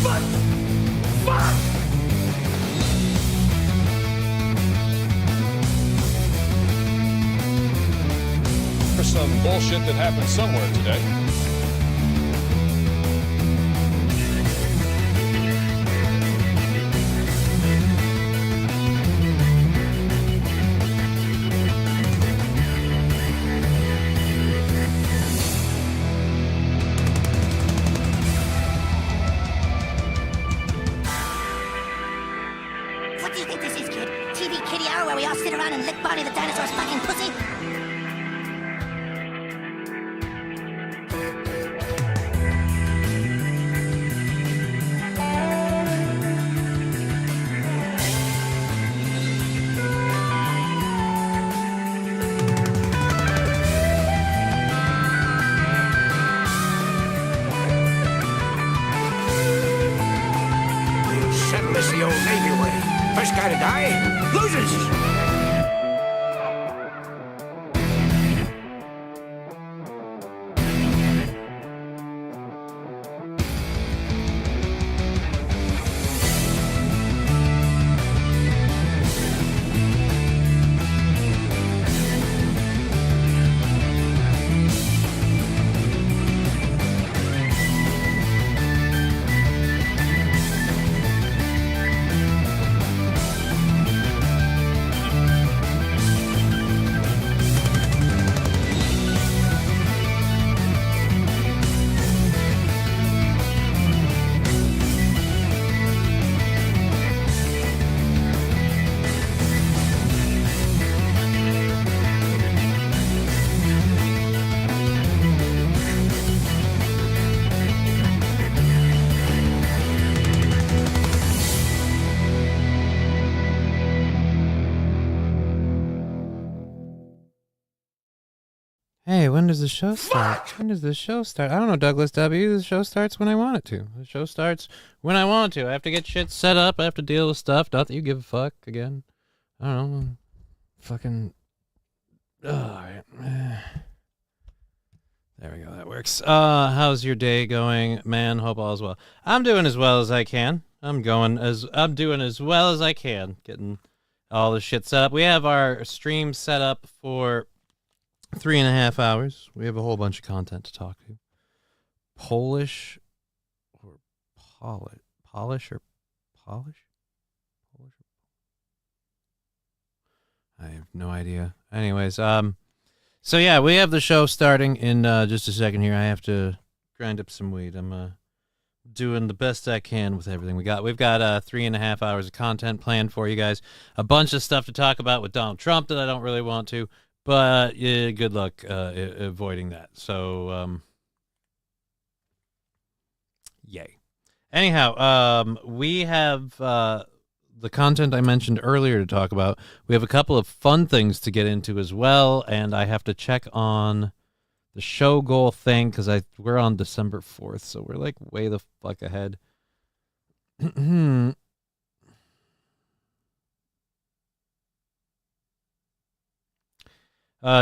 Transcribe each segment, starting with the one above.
Fuck! There's some bullshit that happened somewhere today. What do you think this is, kid? TV kiddie hour where we all sit around and lick Barney the dinosaur's fucking pussy? Settle this the old Navy way. First guy to die loses. Hey, when does the show start? When does the show start? I don't know, Douglas W. The show starts when I want it to. The show starts when I want to. I have to get shit set up. I have to deal with stuff. Not that you give a fuck again. I don't know. Fucking. Oh, all right. There we go. That works. How's your day going, man? Hope all is well. I'm doing as well as I can. I'm doing as well as I can. Getting all the shit set up. We have our stream set up for 3.5 hours. We have a whole bunch of content to talk to. Polish or Polish? I have no idea. Anyways, so yeah, we have the show starting in just a second here. I have to grind up some weed. I'm doing the best I can with everything we got. We've got 3.5 hours of content planned for you guys. A bunch of stuff to talk about with Donald Trump that I don't really want to. But good luck avoiding that. So, yay. Anyhow, we have the content I mentioned earlier to talk about. We have a couple of fun things to get into as well, and I have to check on the show goal thing because we're on December 4th, so we're like way the fuck ahead.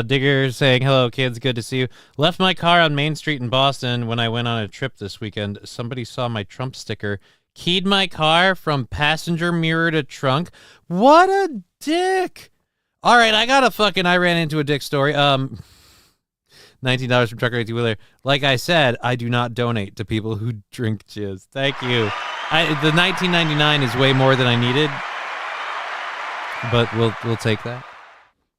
Digger saying, hello, kids. Good to see you. Left my car on Main Street in Boston when I went on a trip this weekend. Somebody saw my Trump sticker. Keyed my car from passenger mirror to trunk. What a dick. All right, I ran into a dick story. $19 from Trucker 18-wheeler. Like I said, I do not donate to people who drink jizz. Thank you. The $19.99 is way more than I needed, but we'll take that.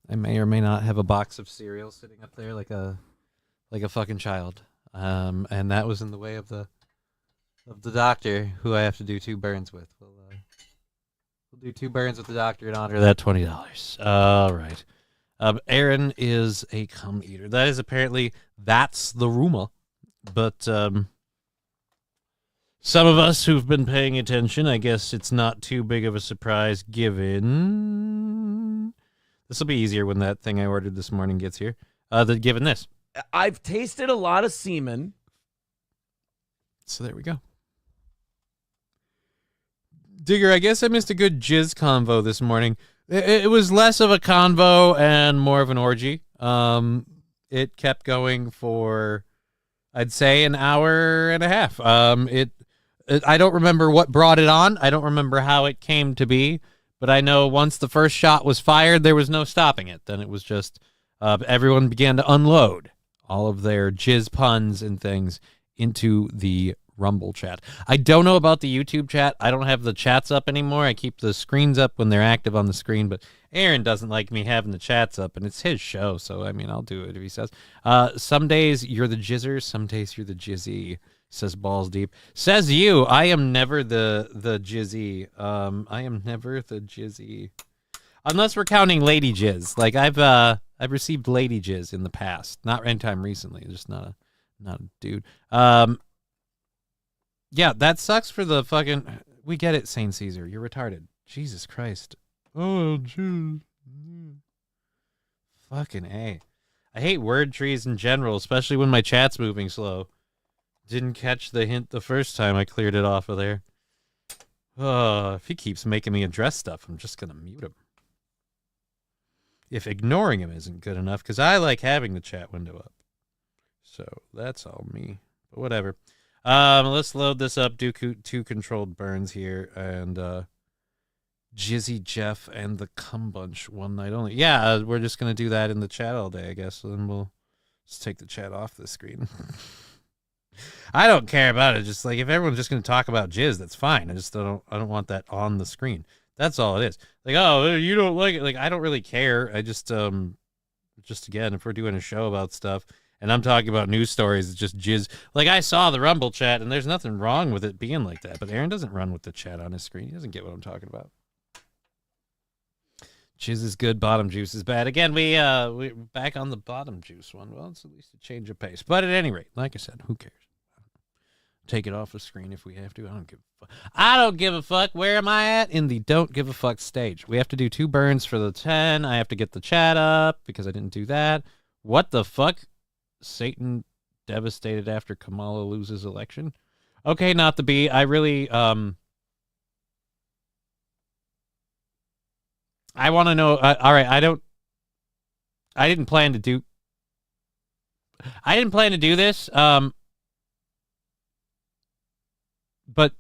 I may or may not have a box of cereal sitting up there like a fucking child. And that was in the way of the doctor who I have to do 2 burns with. We'll do 2 burns with the doctor in honor of that $20. All right. Aaron is a cum eater. That is apparently, that's the rumor. But some of us who've been paying attention, I guess it's not too big of a surprise given. This will be easier when that thing I ordered this morning gets here. Given this. I've tasted a lot of semen. So there we go. Digger, I guess I missed a good jizz convo this morning. It was less of a convo and more of an orgy. It kept going for, I'd say, an hour and a half. I don't remember what brought it on. I don't remember how it came to be, but I know once the first shot was fired, there was no stopping it. Then it was just everyone began to unload all of their jizz puns and things into the Rumble chat. I don't know about the YouTube chat. I don't have the chats up anymore. I keep the screens up when they're active on the screen, but Aaron doesn't like me having the chats up, and it's his show, so I mean, I'll do it if he says. Some days you're the jizzer, some days you're the jizzy, says Balls Deep. Says you, I am never the jizzy. I am never the jizzy. Unless we're counting lady jizz. Like I've received lady jizz in the past. Not anytime recently, just not a dude. Yeah, that sucks for the fucking... We get it, Saint Caesar. You're retarded. Jesus Christ. Oh, jeez. Fucking A. I hate word trees in general, especially when my chat's moving slow. Didn't catch the hint the first time I cleared it off of there. If he keeps making me address stuff, I'm just going to mute him. If ignoring him isn't good enough, because I like having the chat window up. So, that's all me. But whatever. Let's load this up, do 2 controlled burns here, and Jizzy Jeff and the Cum Bunch one night only. Yeah, we're just going to do that in the chat all day, I guess, so then we'll just take the chat off the screen. I don't care about it, just like, if everyone's just going to talk about jizz, that's fine. I don't want that on the screen. That's all it is. Like, oh, you don't like it. Like, I don't really care. I just again, if we're doing a show about stuff, and I'm talking about news stories, it's just jizz. Like, I saw the Rumble chat, and there's nothing wrong with it being like that. But Aaron doesn't run with the chat on his screen. He doesn't get what I'm talking about. Jizz is good, bottom juice is bad. Again, we're back on the bottom juice one. Well, it's at least a change of pace. But at any rate, like I said, who cares? Take it off the screen if we have to. I don't give a fuck. I don't give a fuck. Where am I at? In the don't give a fuck stage. We have to do 2 burns for the 10. I have to get the chat up because I didn't do that. What the fuck? Satan devastated after Kamala loses election. Okay, not the B. I really I want to know. All right, I didn't plan to do this. But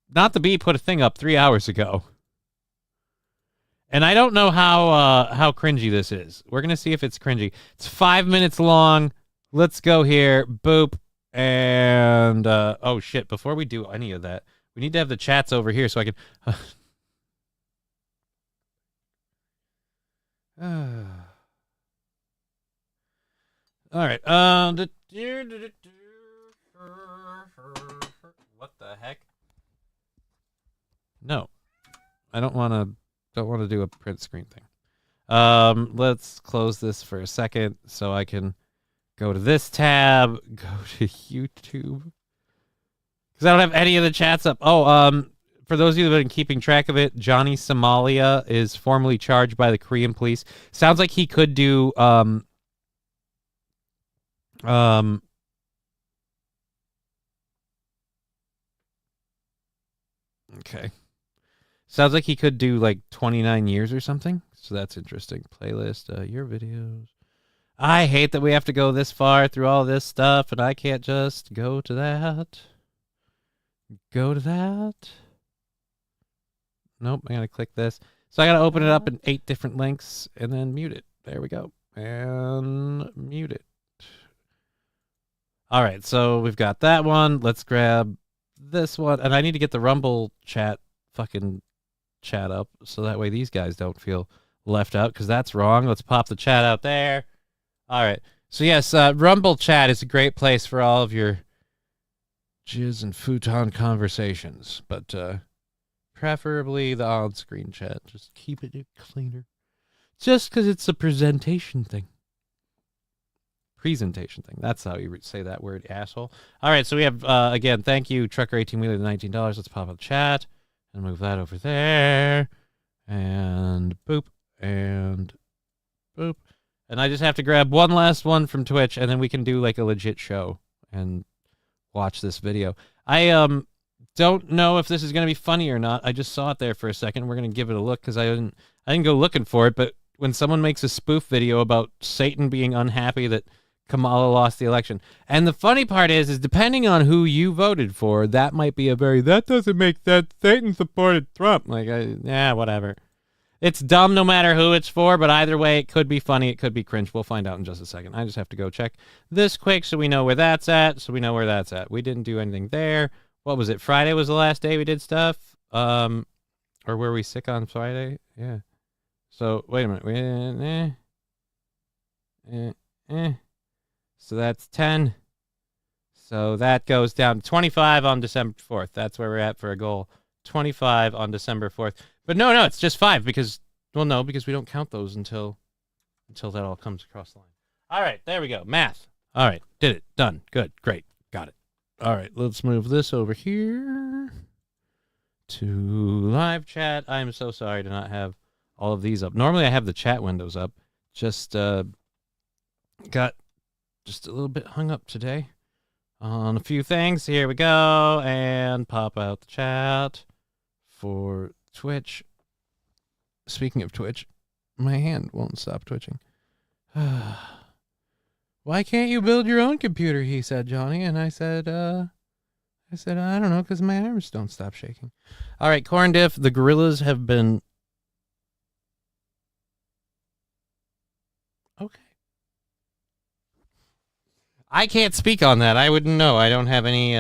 not the B put a thing up 3 hours ago. And I don't know how cringy this is. We're going to see if it's cringy. It's 5 minutes long. Let's go here. Boop. And, oh, shit. Before we do any of that, we need to have the chats over here so I can... All right. What the heck? No. I don't want to do a print screen thing. Let's close this for a second so I can go to this tab, go to YouTube. Because I don't have any of the chats up. Oh, for those of you that have been keeping track of it, Johnny Somalia is formally charged by the Korean police. Sounds like he could do okay. Sounds like he could do like 29 years or something. So that's interesting. Playlist, your videos. I hate that we have to go this far through all this stuff and I can't just go to that. Go to that. Nope, I gotta click this. So I gotta open it up in 8 different links and then mute it. There we go. And mute it. All right, so we've got that one. Let's grab this one. And I need to get the Rumble fucking chat up so that way these guys don't feel left out because that's wrong. Let's pop the chat out there. All right. So, yes, Rumble chat is a great place for all of your jizz and futon conversations, but preferably the on-screen chat. Just keep it cleaner. Just because it's a presentation thing. Presentation thing. That's how you say that word, asshole. All right, so we have, again, thank you, Trucker18 Wheeler, the $19. Let's pop up chat and move that over there. And boop. And boop. And I just have to grab one last one from Twitch, and then we can do like a legit show and watch this video. I don't know if this is going to be funny or not. I just saw it there for a second. We're going to give it a look because I didn't go looking for it. But when someone makes a spoof video about Satan being unhappy that Kamala lost the election. And the funny part is depending on who you voted for, that might be that doesn't make sense. Satan supported Trump. Like, yeah, whatever. It's dumb no matter who it's for, but either way, it could be funny. It could be cringe. We'll find out in just a second. I just have to go check this quick so we know where that's at. We didn't do anything there. What was it? Friday was the last day we did stuff? Or were we sick on Friday? Yeah. So, wait a minute. So that's 10. So that goes down to 25 on December 4th. That's where we're at for a goal. 25 on December 4th. But no, it's just 5 because we don't count those until that all comes across the line. All right, there we go. Math. All right, did it. Done. Good. Great. Got it. All right, let's move this over here to live chat. I'm so sorry to not have all of these up. Normally I have the chat windows up. Just got just a little bit hung up today on a few things. Here we go. And pop out the chat for Twitch. Speaking of Twitch, my hand won't stop twitching. Why can't you build your own computer? He said, Johnny. And I said, I don't know, because my arms don't stop shaking. All right, Corn Diff, the gorillas have been... Okay. I can't speak on that. I wouldn't know. I don't have any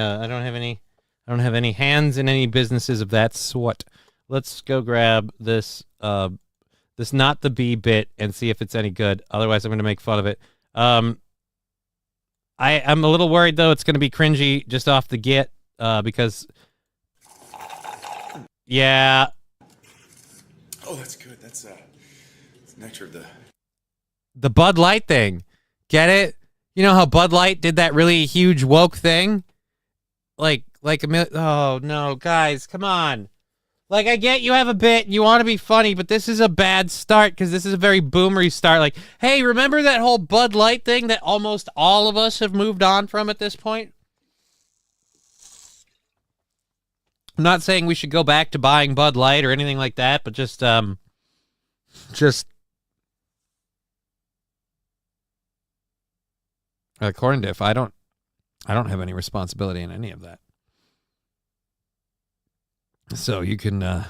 hands in any businesses of that sort. Let's go grab this this not the B bit and see if it's any good. Otherwise I'm going to make fun of it. I'm a little worried though it's going to be cringy just off the get because yeah. Oh, that's good. That's nectar of the Bud Light thing. Get it? You know how Bud Light did that really huge woke thing? Oh no, guys, come on. Like, I get you have a bit and you want to be funny, but this is a bad start because this is a very boomery start. Like, hey, remember that whole Bud Light thing that almost all of us have moved on from at this point? I'm not saying we should go back to buying Bud Light or anything like that, but just Corn Diff, I don't have any responsibility in any of that. So you can,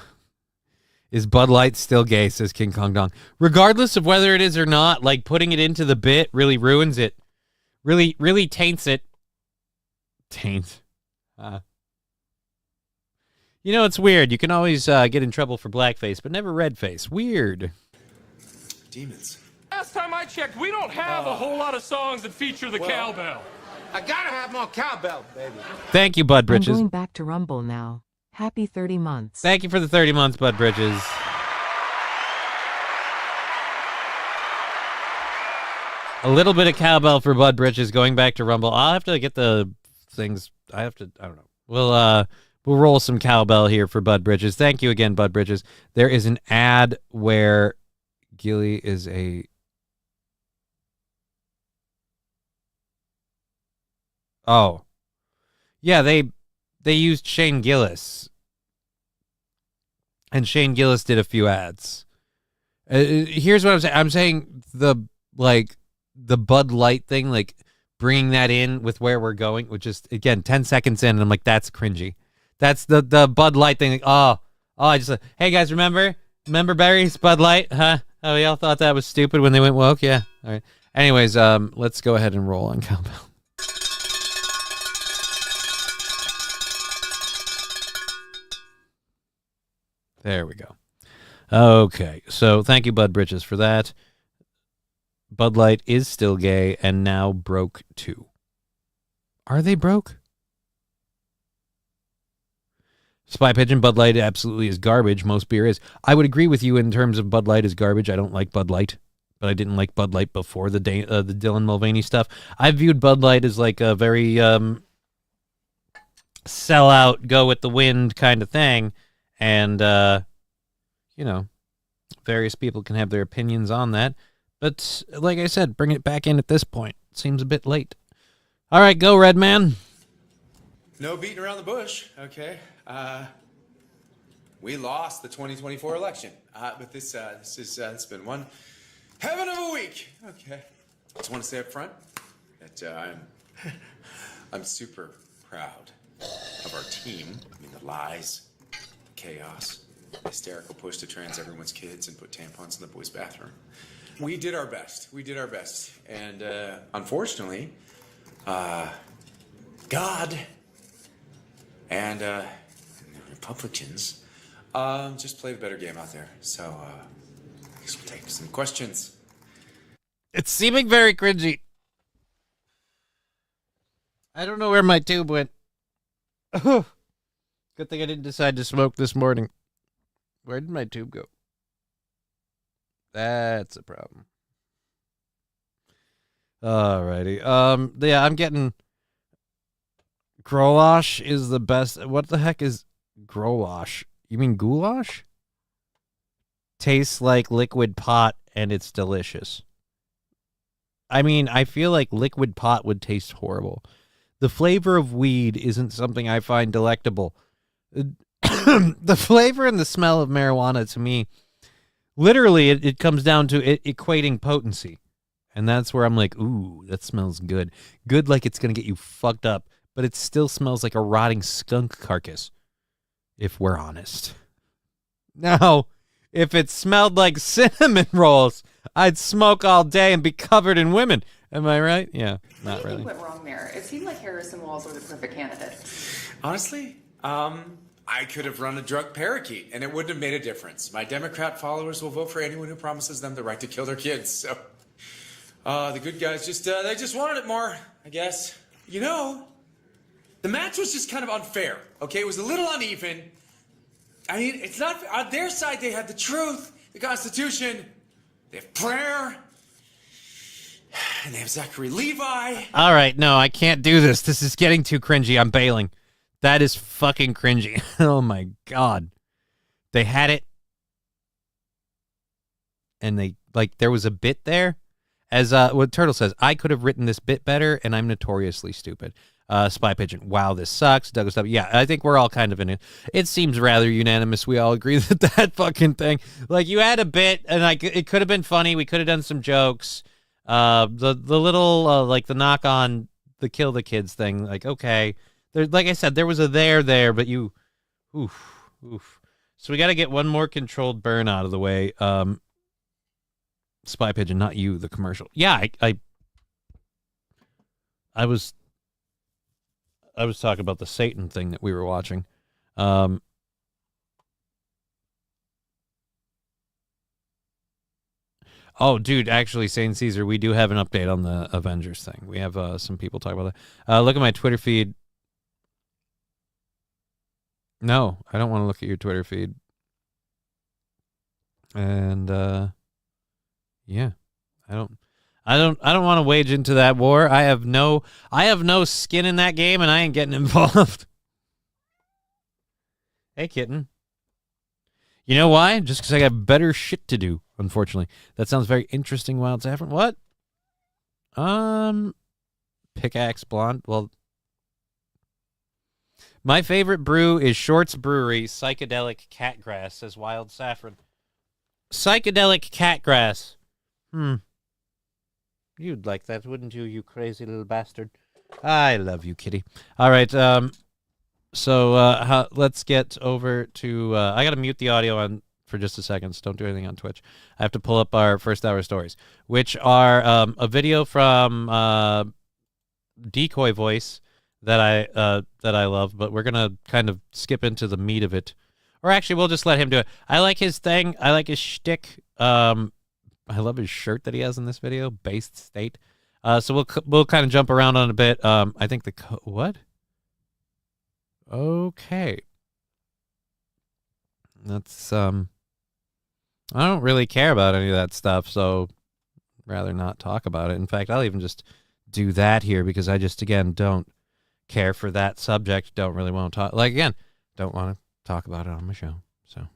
is Bud Light still gay, says King Kong Dong. Regardless of whether it is or not, like, putting it into the bit really ruins it. Really taints it. Taint. You know, it's weird. You can always get in trouble for blackface, but never redface. Weird. demons. Last time I checked, we don't have a whole lot of songs that feature the cowbell. I gotta have more cowbell, baby. Thank you, Bud Bridges. I'm going back to Rumble now. Happy 30 months. Thank you for the 30 months, Bud Bridges. A little bit of cowbell for Bud Bridges going back to Rumble. I'll have to get the things. I don't know. We'll roll some cowbell here for Bud Bridges. Thank you again, Bud Bridges. There is an ad where Gilly is a... Oh. Yeah, they used Shane Gillis. And Shane Gillis did a few ads. Here's what I'm saying. I'm saying the Bud Light thing, like bringing that in with where we're going, which is, again, 10 seconds in, and I'm like, that's cringy. That's the Bud Light thing. Like, I just, hey guys, remember Barry's Bud Light? Huh? Oh, y'all thought that was stupid when they went woke? Yeah. All right. Anyways, let's go ahead and roll on cowbell. There we go. Okay, so thank you, Bud Bridges, for that. Bud Light is still gay and now broke too. Are they broke? Spy Pigeon, Bud Light absolutely is garbage. Most beer is. I would agree with you in terms of Bud Light is garbage. I don't like Bud Light, but I didn't like Bud Light before the Dylan Mulvaney stuff. I viewed Bud Light as like a very sell out, go with the wind kind of thing. And, various people can have their opinions on that. But like I said, bring it back in at this point. Seems a bit late. All right, go, Red Man. No beating around the bush, okay. We lost the 2024 election, but it's been one heaven of a week. Okay, just want to say up front, But I'm super proud of our team. I mean, the lies, chaos, hysterical push to trans everyone's kids and put tampons in the boys' bathroom. We did our best. We did our best. And unfortunately, God and the Republicans just played a better game out there. So I guess we'll take some questions. It's seeming very cringy. I don't know where my tube went. Good thing I didn't decide to smoke this morning. Where did my tube go? That's a problem. Alrighty. Yeah, I'm getting Grolash is the best. What the heck is Grolash? You mean goulash? Tastes like liquid pot and it's delicious. I mean, I feel like liquid pot would taste horrible. The flavor of weed isn't something I find delectable. The flavor and the smell of marijuana, to me, literally, it comes down to it equating potency. And that's where I'm like, ooh, that smells good. Good like it's going to get you fucked up. But it still smells like a rotting skunk carcass, if we're honest. Now, if it smelled like cinnamon rolls, I'd smoke all day and be covered in women. Am I right? Yeah, not really. What do you think went wrong there? It seemed like Harrison Walls was the perfect candidate. Honestly, I could have run a drug parakeet, and it wouldn't have made a difference. My Democrat followers will vote for anyone who promises them the right to kill their kids. So, the good guys they just wanted it more, I guess. You know, the match was just kind of unfair. Okay, it was a little uneven. I mean, it's not on their side. They have the truth, the Constitution. They have prayer, and they have Zachary Levi. All right, no, I can't do this. This is getting too cringy. I'm bailing. That is fucking cringy. Oh my god. They had it, and there was a bit there. As what Turtle says, I could have written this bit better, and I'm notoriously stupid. Spy Pigeon, wow, this sucks. Douglas W. Yeah, I think we're all kind of in it. It seems rather unanimous. We all agree that fucking thing. Like, you had a bit, and it could have been funny. We could have done some jokes. The little like the knock on the kill the kids thing. Like, okay, like I said, there was a there, but you, oof. So we got to get one more controlled burn out of the way. Spy Pigeon, not you, the commercial. Yeah, I was talking about the Satan thing that we were watching. Oh, dude, actually, Saint Caesar, we do have an update on the Avengers thing. We have some people talk about that. Look at my Twitter feed. No, I don't want to look at your Twitter feed. And yeah, I don't want to wage into that war. I have no skin in that game, and I ain't getting involved. Hey, kitten. You know why? Just because I got better shit to do, unfortunately. That sounds very interesting, Wild Saffron. What? Pickaxe Blonde. Well, my favorite brew is Shorts Brewery Psychedelic Catgrass, says Wild Saffron. Psychedelic Catgrass. You'd like that, wouldn't you, you crazy little bastard? I love you, kitty. All right, so let's get over to... I got to mute the audio on for just a second, so don't do anything on Twitch. I have to pull up our first hour stories, which are a video from Decoy Voice that I love, but we're going to kind of skip into the meat of it. Or actually, we'll just let him do it. I like his thing. I like his shtick. I love his shirt that he has in this video, Based State. So we'll kind of jump around on a bit. I think what? Okay. That's I don't really care about any of that stuff, so rather not talk about it. In fact, I'll even just do that here because I just again don't care for that subject. Don't really want to talk. Like again, don't want to talk about it on my show. So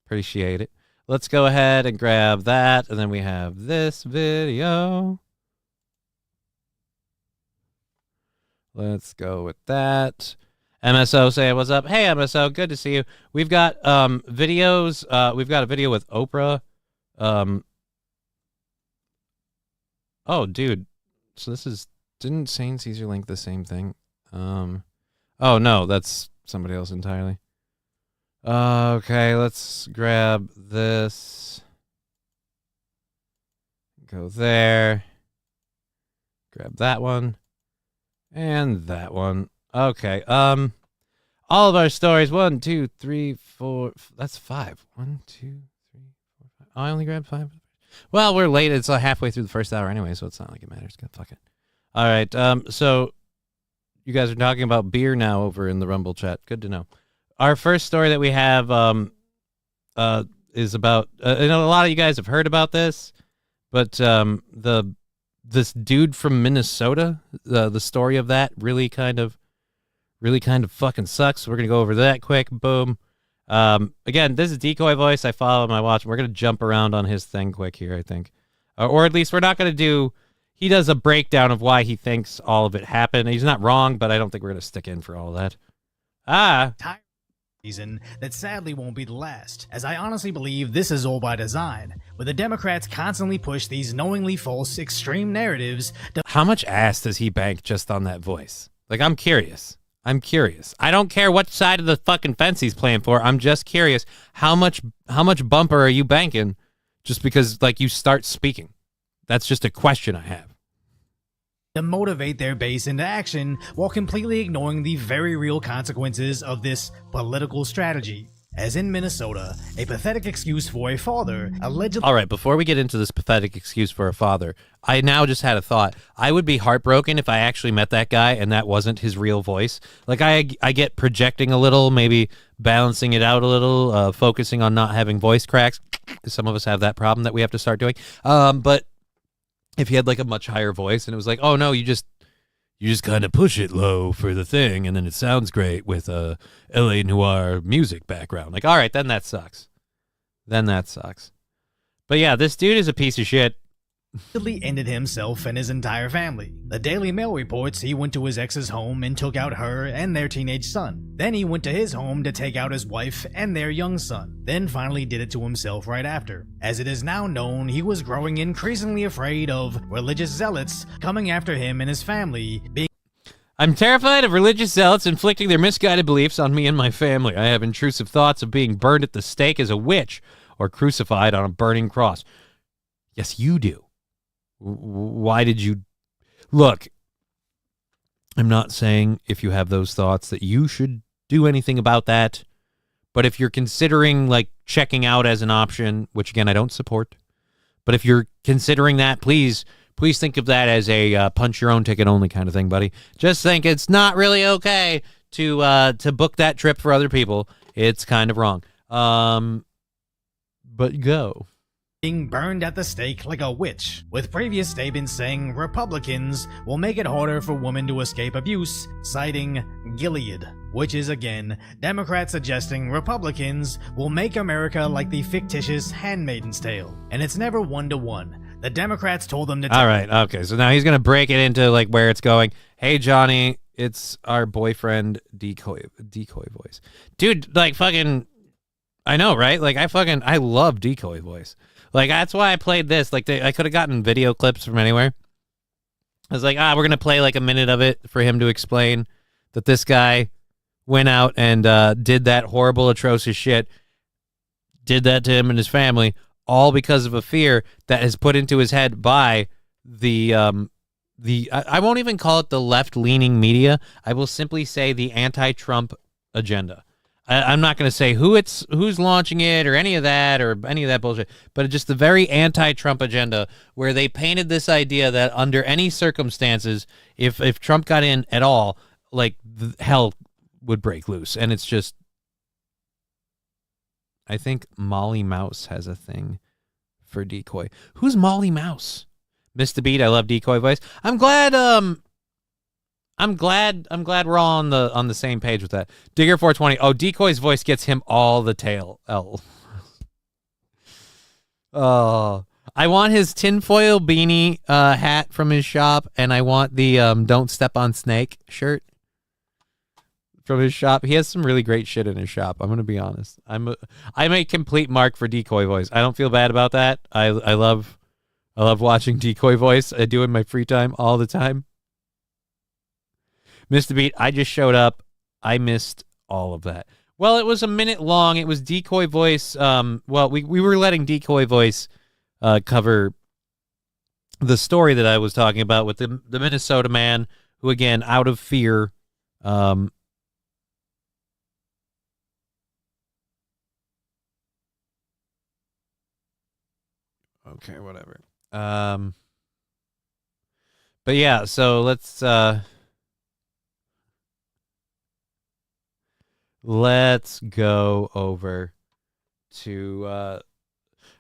appreciate it. Let's go ahead and grab that, and then we have this video. Let's go with that. MSO say what's up. Hey MSO, good to see you. We've got videos. We've got a video with Oprah. Oh, dude, So this is, didn't Sane Caesar link the same thing? Oh no, that's somebody else entirely. Okay, let's grab this. Go there. Grab that one. And that one. Okay. All of our stories. 1, 2, 3, 4. That's 5. 1, 2, 3, 4, 5. Oh, I only grabbed 5. Well, we're late. It's halfway through the first hour anyway, so it's not like it matters. Good, fuck it. All right. So you guys are talking about beer now over in the Rumble chat. Good to know. Our first story that we have is about. I know a lot of you guys have heard about this, but this dude from Minnesota, the story of that really kind of fucking sucks. We're gonna go over that quick. Boom. Again, this is Decoy Voice. I follow my watch. We're gonna jump around on his thing quick here, I think, or at least we're not gonna do. He does a breakdown of why he thinks all of it happened. He's not wrong, but I don't think we're gonna stick in for all of that. Season that sadly won't be the last, as I honestly believe this is all by design, where the Democrats constantly push these knowingly false extreme narratives. How much ass does he bank just on that voice? Like, I'm curious. I don't care what side of the fucking fence he's playing for. I'm just curious. How much bumper are you banking just because, like, you start speaking? That's just a question I have. To motivate their base into action while completely ignoring the very real consequences of this political strategy. As in Minnesota, a pathetic excuse for a father allegedly... All right, before we get into this pathetic excuse for a father, I now just had a thought. I would be heartbroken if I actually met that guy and that wasn't his real voice. Like, I get projecting a little, maybe balancing it out a little, focusing on not having voice cracks. Some of us have that problem that we have to start doing. But if he had like a much higher voice and it was like, oh no, you just kind of push it low for the thing and then it sounds great with a LA Noir music background. Like, all right, then that sucks. But yeah, this dude is a piece of shit. ended himself and his entire family. The Daily Mail reports he went to his ex's home and took out her and their teenage son. Then he went to his home to take out his wife and their young son. Then finally did it to himself right after. As it is now known, he was growing increasingly afraid of religious zealots coming after him and his family. I'm terrified of religious zealots inflicting their misguided beliefs on me and my family. I have intrusive thoughts of being burned at the stake as a witch or crucified on a burning cross. Yes, you do. Why did you... Look, I'm not saying if you have those thoughts that you should do anything about that, but if you're considering, like, checking out as an option, which, again, I don't support, but if you're considering that, please think of that as a punch your own ticket only kind of thing, buddy. Just think it's not really okay to book that trip for other people. It's kind of wrong. But go. Being burned at the stake like a witch, with previous statements saying Republicans will make it harder for women to escape abuse, citing Gilead, which is again Democrats suggesting Republicans will make America like the fictitious Handmaid's Tale, and it's never 1-to-1. The Democrats told them to... All right, okay, so now he's going to break it into like where it's going. Hey, Johnny, it's our boyfriend decoy voice. Dude, like fucking... I know, right? Like I love decoy voice. Like, that's why I played this. Like, I could have gotten video clips from anywhere. I was like, we're going to play like a minute of it for him to explain that this guy went out and did that horrible, atrocious shit, did that to him and his family, all because of a fear that is put into his head by the I won't even call it the left-leaning media. I will simply say the anti-Trump agenda. I'm not going to say who's launching it or any of that bullshit, but just the very anti-Trump agenda where they painted this idea that under any circumstances, if Trump got in at all, like hell would break loose. And it's just, I think Molly Mouse has a thing for decoy. Who's Molly Mouse? Missed Beat. I love decoy voice. I'm glad we're all on the same page with that. Digger 420. Oh, decoy's voice gets him all the tail. Oh, I want his tinfoil beanie hat from his shop, and I want the "Don't Step on Snake" shirt from his shop. He has some really great shit in his shop. I'm gonna be honest. I'm a complete mark for decoy voice. I don't feel bad about that. I love I love watching Decoy Voice. I do in my free time all the time. Missed the beat. I just showed up. I missed all of that. Well, it was a minute long. It was Decoy Voice. Well, we were letting Decoy Voice cover the story that I was talking about with the Minnesota man who, again, out of fear, okay, whatever. But yeah, so let's go over to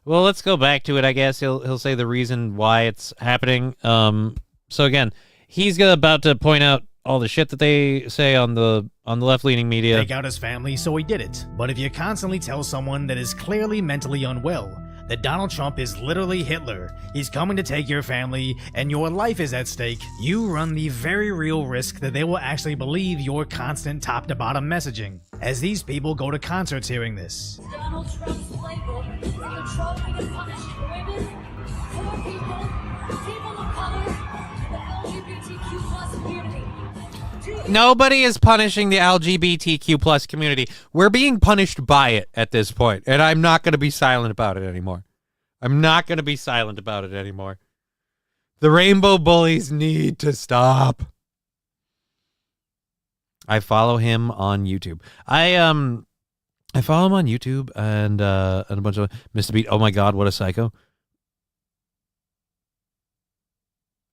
well, let's go back to it. I guess he'll say the reason why it's happening. So again, he's about to point out all the shit that they say on the left-leaning media. Take out his family, so he did it. But if you constantly tell someone that is clearly mentally unwell that Donald Trump is literally Hitler, he's coming to take your family, and your life is at stake, you run the very real risk that they will actually believe your constant top-to-bottom messaging, as these people go to concerts hearing this. Donald Trump's playbook for controlling and punishing women, poor people of color, the LGBTQ plus community. Nobody is punishing the LGBTQ plus community. We're being punished by it at this point, and I'm not going to be silent about it anymore. The rainbow bullies need to stop. I follow him on YouTube. I follow him on YouTube and a bunch of Mr. Beat. Oh my God, what a psycho!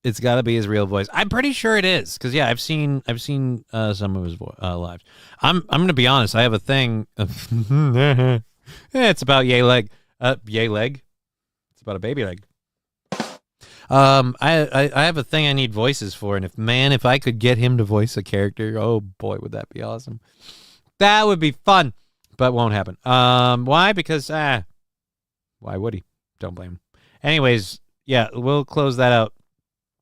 It's got to be his real voice. I'm pretty sure it is, because yeah, I've seen some of his lives. I'm gonna be honest. I have a thing. It's about yay leg. It's about a baby leg. I have a thing I need voices for, and if I could get him to voice a character, oh boy, would that be awesome. That would be fun, but won't happen. Why? Because why would he? Don't blame him. Anyways, yeah, we'll close that out,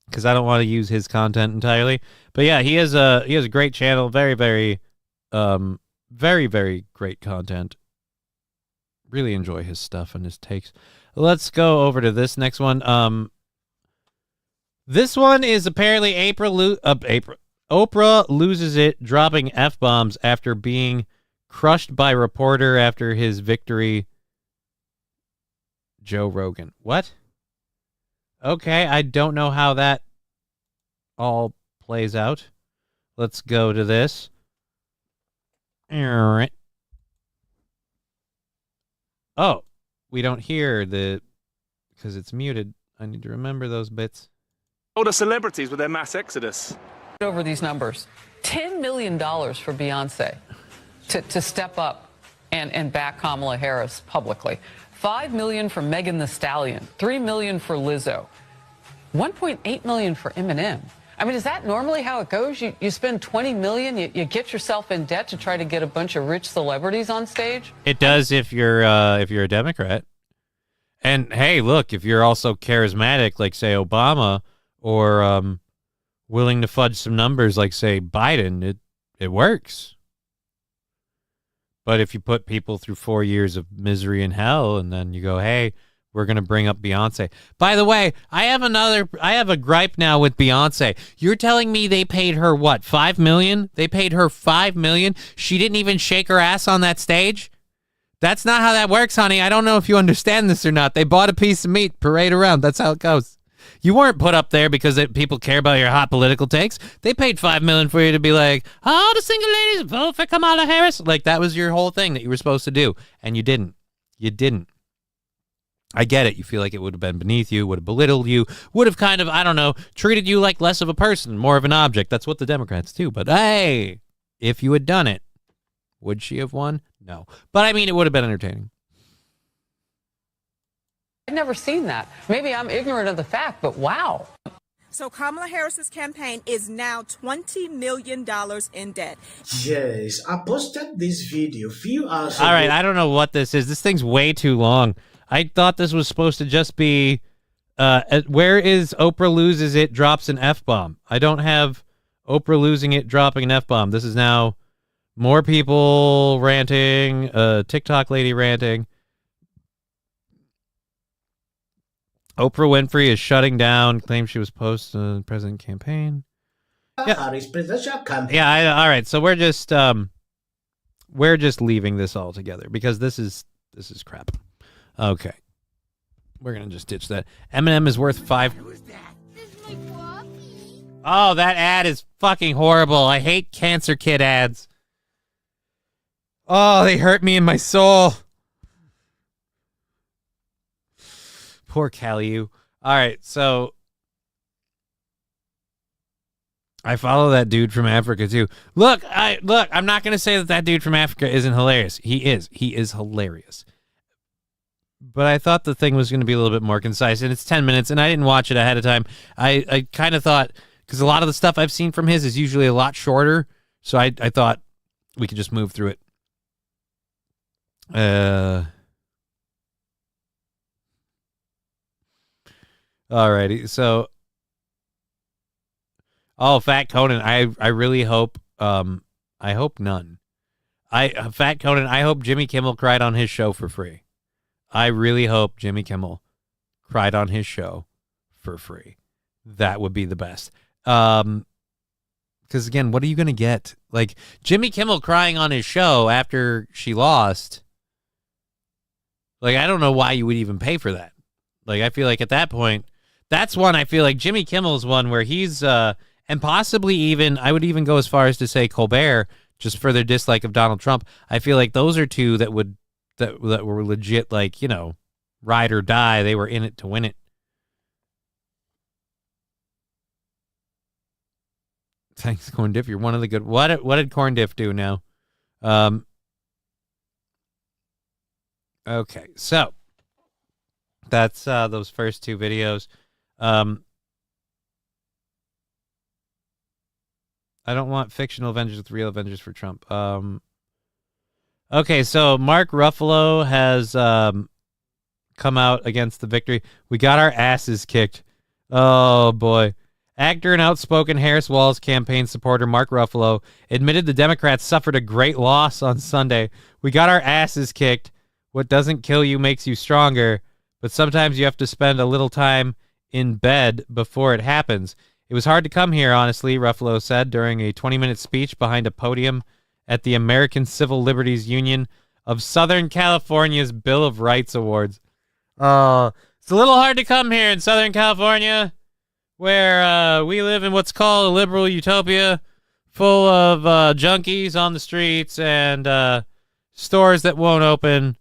because I don't want to use his content entirely. But yeah, he has a great channel, very, very, very, very great content. Really enjoy his stuff and his takes. Let's go over to this next one. This one is apparently Oprah loses it, dropping F-bombs after being crushed by reporter after his victory. Joe Rogan. What? Okay, I don't know how that all plays out. Let's go to this. Oh, we don't hear because it's muted. I need to remember those bits. Older celebrities with their mass exodus. Over these numbers, $10 million for Beyonce to step up and back Kamala Harris publicly. $5 million for Megan Thee Stallion, $3 million for Lizzo, $1.8 million for Eminem. I mean, is that normally how it goes? You spend $20 million, you get yourself in debt to try to get a bunch of rich celebrities on stage? It does if you're a Democrat. And hey, look, if you're also charismatic, like say Obama, or willing to fudge some numbers, like say Biden, it works. But if you put people through 4 years of misery and hell, and then you go, hey, we're going to bring up Beyonce. By the way, I have a gripe now with Beyonce. You're telling me they paid her what, $5 million? They paid her $5 million? She didn't even shake her ass on that stage? That's not how that works, honey. I don't know if you understand this or not. They bought a piece of meat, parade around. That's how it goes. You weren't put up there because people care about your hot political takes. They paid $5 million for you to be like, oh, the single ladies vote for Kamala Harris. Like, that was your whole thing that you were supposed to do, and you didn't. You didn't. I get it. You feel like it would have been beneath you, would have belittled you, would have kind of, I don't know, treated you like less of a person, more of an object. That's what the Democrats do. But hey, if you had done it, would she have won? No. But I mean, it would have been entertaining. I've never seen that. Maybe I'm ignorant of the fact, but wow. So Kamala Harris's campaign is now $20 million in debt. Yes, I posted this video a few hours ago. All right, I don't know what this is. This thing's way too long. I thought this was supposed to just be, where is Oprah loses it, drops an F-bomb. I don't have Oprah losing it, dropping an F-bomb. This is now more people ranting, TikTok lady ranting. Oprah Winfrey is shutting down. Claims she was post-president campaign. Harris presidential campaign. Yeah. All right. So we're just leaving this all together because this is crap. Okay. We're gonna just ditch that. Eminem is worth $5. Oh, that ad is fucking horrible. I hate Cancer Kid ads. Oh, they hurt me in my soul. Poor Caliu. All right, so I follow that dude from Africa too. Look, I'm not gonna say that dude from Africa isn't hilarious. He is hilarious. But I thought the thing was going to be a little bit more concise, and it's 10 minutes, and I didn't watch it ahead of time. I kind of thought, because a lot of the stuff I've seen from his is usually a lot shorter, so I thought we could just move through it. Alrighty, so Fat Conan, I really hope I hope none. Fat Conan, I hope Jimmy Kimmel cried on his show for free. I really hope Jimmy Kimmel cried on his show for free. That would be the best. Because again, what are you going to get? Like Jimmy Kimmel crying on his show after she lost. Like, I don't know why you would even pay for that. Like, I feel like at that point, that's one I feel like Jimmy Kimmel's one where he's, and possibly even, I would even go as far as to say Colbert, just for their dislike of Donald Trump. I feel like those are two that would, that were legit, like, you know, ride or die. They were in it to win it. Thanks, Corn Diff. You're one of the good. What did Corn Diff do now? Okay, so that's those first two videos. I don't want fictional Avengers with real Avengers for Trump. Okay, so Mark Ruffalo has come out against the victory. We got our asses kicked. Oh, boy. Actor and outspoken Harris Walz campaign supporter Mark Ruffalo admitted the Democrats suffered a great loss on Sunday. We got our asses kicked. What doesn't kill you makes you stronger, but sometimes you have to spend a little time in bed before it happens. It was hard to come here, honestly, Ruffalo said during a 20-minute speech behind a podium at the American Civil Liberties Union of Southern California's Bill of Rights Awards. It's a little hard to come here in Southern California, where we live in what's called a liberal utopia, full of junkies on the streets and stores that won't open,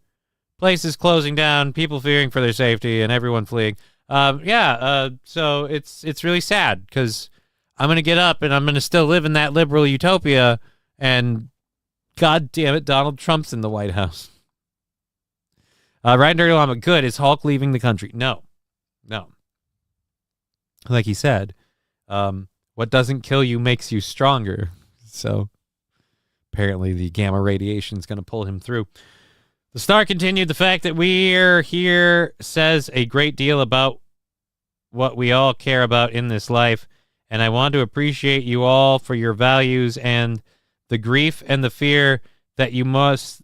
places closing down, people fearing for their safety, and everyone fleeing. So it's really sad because I'm going to get up and I'm going to still live in that liberal utopia, and God damn it, Donald Trump's in the White House. Ryan Dirty Llama, good. Is Hulk leaving the country? No. Like he said, what doesn't kill you makes you stronger. So apparently the gamma radiation is going to pull him through. The Star continued, the fact that we're here says a great deal about what we all care about in this life, and I want to appreciate you all for your values and the grief and the fear that you most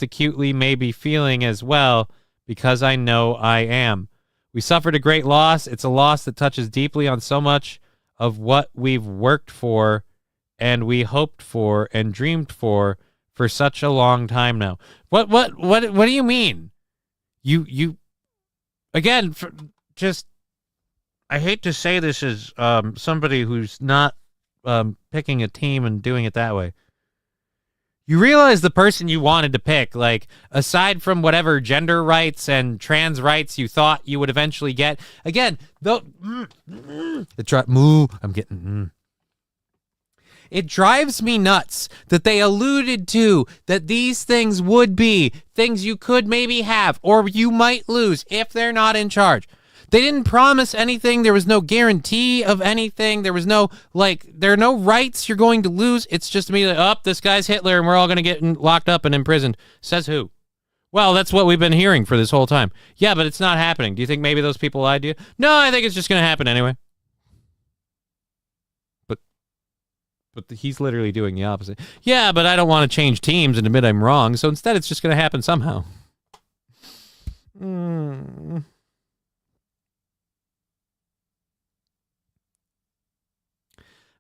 acutely may be feeling as well, because I know I am. We suffered a great loss. It's a loss that touches deeply on so much of what we've worked for and we hoped for and dreamed for such a long time now. What do you mean? You again, I hate to say this as somebody who's not picking a team and doing it that way. You realize the person you wanted to pick, like, aside from whatever gender rights and trans rights you thought you would eventually get, again, though, it drives me nuts that they alluded to that these things would be things you could maybe have or you might lose if they're not in charge. They didn't promise anything. There was no guarantee of anything. There was no, there are no rights you're going to lose. It's just immediately, this guy's Hitler and we're all going to get locked up and imprisoned. Says who? Well, that's what we've been hearing for this whole time. Yeah, but it's not happening. Do you think maybe those people lied to you? No, I think it's just going to happen anyway. But he's literally doing the opposite. Yeah, but I don't want to change teams and admit I'm wrong, so instead it's just going to happen somehow.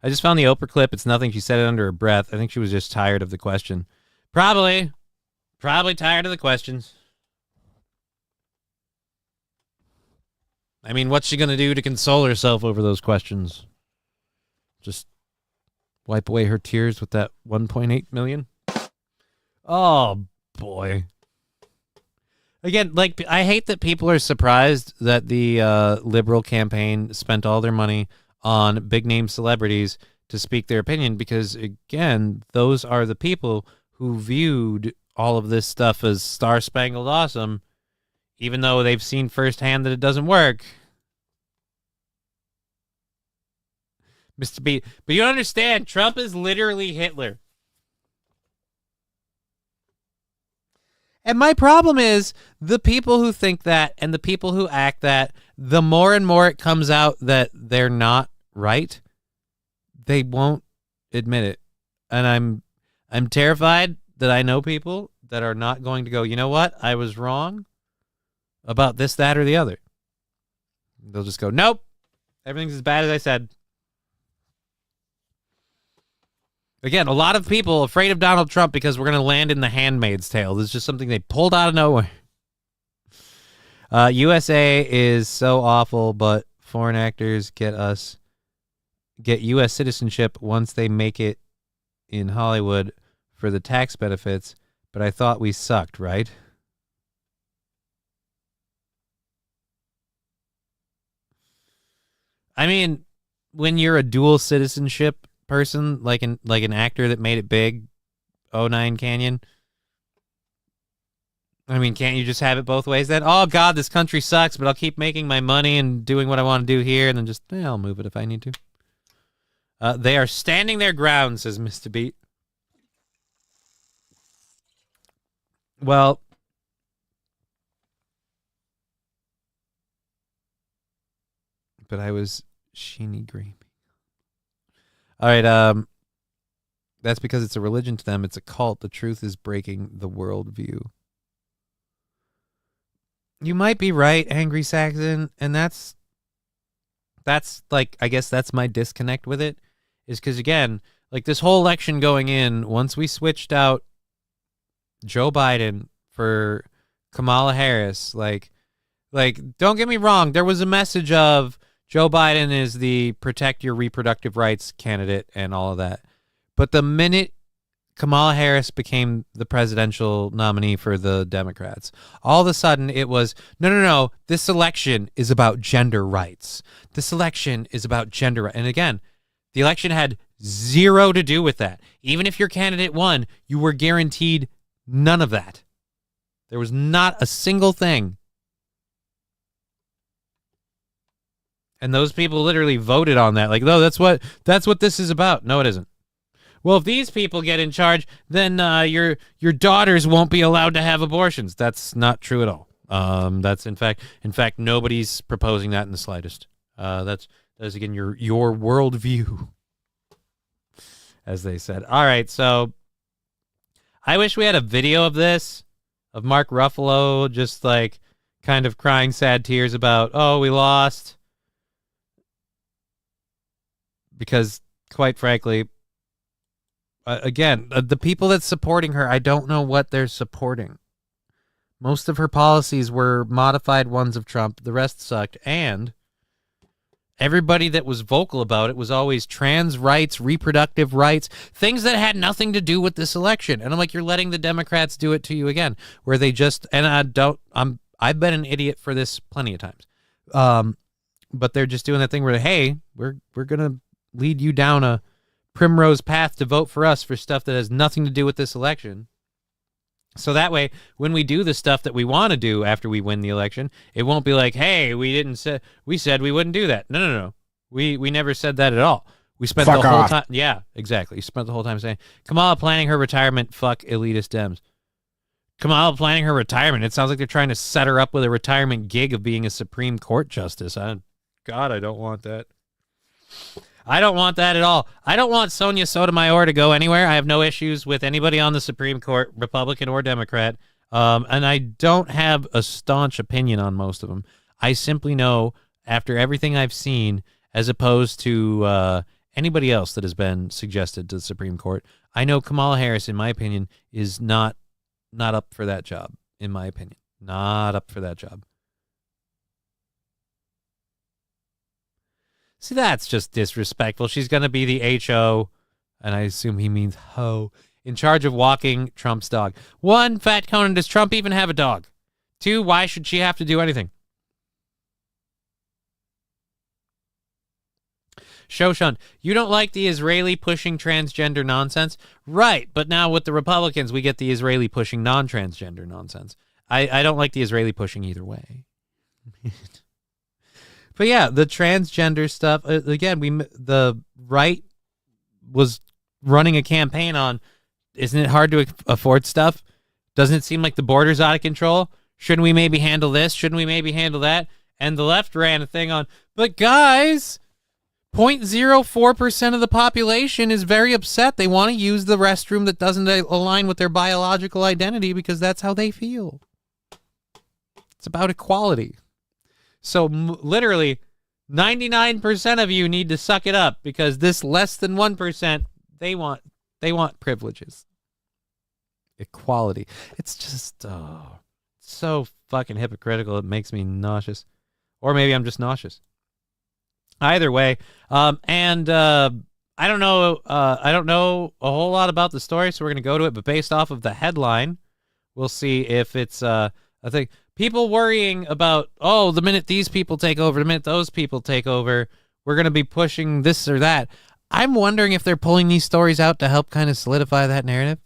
I just found the Oprah clip. It's nothing. She said it under her breath. I think she was just tired of the question. Probably tired of the questions. I mean, what's she going to do to console herself over those questions? Just wipe away her tears with that 1.8 million? Oh, boy. Again, like, I hate that people are surprised that the liberal campaign spent all their money on big-name celebrities to speak their opinion because, again, those are the people who viewed all of this stuff as star-spangled awesome, even though they've seen firsthand that it doesn't work. Mr. B. But you don't understand, Trump is literally Hitler. And my problem is the people who think that and the people who act that, the more and more it comes out that they're not right, they won't admit it. And I'm terrified that I know people that are not going to go, you know what? I was wrong about this, that, or the other. They'll just go, nope, everything's as bad as I said. Again, a lot of people afraid of Donald Trump because we're going to land in The Handmaid's Tale. This is just something they pulled out of nowhere. USA is so awful, but foreign actors get U.S. citizenship once they make it in Hollywood for the tax benefits, but I thought we sucked, right? I mean, when you're a dual citizenship person, like an actor that made it big, 09 Canyon, I mean, can't you just have it both ways then? Oh, God, this country sucks, but I'll keep making my money and doing what I want to do here, and then just, I'll move it if I need to. They are standing their ground, says Mr. Beat. Well, but I was sheeny green. All right, that's because it's a religion to them. It's a cult. The truth is breaking the worldview. You might be right, Angry Saxon, and that's like, I guess that's my disconnect with it, is because, again, like this whole election going in, once we switched out Joe Biden for Kamala Harris, like don't get me wrong, there was a message of Joe Biden is the protect your reproductive rights candidate and all of that. But the minute Kamala Harris became the presidential nominee for the Democrats, all of a sudden it was, no, this election is about gender rights. This election is about gender rights. And again, the election had zero to do with that. Even if your candidate won, you were guaranteed none of that. There was not a single thing. And those people literally voted on that. Like, no, that's what this is about. No, it isn't. Well, if these people get in charge, then your daughters won't be allowed to have abortions. That's not true at all. That's in fact, nobody's proposing that in the slightest. That's again your worldview, as they said. All right, so I wish we had a video of this, of Mark Ruffalo just like kind of crying sad tears about, oh, we lost. Because, quite frankly, again, the people that's supporting her, I don't know what they're supporting. Most of her policies were modified ones of Trump. The rest sucked. And everybody that was vocal about it was always trans rights, reproductive rights, things that had nothing to do with this election. And I'm like, you're letting the Democrats do it to you again, where they just, and I've been an idiot for this plenty of times. But they're just doing that thing where, hey, we're going to lead you down a primrose path to vote for us for stuff that has nothing to do with this election. So that way, when we do the stuff that we want to do after we win the election, it won't be like, hey, we said we wouldn't do that. No. We never said that at all. We spent the whole time. Yeah, exactly. You spent the whole time saying, Kamala planning her retirement, fuck elitist Dems. Kamala planning her retirement. It sounds like they're trying to set her up with a retirement gig of being a Supreme Court justice. God, I don't want that. I don't want that at all. I don't want Sonia Sotomayor to go anywhere. I have no issues with anybody on the Supreme Court, Republican or Democrat. And I don't have a staunch opinion on most of them. I simply know, after everything I've seen, as opposed to anybody else that has been suggested to the Supreme Court. I know Kamala Harris, in my opinion, is not up for that job, in my opinion. Not up for that job. See, that's just disrespectful. She's going to be the HO, and I assume he means ho, in charge of walking Trump's dog. 1, Fat Conan, does Trump even have a dog? 2, why should she have to do anything? Shoshan, you don't like the Israeli pushing transgender nonsense? Right, but now with the Republicans, we get the Israeli pushing non-transgender nonsense. I don't like the Israeli pushing either way. But yeah, the transgender stuff, again, the right was running a campaign on, isn't it hard to afford stuff? Doesn't it seem like the border's out of control? Shouldn't we maybe handle this? Shouldn't we maybe handle that? And the left ran a thing on, but guys, 0.04% of the population is very upset. They want to use the restroom that doesn't align with their biological identity because that's how they feel. It's about equality. So literally 99% of you need to suck it up because this less than 1%, they want privileges. Equality. It's just so fucking hypocritical. It makes me nauseous. Or maybe I'm just nauseous. Either way, I don't know a whole lot about the story, so we're going to go to it, but based off of the headline, we'll see if it's I think people worrying about, the minute these people take over, the minute those people take over, we're going to be pushing this or that. I'm wondering if they're pulling these stories out to help kind of solidify that narrative.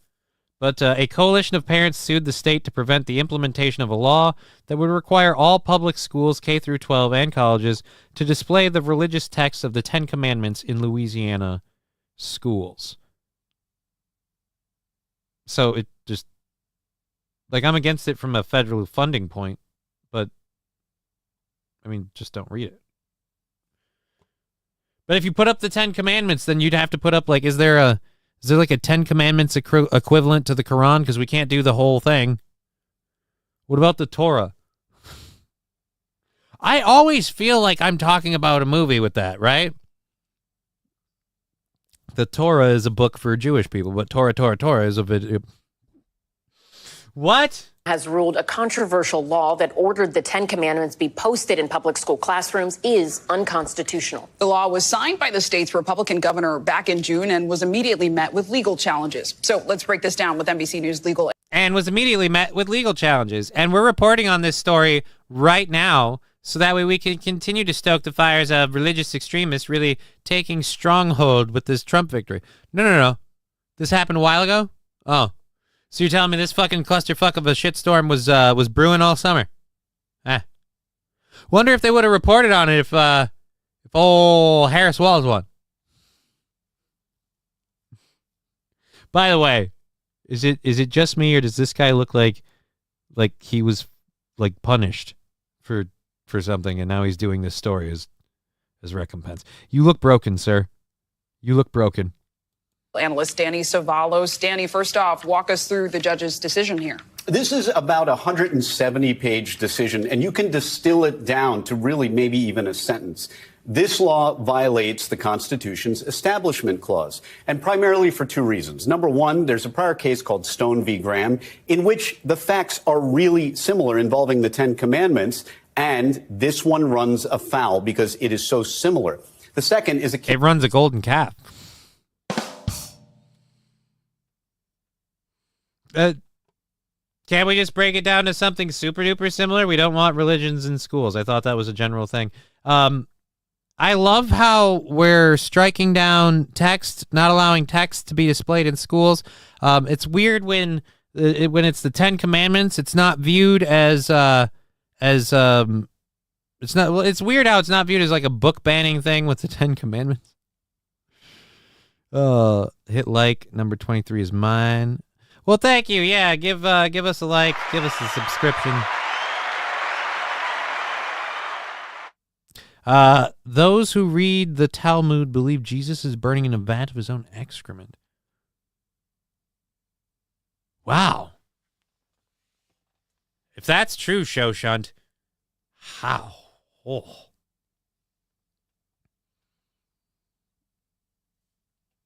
But a coalition of parents sued the state to prevent the implementation of a law that would require all public schools, K through 12, and colleges to display the religious texts of the Ten Commandments in Louisiana schools. So it just, like, I'm against it from a federal funding point, but, I mean, just don't read it. But if you put up the Ten Commandments, then you'd have to put up, like, is there like a Ten Commandments equivalent to the Quran? Because we can't do the whole thing. What about the Torah? I always feel like I'm talking about a movie with that, right? The Torah is a book for Jewish people, but Torah is a video. What? Has ruled a controversial law that ordered the Ten Commandments be posted in public school classrooms is unconstitutional. The law was signed by the state's Republican governor back in June and was immediately met with legal challenges. So let's break this down with NBC News legal. And was immediately met with legal challenges. And we're reporting on this story right now so that way we can continue to stoke the fires of religious extremists really taking stronghold with this Trump victory. No. This happened a while ago? Oh. So you're telling me this fucking clusterfuck of a shitstorm was brewing all summer? Wonder if they would have reported on it if old Harris Walls won. By the way, is it just me or does this guy look like he was like punished for something and now he's doing this story as recompense? You look broken, sir. You look broken. Analyst Danny Savalos. Danny, first off, walk us through the judge's decision here. This is about a 170-page decision, and you can distill it down to really maybe even a sentence. This law violates the Constitution's Establishment Clause, and primarily for two reasons. Number one, there's a prior case called Stone v. Graham, in which the facts are really similar involving the Ten Commandments, and this one runs afoul because it is so similar. The second is it runs a golden calf. Can't we just break it down to something super duper similar? We don't want religions in schools. I thought that was a general thing. I love how we're striking down text, not allowing text to be displayed in schools. It's weird when it's the Ten Commandments. It's not viewed as it's not. Well, it's weird how it's not viewed as like a book banning thing with the Ten Commandments. Hit like. Number 23 is mine. Well, thank you. Yeah, give us a like, give us a subscription. Those who read the Talmud believe Jesus is burning in a vat of his own excrement. Wow. If that's true, Shoshunt, how? Oh.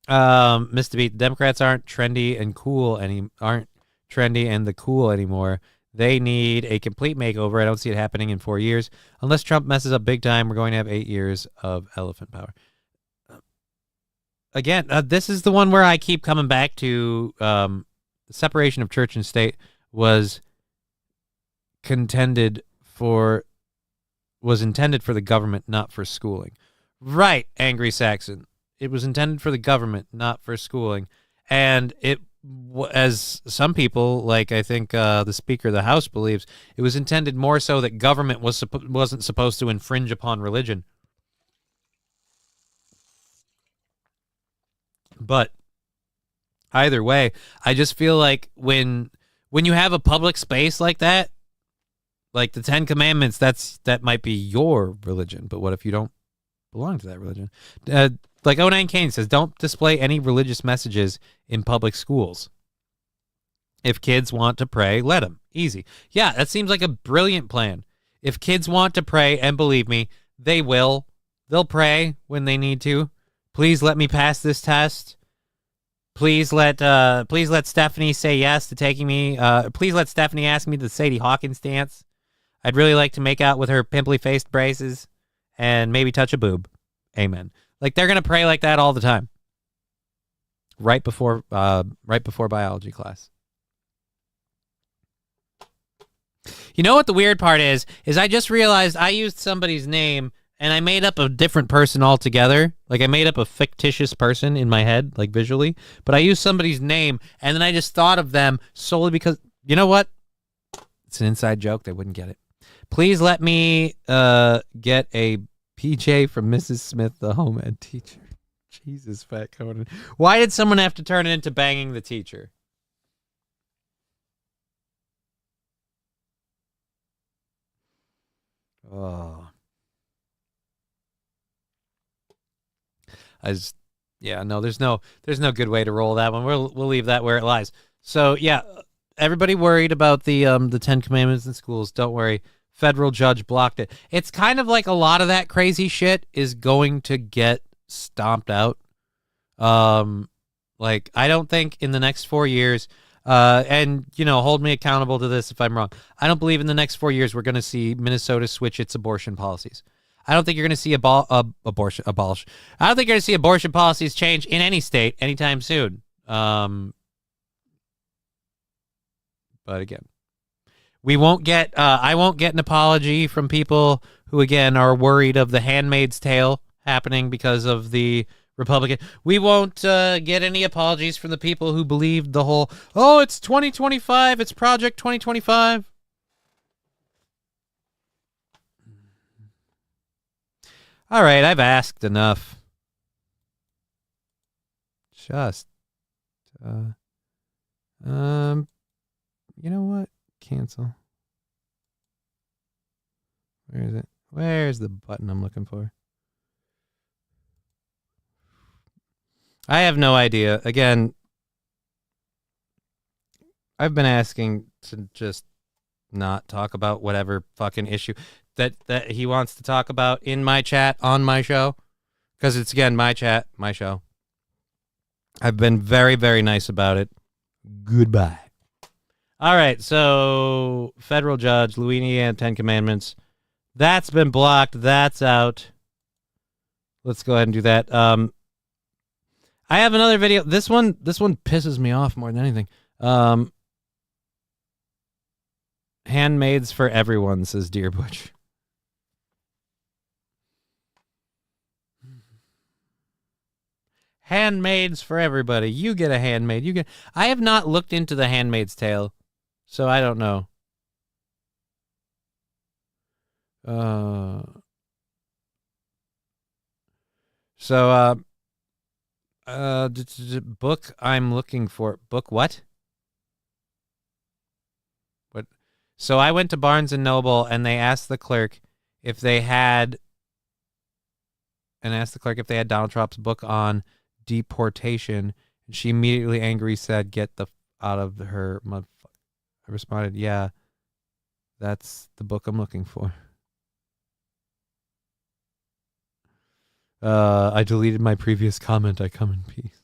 Mr. Beat, the Democrats aren't trendy and the cool anymore. They need a complete makeover. I don't see it happening in 4 years. Unless Trump messes up big time, we're going to have 8 years of elephant power. Again, this is the one where I keep coming back to the separation of church and state was intended for the government, not for schooling. Right, Angry Saxon. It was intended for the government, not for schooling. And it, as some people, like I think the Speaker of the House believes, it was intended more so that government wasn't supposed to infringe upon religion. But either way, I just feel like when you have a public space like that, like the 10 Commandments, that might be your religion. But what if you don't belong to that religion? Like 09 Kane says, don't display any religious messages in public schools. If kids want to pray, let them. Easy. Yeah, that seems like a brilliant plan. If kids want to pray, and believe me, they will. They'll pray when they need to. Please let me pass this test. Please let Stephanie say yes to taking me. Please let Stephanie ask me the Sadie Hawkins dance. I'd really like to make out with her pimply-faced braces and maybe touch a boob. Amen. Like, they're going to pray like that all the time. Right before biology class. You know what the weird part is I just realized I used somebody's name and I made up a different person altogether. Like, I made up a fictitious person in my head, like visually, but I used somebody's name and then I just thought of them solely because, you know what? It's an inside joke. They wouldn't get it. Please let me get a PJ from Mrs. Smith, the home ed teacher. Jesus, Fat Conan. Why did someone have to turn it into banging the teacher? Oh. There's no good way to roll that one. We'll leave that where it lies. So yeah, everybody worried about the 10 Commandments in schools. Don't worry. Federal judge blocked it. It's kind of like a lot of that crazy shit is going to get stomped out. Like, I don't think in the next 4 years, and, you know, hold me accountable to this if I'm wrong. I don't believe in the next 4 years we're going to see Minnesota switch its abortion policies. I don't think you're going to see abortion abolish. I don't think you're going to see abortion policies change in any state anytime soon. But again, we won't get. I won't get an apology from people who, again, are worried of the Handmaid's Tale happening because of the Republican. We won't get any apologies from the people who believed the whole, oh, it's 2025, it's Project 2025. All right, I've asked enough. Just, you know what? Cancel. Where is it? Where's the button I'm looking for? I have no idea. Again, I've been asking to just not talk about whatever fucking issue that he wants to talk about in my chat on my show, because it's, again, my chat, my show. I've been very, very nice about it. Goodbye. All right, so federal judge, Louisiana 10 Commandments. That's been blocked. That's out. Let's go ahead and do that. I have another video. This one pisses me off more than anything. Handmaids for everyone, says Dear Butch. Handmaids for everybody. You get a handmaid. I have not looked into the Handmaid's Tale, so I don't know. Book I'm looking for. Book what? What? So I went to Barnes & Noble, and they asked the clerk if they had Donald Trump's book on deportation, and she immediately angry said, "Get the out of her motherfucker." I responded, "Yeah, that's the book I'm looking for." I deleted my previous comment. I come in peace.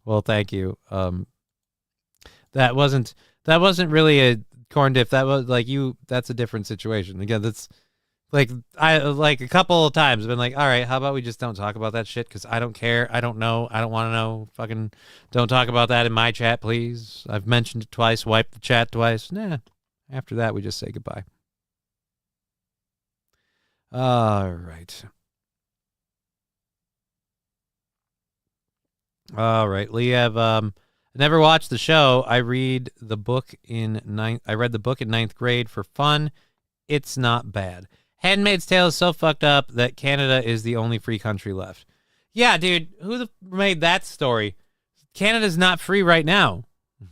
Well, thank you. That wasn't really a corn dip. That was like that's a different situation. Again, that's like I like a couple of times I've been like, all right, how about we just don't talk about that shit? Because I don't care. I don't know. I don't want to know. Fucking don't talk about that in my chat, please. I've mentioned it twice, wiped the chat twice. Nah. After that, we just say goodbye. All right. All right. Liev, never watched the show. I read the book in ninth grade for fun. It's not bad. Handmaid's Tale is so fucked up that Canada is the only free country left. Yeah, dude, who made that story? Canada's not free right now. I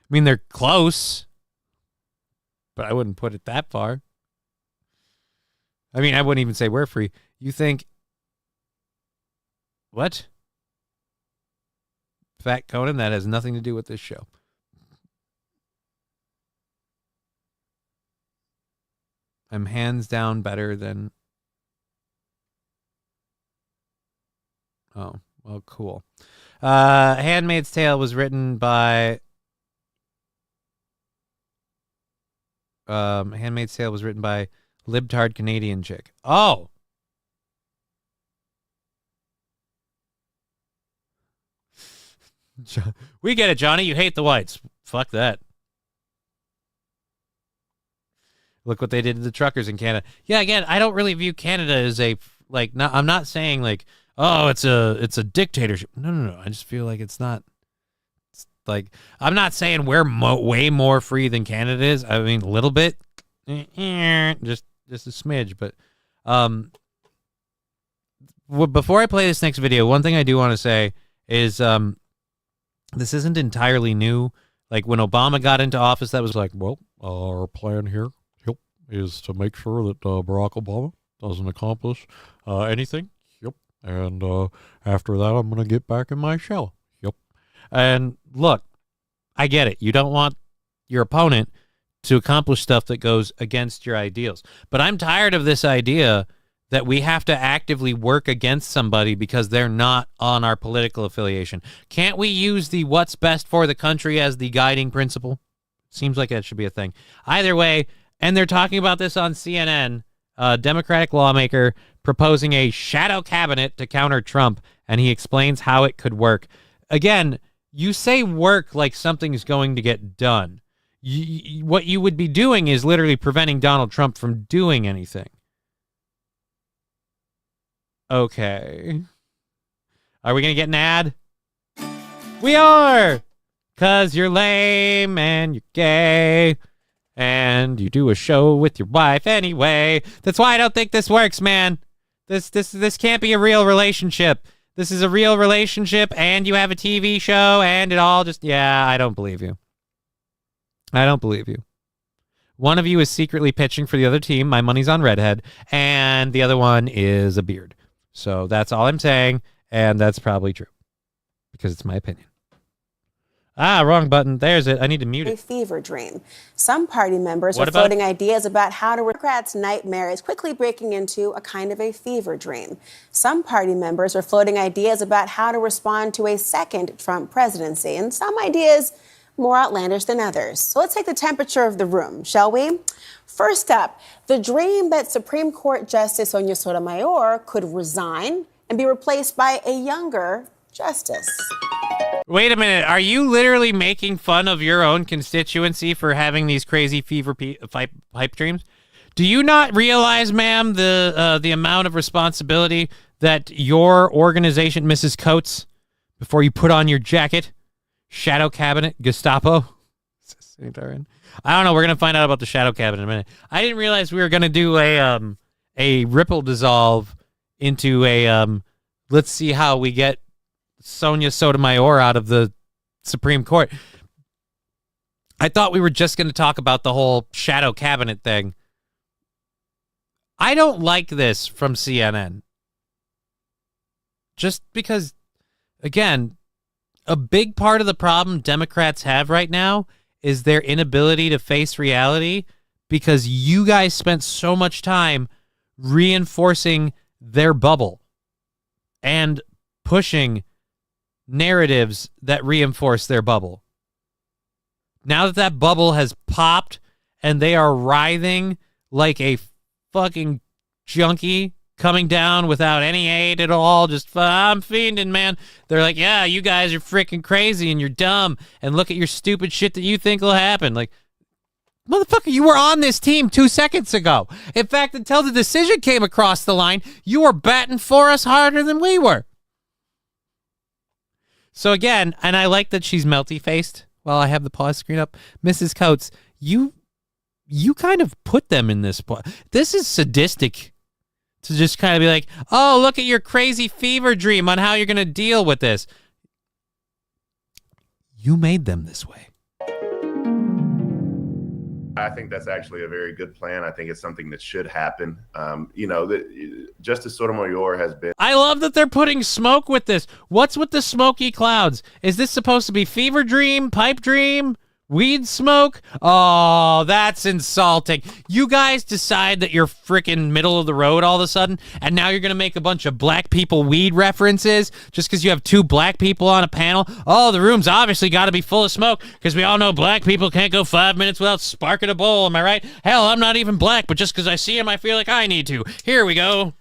mean, they're close, but I wouldn't put it that far. I mean, I wouldn't even say we're free. You think... What? Fat Conan, that has nothing to do with this show. I'm hands down better than... Oh, well, cool. Handmaid's Tale was written by... Handmaid's Tale was written by libtard Canadian chick. Oh! We get it, Johnny. You hate the whites. Fuck that. Look what they did to the truckers in Canada. Yeah, again, I don't really view Canada as a like. Not, I'm not saying like, oh, it's a dictatorship. No. I just feel like it's not. It's like I'm not saying we're way more free than Canada is. I mean, a little bit, just a smidge. But before I play this next video, one thing I do want to say is this isn't entirely new. Like when Obama got into office, that was like, well, our plan here is to make sure that Barack Obama doesn't accomplish anything. Yep. And after that, I'm going to get back in my shell. Yep. And look, I get it. You don't want your opponent to accomplish stuff that goes against your ideals. But I'm tired of this idea that we have to actively work against somebody because they're not on our political affiliation. Can't we use the what's best for the country as the guiding principle? Seems like that should be a thing. Either way, and they're talking about this on CNN, a Democratic lawmaker proposing a shadow cabinet to counter Trump, and he explains how it could work. Again, you say work like something's going to get done. What you would be doing is literally preventing Donald Trump from doing anything. Okay. Are we going to get an ad? We are! 'Cause you're lame and you're gay. And you do a show with your wife anyway. That's why I don't think this works, man. This can't be a real relationship. This is a real relationship, and you have a TV show, and it all just... Yeah, I don't believe you. I don't believe you. One of you is secretly pitching for the other team. My money's on redhead. And the other one is a beard. So that's all I'm saying, and that's probably true. Because it's my opinion. Ah, wrong button. There's it. I need to mute it. A fever dream. Some party members are floating ideas about how to... Democrats' nightmare is quickly breaking into a kind of a fever dream. Some party members are floating ideas about how to respond to a second Trump presidency, and some ideas more outlandish than others. So let's take the temperature of the room, shall we? First up, the dream that Supreme Court Justice Sonia Sotomayor could resign and be replaced by a younger justice. Wait a minute. Are you literally making fun of your own constituency for having these crazy fever pipe dreams? Do you not realize, ma'am, the amount of responsibility that your organization, Mrs. Coates, before you put on your jacket, shadow cabinet, Gestapo? I don't know. We're going to find out about the shadow cabinet in a minute. I didn't realize we were going to do a ripple dissolve into a let's see how we get Sonia Sotomayor out of the Supreme Court. I thought we were just going to talk about the whole shadow cabinet thing. I don't like this from CNN. Just because, again, a big part of the problem Democrats have right now is their inability to face reality because you guys spent so much time reinforcing their bubble and pushing narratives that reinforce their bubble. Now that that bubble has popped and they are writhing like a fucking junkie coming down without any aid at all, just, I'm fiending, man. They're like, yeah, you guys are freaking crazy and you're dumb, and look at your stupid shit that you think will happen. Like, motherfucker, you were on this team 2 seconds ago. In fact, until the decision came across the line, you were batting for us harder than we were. So again, and I like that she's melty-faced while I have the pause screen up. Mrs. Coates, you kind of put them in this. This is sadistic to just kind of be like, oh, look at your crazy fever dream on how you're going to deal with this. You made them this way. I think that's actually a very good plan. I think it's something that should happen. Justice Sotomayor has been. I love that they're putting smoke with this. What's with the smoky clouds? Is this supposed to be fever dream, pipe dream, weed smoke? Oh, that's insulting. You guys decide that you're freaking middle of the road all of a sudden, and now you're going to make a bunch of black people weed references just because you have 2 black people on a panel. Oh, the room's obviously got to be full of smoke because we all know black people can't go 5 minutes without sparking a bowl. Am I right? Hell, I'm not even black, but just because I see him, I feel like I need to. Here we go.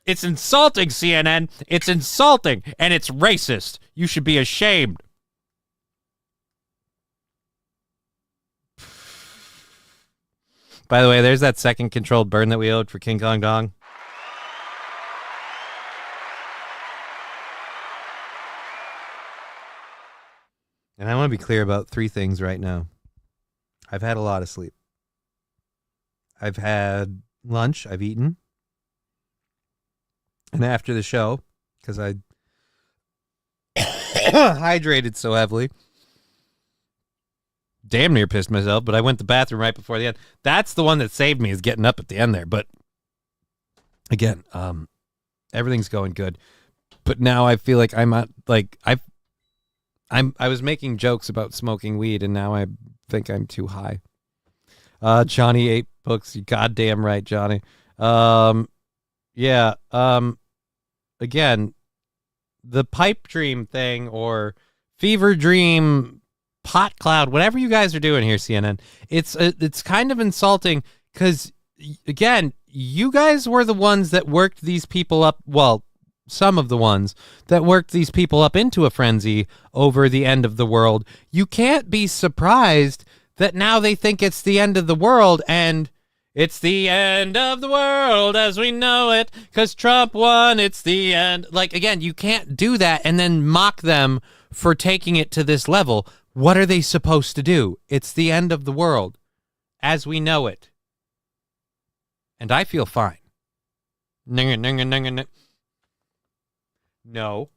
It's insulting, CNN. It's insulting, and it's racist. You should be ashamed. By the way, there's that second controlled burn that we owed for King Kong Dong. And I want to be clear about 3 things right now. I've had a lot of sleep. I've had lunch. I've eaten. And after the show, because I hydrated so heavily, damn near pissed myself, but I went to the bathroom right before the end. That's the one that saved me, is getting up at the end there. But again, everything's going good. But now I feel like I'm at, like, I was making jokes about smoking weed, and now I think I'm too high. Johnny 8 books, you goddamn right, Johnny. Yeah. Again, the pipe dream thing or fever dream, pot cloud, whatever you guys are doing here, CNN, it's kind of insulting because, again, you guys were the ones that worked these people up. Well, some of the ones that worked these people up into a frenzy over the end of the world. You can't be surprised that now they think it's the end of the world and it's the end of the world as we know it because Trump won. It's the end. Like, again, you can't do that and then mock them for taking it to this level. What are they supposed to do? It's the end of the world as we know it. And I feel fine. No.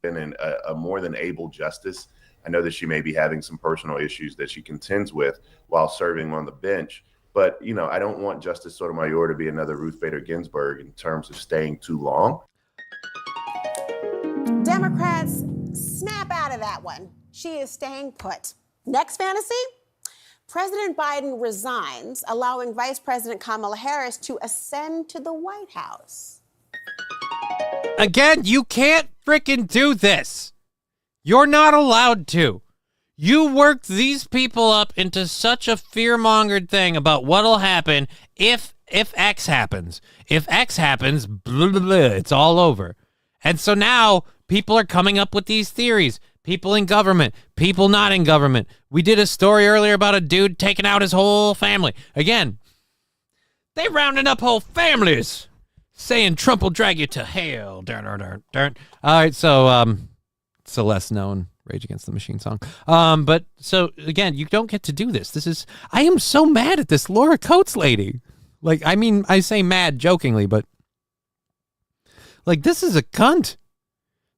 And a more than able justice. I know that she may be having some personal issues that she contends with while serving on the bench. But, I don't want Justice Sotomayor to be another Ruth Bader Ginsburg in terms of staying too long. Democrats, snap out of that one. She is staying put. Next fantasy? President Biden resigns, allowing Vice President Kamala Harris to ascend to the White House. Again, you can't freaking do this. You're not allowed to. You worked these people up into such a fear-mongered thing about what'll happen if X happens. If X happens, blah, blah, blah, it's all over. And so now people are coming up with these theories. People in government, people not in government. We did a story earlier about a dude taking out his whole family. Again, they rounding up whole families, saying Trump will drag you to hell. All right, so it's a less known Rage Against the Machine song. But so again, you don't get to do this. I am so mad at this Laura Coates lady. Like, I mean, I say mad jokingly, but like, this is a cunt.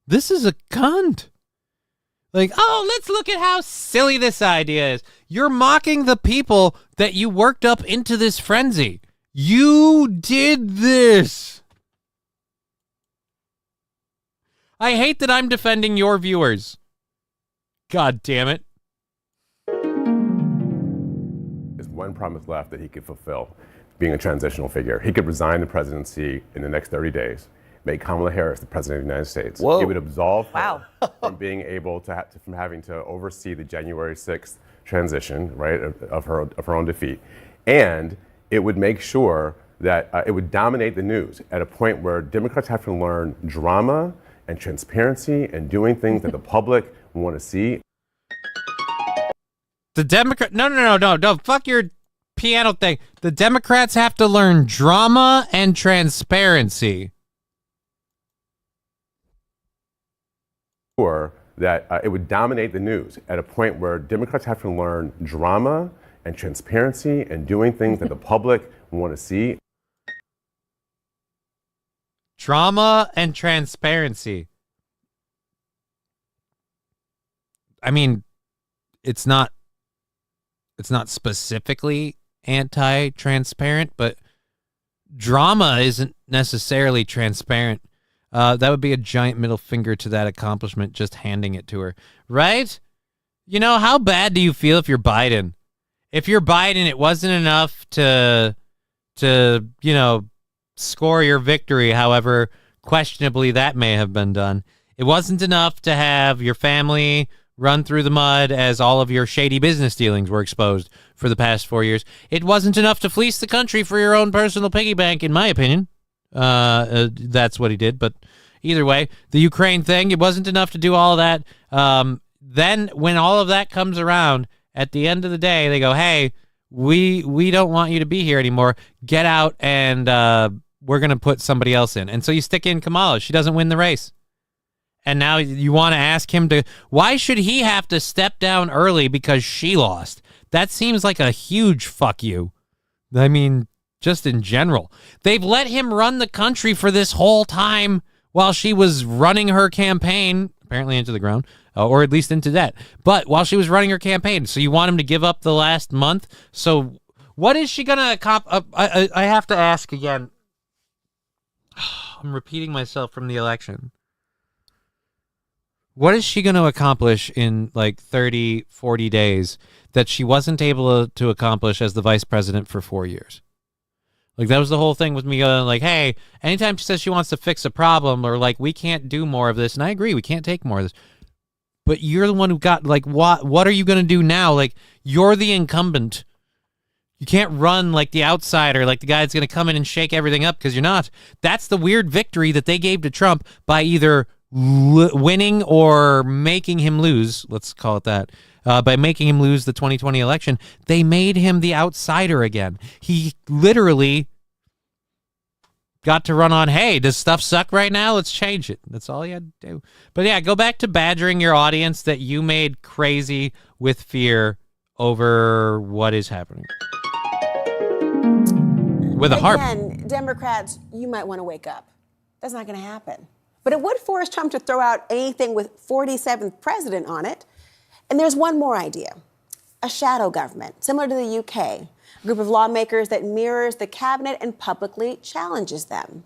This is a cunt. Like, oh, let's look at how silly this idea is. You're mocking the people that you worked up into this frenzy. You did this. I hate that I'm defending your viewers. God damn it. one promise left that he could fulfill, being a transitional figure. He could resign the presidency in the next 30 days, make Kamala Harris the president of the United States. Whoa. It would absolve her from being able to, from having to oversee the January 6th transition, right, of her own defeat. And it would make sure that it would dominate the news at a point where Democrats have to learn drama and transparency and doing things that the public want to see. The Democrat, no, fuck your piano thing. The Democrats have to learn drama and transparency. Or that it would dominate the news at a point where Democrats have to learn drama and transparency and doing things that the public want to see. Drama and transparency. I mean, it's not specifically anti-transparent, but drama isn't necessarily transparent. That would be a giant middle finger to that accomplishment, just handing it to her, right? You know, how bad do you feel if you're Biden? If you're Biden, it wasn't enough to you know, score your victory, however questionably that may have been done. It wasn't enough to have your family run through the mud as all of your shady business dealings were exposed for the past 4 years. It wasn't enough to fleece the country for your own personal piggy bank, in my opinion. That's what he did, but either way, the Ukraine thing, it wasn't enough to do all of that. Then when all of that comes around, at the end of the day, they go, hey, we don't want you to be here anymore. Get out, and we're going to put somebody else in. And so you stick in Kamala. She doesn't win the race. And now you want to ask him to, why should he have to step down early because she lost? That seems like a huge fuck you. I mean, just in general. They've let him run the country for this whole time while she was running her campaign, apparently into the ground, or at least into debt. But while she was running her campaign, so you want him to give up the last month? So what is she going to accomplish? I have to ask again. I'm repeating myself from the election. What is she going to accomplish in like 30, 40 days that she wasn't able to accomplish as the vice president for 4 years? Like, that was the whole thing with me going like, hey, anytime she says she wants to fix a problem or like, we can't do more of this. And I agree, we can't take more of this. But you're the one who got like, what are you going to do now? Like, you're the incumbent. You can't run like the outsider, like the guy that's going to come in and shake everything up, because you're not. That's the weird victory that they gave to Trump by either winning or making him lose. Let's call it that. By making him lose the 2020 election, they made him the outsider again. He literally got to run on, hey, does stuff suck right now? Let's change it. That's all he had to do. But yeah, go back to badgering your audience that you made crazy with fear over what is happening. With a harp. Again, Democrats, you might want to wake up. That's not going to happen. But it would force Trump to throw out anything with 47th president on it. And there's one more idea. A shadow government, similar to the UK. A group of lawmakers that mirrors the cabinet and publicly challenges them.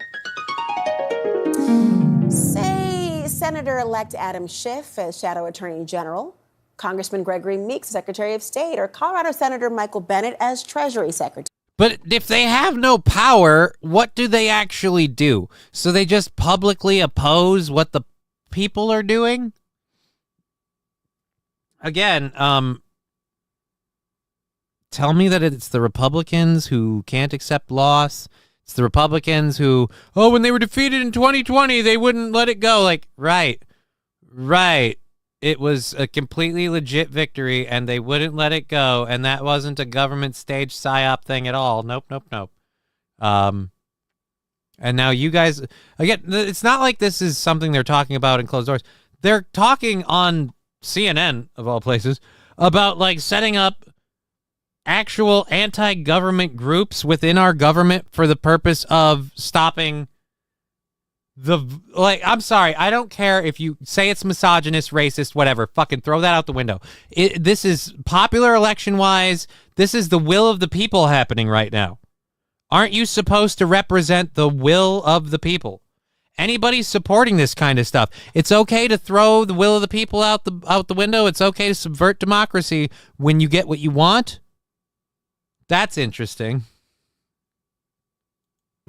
Say Senator-elect Adam Schiff as shadow attorney general, Congressman Gregory Meeks, Secretary of State, or Colorado Senator Michael Bennet as Treasury Secretary. But if they have no power, what do they actually do? So they just publicly oppose what the people are doing? Again, tell me that it's the Republicans who can't accept loss. It's the Republicans who, when they were defeated in 2020, they wouldn't let it go. Like, right. It was a completely legit victory, and they wouldn't let it go, and that wasn't a government stage psyop thing at all. Nope. And now you guys, again, it's not like this is something they're talking about in closed doors. They're talking on CNN, of all places, about, like, setting up actual anti-government groups within our government for the purpose of stopping I'm sorry, I don't care if you say it's misogynist, racist, whatever. Fucking throw that out the window. This is popular election-wise. This is the will of the people happening right now. Aren't you supposed to represent the will of the people? Anybody supporting this kind of stuff, it's okay to throw the will of the people out the window. It's okay to subvert democracy when you get what you want. That's interesting.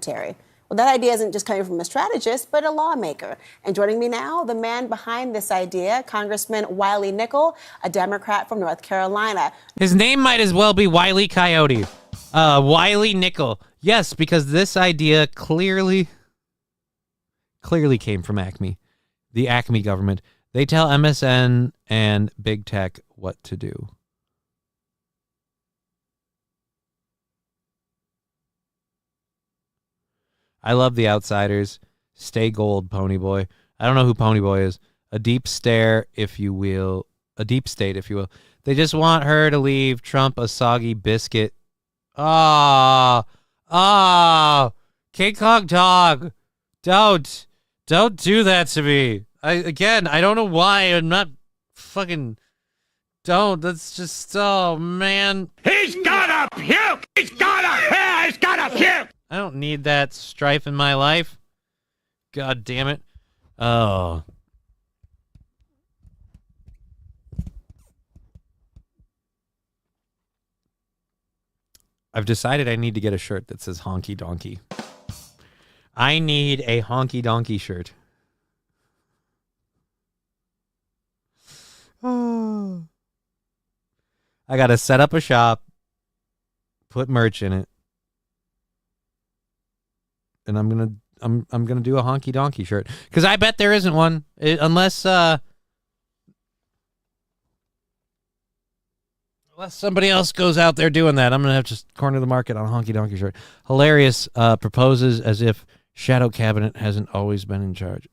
Terry. Well, that idea isn't just coming from a strategist, but a lawmaker. And joining me now, the man behind this idea, Congressman Wiley Nickel, a Democrat from North Carolina. His name might as well be Wile E. Coyote. Wiley Nickel. Yes, because this idea clearly came from Acme, the Acme government. They tell MSN and big tech what to do. I love The Outsiders. Stay gold, Ponyboy. I don't know who Ponyboy is. A deep stare, if you will. A deep state, if you will. They just want her to leave Trump a soggy biscuit. King Kong dog. Don't do that to me. I don't know why. I'm not fucking... Don't. That's just... Oh, man. He's gotta puke! He's gotta puke! I don't need that strife in my life. God damn it. Oh. I've decided I need to get a shirt that says honky donkey. I need a honky donkey shirt. Oh. I gotta set up a shop, put merch in it, and I'm gonna do a honky donkey shirt because I bet there isn't one unless somebody else goes out there doing that. I'm gonna have to just corner the market on a honky donkey shirt. Hilarious proposes as if Shadow Cabinet hasn't always been in charge.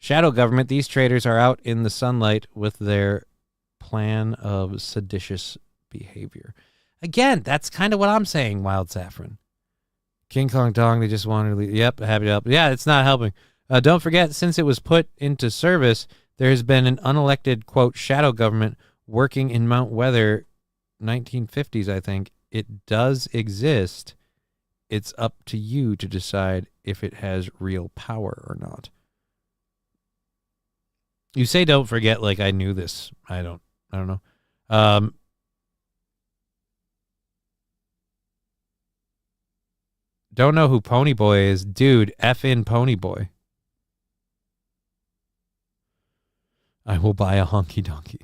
Shadow government. These traitors are out in the sunlight with their plan of seditious behavior. Again, that's kind of what I'm saying, Wild Saffron. King Kong Dong, they just wanted to leave. Yep, happy to help. Yeah, it's not helping. Don't forget, since it was put into service, there has been an unelected, quote, shadow government working in Mount Weather, 1950s, I think. It does exist. It's up to you to decide if it has real power or not. You say don't forget like I knew this. I don't know. Don't know who Ponyboy is. Dude, F in Ponyboy. I will buy a honky donkey.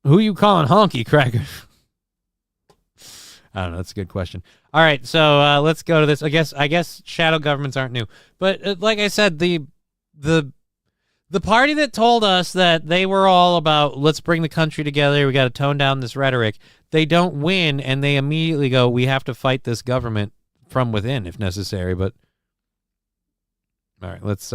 Who you calling honky cracker? I don't know. That's a good question. All right, so let's go to this. I guess shadow governments aren't new, but like I said, the party that told us that they were all about let's bring the country together, we got to tone down this rhetoric. They don't win, and they immediately go, we have to fight this government from within if necessary. But all right, let's.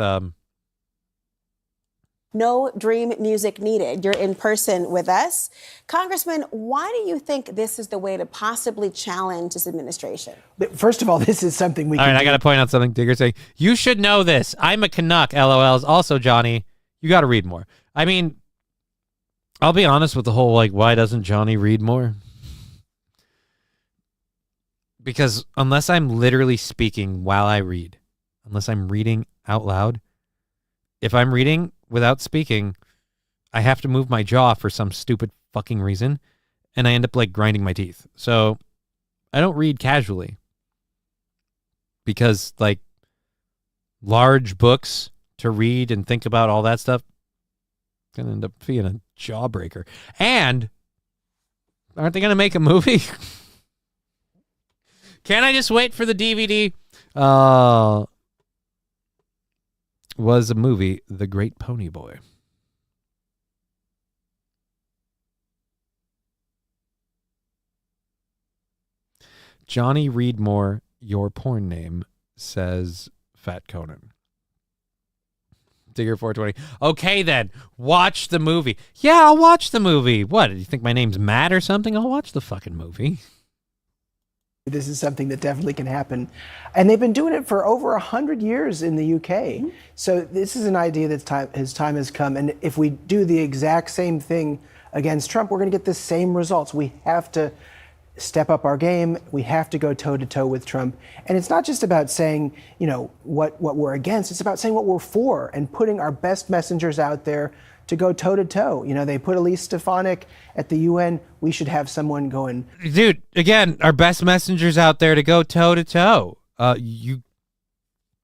No dream music needed. You're in person with us. Congressman, why do you think this is the way to possibly challenge this administration? First of all, this is something we can All right, do. I got to point out something. Digger saying, you should know this. I'm a Canuck, LOLs. Also, Johnny, you got to read more. I mean, I'll be honest with the whole, like, why doesn't Johnny read more? Because unless I'm literally speaking while I read, unless I'm reading out loud, if I'm reading without speaking, I have to move my jaw for some stupid fucking reason, and I end up like grinding my teeth. So I don't read casually because like large books to read and think about all that stuff gonna end up being a jawbreaker. And aren't they gonna make a movie? Can't I just wait for the DVD? Was a movie, The Great Pony Boy. Johnny Read More, your porn name, says Fat Conan. Digger 420. Okay, then. Watch the movie. Yeah, I'll watch the movie. What, do you think my name's Matt or something? I'll watch the fucking movie. This is something that definitely can happen. And they've been doing it for over 100 years in the UK. Mm-hmm. So this is an idea that his time has come. And if we do the exact same thing against Trump, we're going to get the same results. We have to step up our game. We have to go toe-to-toe with Trump. And it's not just about saying, you know, what we're against. It's about saying what we're for and putting our best messengers out there to go toe to toe. You know, they put Elise Stefanik at the UN. We should have someone going. Dude, again, our best messengers out there to go toe to toe.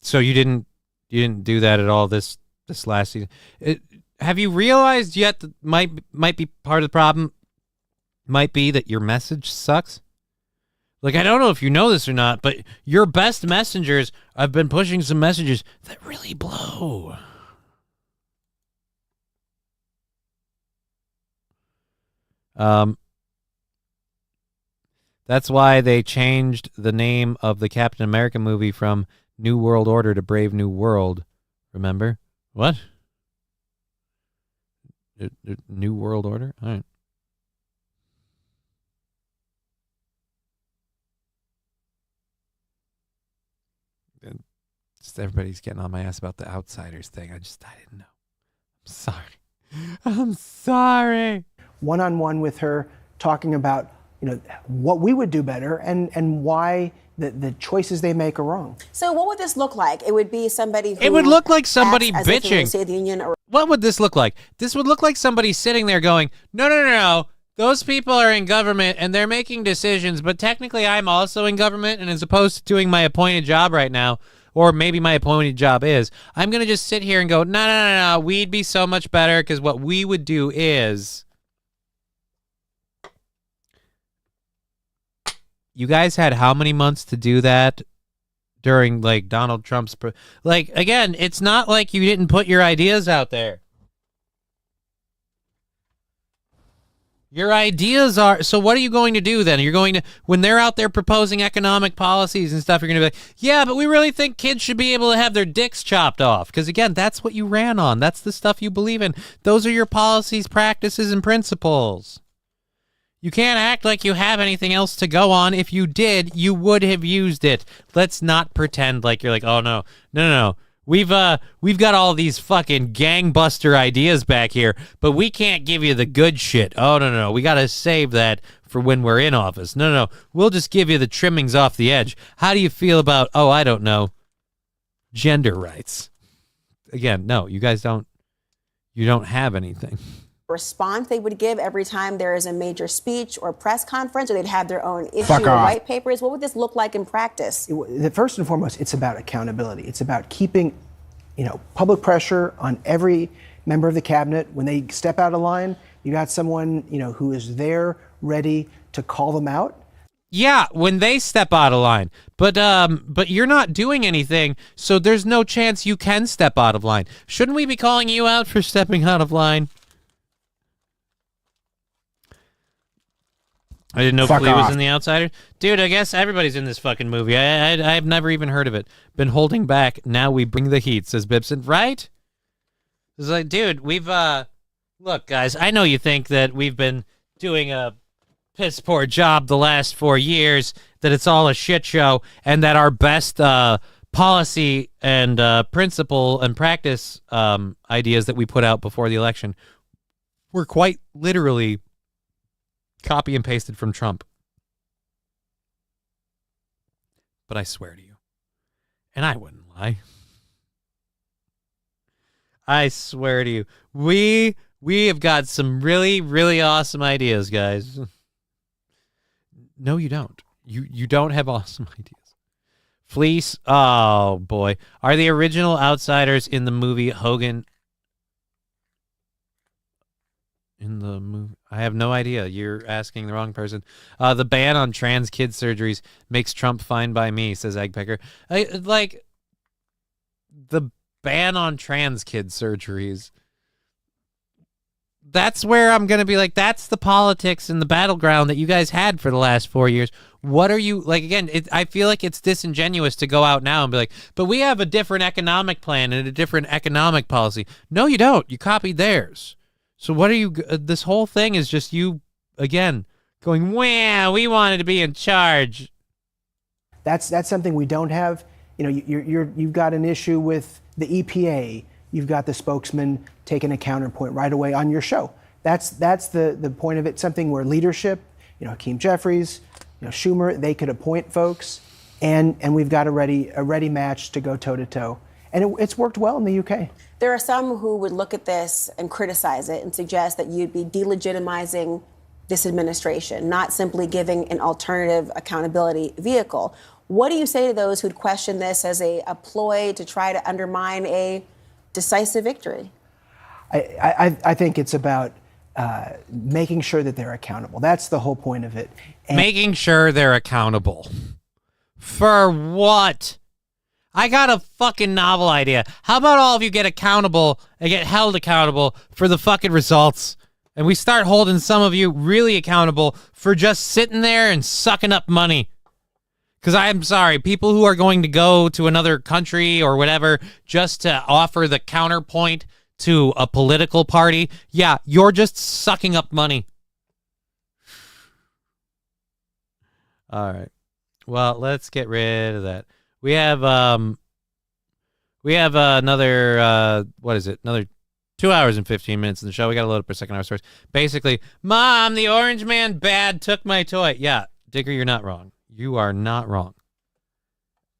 So you didn't do that at all this last season. Have you realized yet that might be part of the problem? Might be that your message sucks. Like, I don't know if you know this or not, but your best messengers have been pushing some messages that really blow. That's why they changed the name of the Captain America movie from New World Order to Brave New World. Remember? What? New World Order? All right. Just everybody's getting on my ass about the Outsiders thing. I didn't know. I'm sorry. I'm sorry. One-on-one with her, talking about, you know, what we would do better and why the choices they make are wrong. So what would this look like? It would be somebody who It would look like somebody acts as if they were bitching. State of the Union or What would this look like? This would look like somebody sitting there going, no. Those people are in government and they're making decisions, but technically I'm also in government, and as opposed to doing my appointed job right now, or maybe my appointed job is, I'm going to just sit here and go, no, we'd be so much better, because what we would do is... You guys had how many months to do that during, like, Donald Trump's... Like, again, it's not like you didn't put your ideas out there. Your ideas are... So what are you going to do then? You're going to... When they're out there proposing economic policies and stuff, you're going to be like, yeah, but we really think kids should be able to have their dicks chopped off. Because, again, that's what you ran on. That's the stuff you believe in. Those are your policies, practices, and principles. You can't act like you have anything else to go on. If you did, you would have used it. Let's not pretend like you're like, oh, no. We've got all these fucking gangbuster ideas back here, but we can't give you the good shit. Oh, no. We got to save that for when we're in office. No. We'll just give you the trimmings off the edge. How do you feel about, I don't know, gender rights? Again, no, you guys don't have anything. response they would give every time there is a major speech or press conference, or they'd have their own issue or white papers? What would this look like in practice? First and foremost, it's about accountability. It's about keeping, public pressure on every member of the cabinet. When they step out of line, you got someone, who is there ready to call them out. Yeah, when they step out of line. But you're not doing anything, so there's no chance you can step out of line. Shouldn't we be calling you out for stepping out of line? I didn't know Flea was in The Outsider. Dude, I guess everybody's in this fucking movie. I've never even heard of it. Been holding back. Now we bring the heat, says Bibson. Right? It's like, dude, we've, look, guys, I know you think that we've been doing a piss poor job the last 4 years, that it's all a shit show, and that our best policy and principle and practice ideas that we put out before the election were quite literally copy and pasted from Trump. But I swear to you, and I wouldn't lie, I swear to you, we have got some really, really awesome ideas, guys. No, you don't. You don't have awesome ideas. Fleece, oh boy. Are the original Outsiders in the movie Hogan? In the movie? I have no idea. You're asking the wrong person. The ban on trans kid surgeries makes Trump fine by me, says Eggpecker. Like, the ban on trans kid surgeries. That's where I'm going to be like, that's the politics and the battleground that you guys had for the last 4 years. What are you, like, again, I feel like it's disingenuous to go out now and be like, but we have a different economic plan and a different economic policy. No, you don't. You copied theirs. So what are you, this whole thing is just you, again, going, wow, we wanted to be in charge. That's something we don't have. You've got an issue with the EPA. You've got the spokesman taking a counterpoint right away on your show. That's the point of it. Something where leadership, Hakeem Jeffries, Schumer, they could appoint folks, and we've got a ready match to go toe to toe. And it's worked well in the UK. There are some who would look at this and criticize it and suggest that you'd be delegitimizing this administration, not simply giving an alternative accountability vehicle. What do you say to those who'd question this as a ploy to try to undermine a decisive victory? I think it's about making sure that they're accountable. That's the whole point of it. And making sure they're accountable. For what? I got a fucking novel idea. How about all of you get accountable and get held accountable for the fucking results? And we start holding some of you really accountable for just sitting there and sucking up money. Because I'm sorry, people who are going to go to another country or whatever just to offer the counterpoint to a political party, yeah, you're just sucking up money. All right. Well, let's get rid of that. We have another another 2 hours and 15 minutes in the show. We got to load up our second hour stories. Basically, Mom, the orange man bad took my toy. Yeah, Digger, you're not wrong. You are not wrong.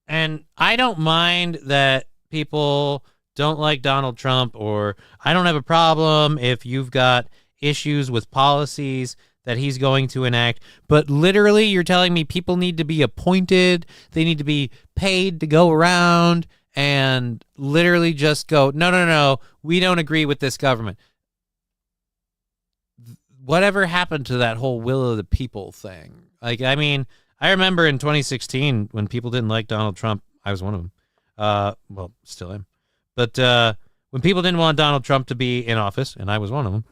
And I don't mind that people don't like Donald Trump, or I don't have a problem if you've got issues with policies that he's going to enact. But literally, you're telling me people need to be appointed, they need to be paid to go around and literally just go, no, we don't agree with this government. Whatever happened to that whole will of the people thing? Like, I mean, I remember in 2016 when people didn't like Donald Trump. I was one of them. Well, still am. But when people didn't want Donald Trump to be in office, and I was one of them,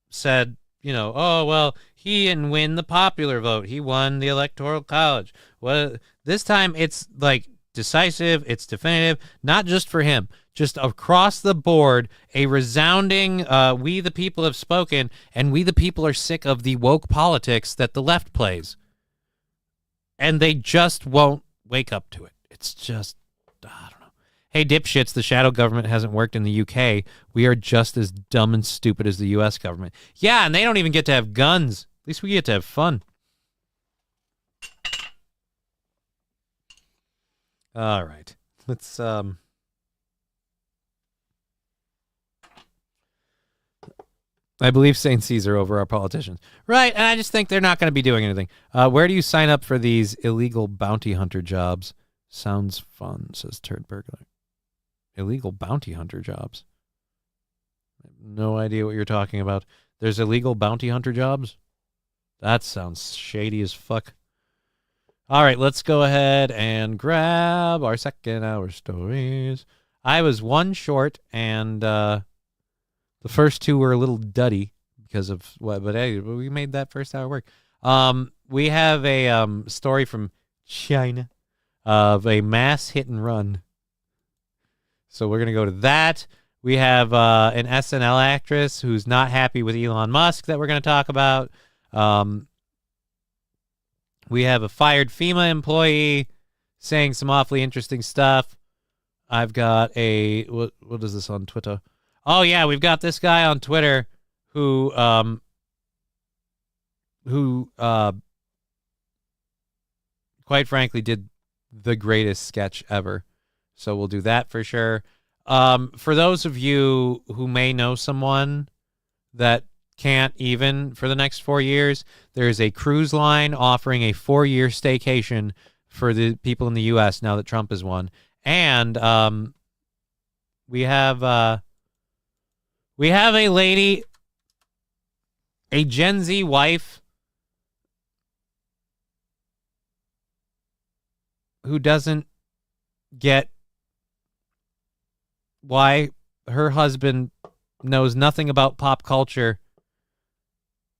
said, oh, well, he didn't win the popular vote. He won the Electoral College. Well, this time it's like decisive, it's definitive, not just for him, just across the board, a resounding, we the people have spoken, and we the people are sick of the woke politics that the left plays. And they just won't wake up to it. It's just, I don't know. Hey, dipshits, the shadow government hasn't worked in the UK. We are just as dumb and stupid as the US government. Yeah, and they don't even get to have guns. At least we get to have fun. All right. Let's I believe St. Caesar over our politicians. Right, and I just think they're not going to be doing anything. Where do you sign up for these illegal bounty hunter jobs? Sounds fun, says Turd Burglar. Illegal bounty hunter jobs? I have no idea what you're talking about. There's illegal bounty hunter jobs? That sounds shady as fuck. All right, let's go ahead and grab our second hour stories. I was one short, and the first two were a little duddy because of what, but hey, we made that first hour work. We have a story from China of a mass hit and run. So we're going to go to that. We have an SNL actress who's not happy with Elon Musk that we're going to talk about. We have a fired FEMA employee saying some awfully interesting stuff. I've got a, what is this on Twitter? Oh, yeah, we've got this guy on Twitter who quite frankly did the greatest sketch ever. So we'll do that for sure. For those of you who may know someone that can't even for the next 4 years, there's a cruise line offering a 4-year staycation for the people in the U.S. now that Trump has won. And we have a lady, a Gen Z wife who doesn't get why her husband knows nothing about pop culture,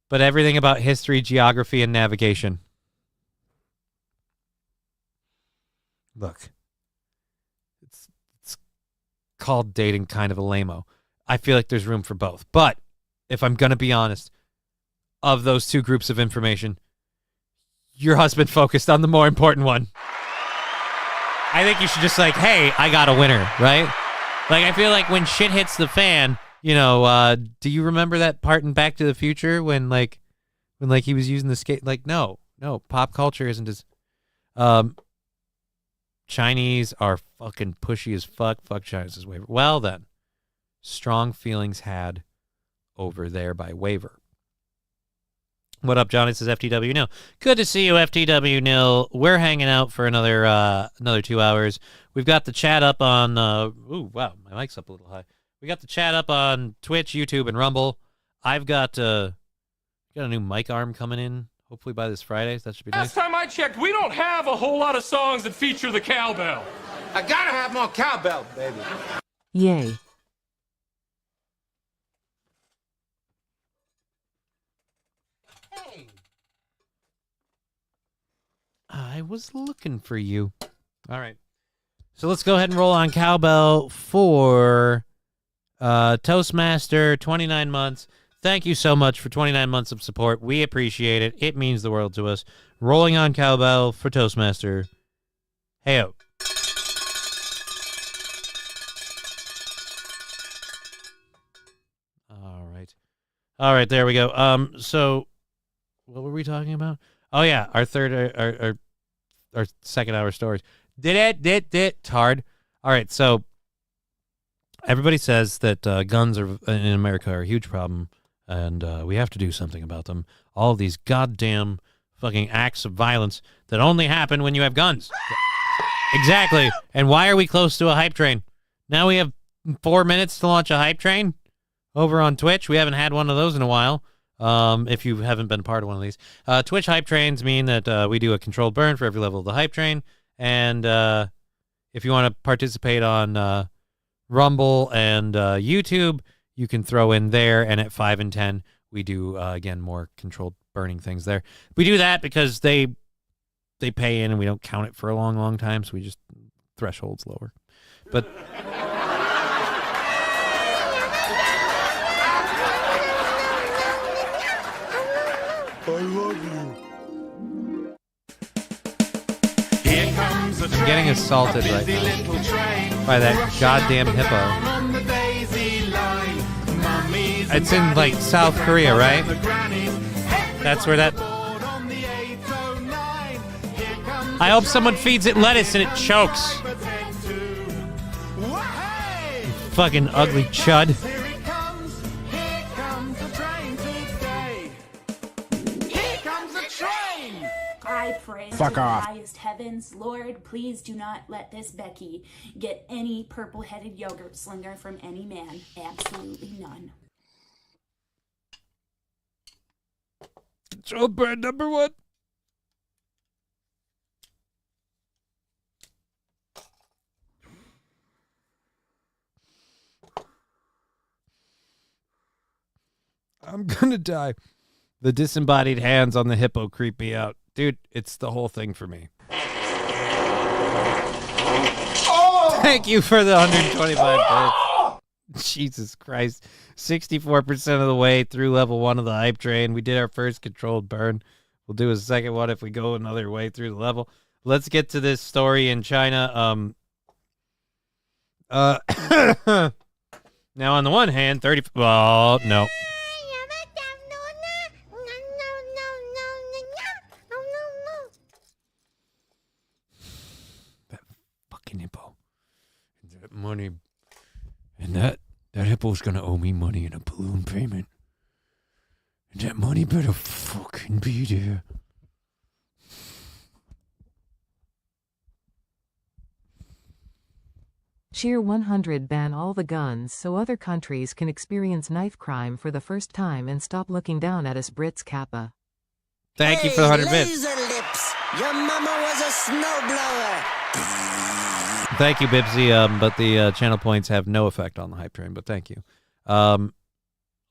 but everything about history, geography, and navigation. Look, it's called dating kind of a lame-o. I feel like there's room for both. But if I'm going to be honest, of those two groups of information, your husband focused on the more important one. I think you should just like, hey, I got a winner, right? Like, I feel like when shit hits the fan, you know, do you remember that part in Back to the Future when he was using the skate? Like, no, pop culture isn't as... Chinese are Fucking pushy as fuck. Fuck China's waiver. Well then, strong feelings had over there by waiver. What up, Johnny? Says FTW Nil. Good to see you, FTW Nil. We're hanging out for another 2 hours. We've got the chat up on. Ooh, wow, my mic's up a little high. We got the chat up on Twitch, YouTube, and Rumble. I've got a new mic arm coming in. Hopefully by this Friday. That should be nice. Last time I checked, we don't have a whole lot of songs that feature the cowbell. I gotta have more cowbell, baby. Yay. I was looking for you. All right. So let's go ahead and roll on cowbell for Toastmaster, 29 months. Thank you so much for 29 months of support. We appreciate it. It means the world to us. Rolling on cowbell for Toastmaster. Hey-o. All right, there we go. So what were we talking about? Oh yeah, our second hour stories. Tard. All right, so everybody says that guns are in America are a huge problem, and we have to do something about them. All these goddamn fucking acts of violence that only happen when you have guns. Exactly. And why are we close to a hype train? Now we have 4 minutes to launch a hype train over on Twitch. We haven't had one of those in a while. If you haven't been part of one of these. Twitch hype trains mean that we do a controlled burn for every level of the hype train. And if you want to participate on Rumble and YouTube, you can throw in there. And at 5 and 10, we do, again, more controlled burning things there. We do that because they pay in and we don't count it for a long, long time. So we just thresholds lower. But... I love you. I'm getting assaulted right now by that goddamn hippo. It's in, like, South Korea, right? That's where that... I hope someone feeds it lettuce and it chokes. You fucking ugly chud. I pray to the highest heavens, Lord, please do not let this Becky get any purple-headed yogurt slinger from any man. Absolutely none. Control burn number 1. I'm gonna die. The disembodied hands on the hippo creep me out. Dude, it's the whole thing for me. Oh! Thank you for the 125 bits. Jesus Christ. 64% of the way through level 1 of the hype train. We did our first controlled burn. We'll do a second one if we go another way through the level. Let's get to this story in China. Now, on the one hand, 30... Oh, no. Hippo. That money, and that hippo's gonna owe me money in a balloon payment. And that money better fucking be there. Cheer 100 ban all the guns so other countries can experience knife crime for the first time and stop looking down at us Brits, Kappa. Thank you for the 100 bits. Lips. Your mama was a snowblower. Thank you, Bibsy. But the channel points have no effect on the hype train, but thank you.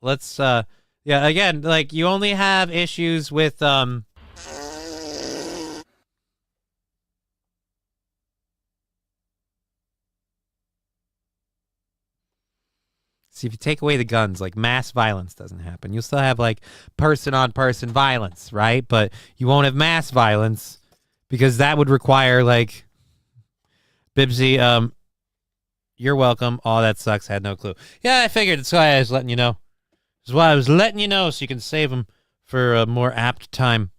Let's, yeah, again, like, you only have issues with, see, if you take away the guns, like, mass violence doesn't happen. You'll still have, like, person-on-person violence, right? But you won't have mass violence because that would require, like... Bibsy, you're welcome. Oh, that sucks. Had no clue. Yeah, I figured. That's why I was letting you know. That's why I was letting you know so you can save them for a more apt time.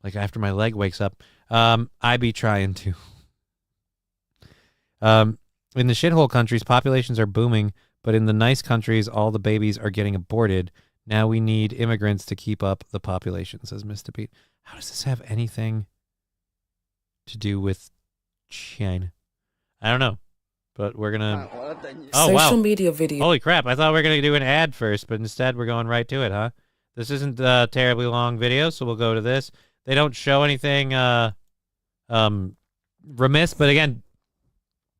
Like after my leg wakes up. I be trying to. In the shithole countries, populations are booming, but in the nice countries, all the babies are getting aborted. Now we need immigrants to keep up the population, says Mr. Pete. How does this have anything to do with China? I don't know, but we're going to... Oh, Social wow. media video. Holy crap. I thought we were going to do an ad first, but instead we're going right to it, huh? This isn't a terribly long video, so we'll go to this. They don't show anything remiss, but again,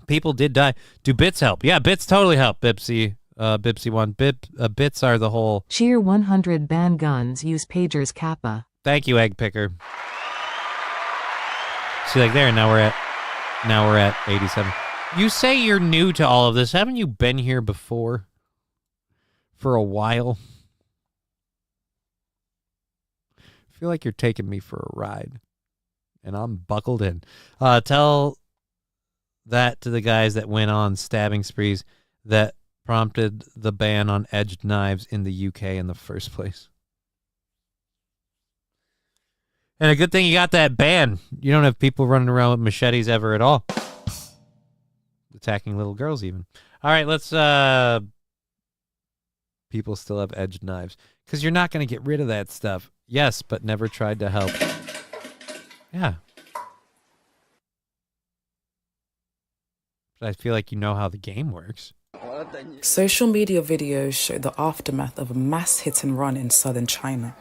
people did die. Do bits help? Yeah, bits totally help, Bipsy. Bipsy1. Bits are the whole... Cheer 100 ban guns, use pagers kappa. Thank you, Egg Picker. See, like there, now we're at 87. You say you're new to all of this. Haven't you been here before? For a while? I feel like you're taking me for a ride. And I'm buckled in. Tell that to the guys that went on stabbing sprees that prompted the ban on edged knives in the UK in the first place. And a good thing you got that ban. You don't have people running around with machetes ever at all. Attacking little girls even. All right, let's... People still have edged knives. Because you're not going to get rid of that stuff. Yes, but never tried to help. Yeah. But I feel like you know how the game works. Social media videos show the aftermath of a mass hit and run in southern China.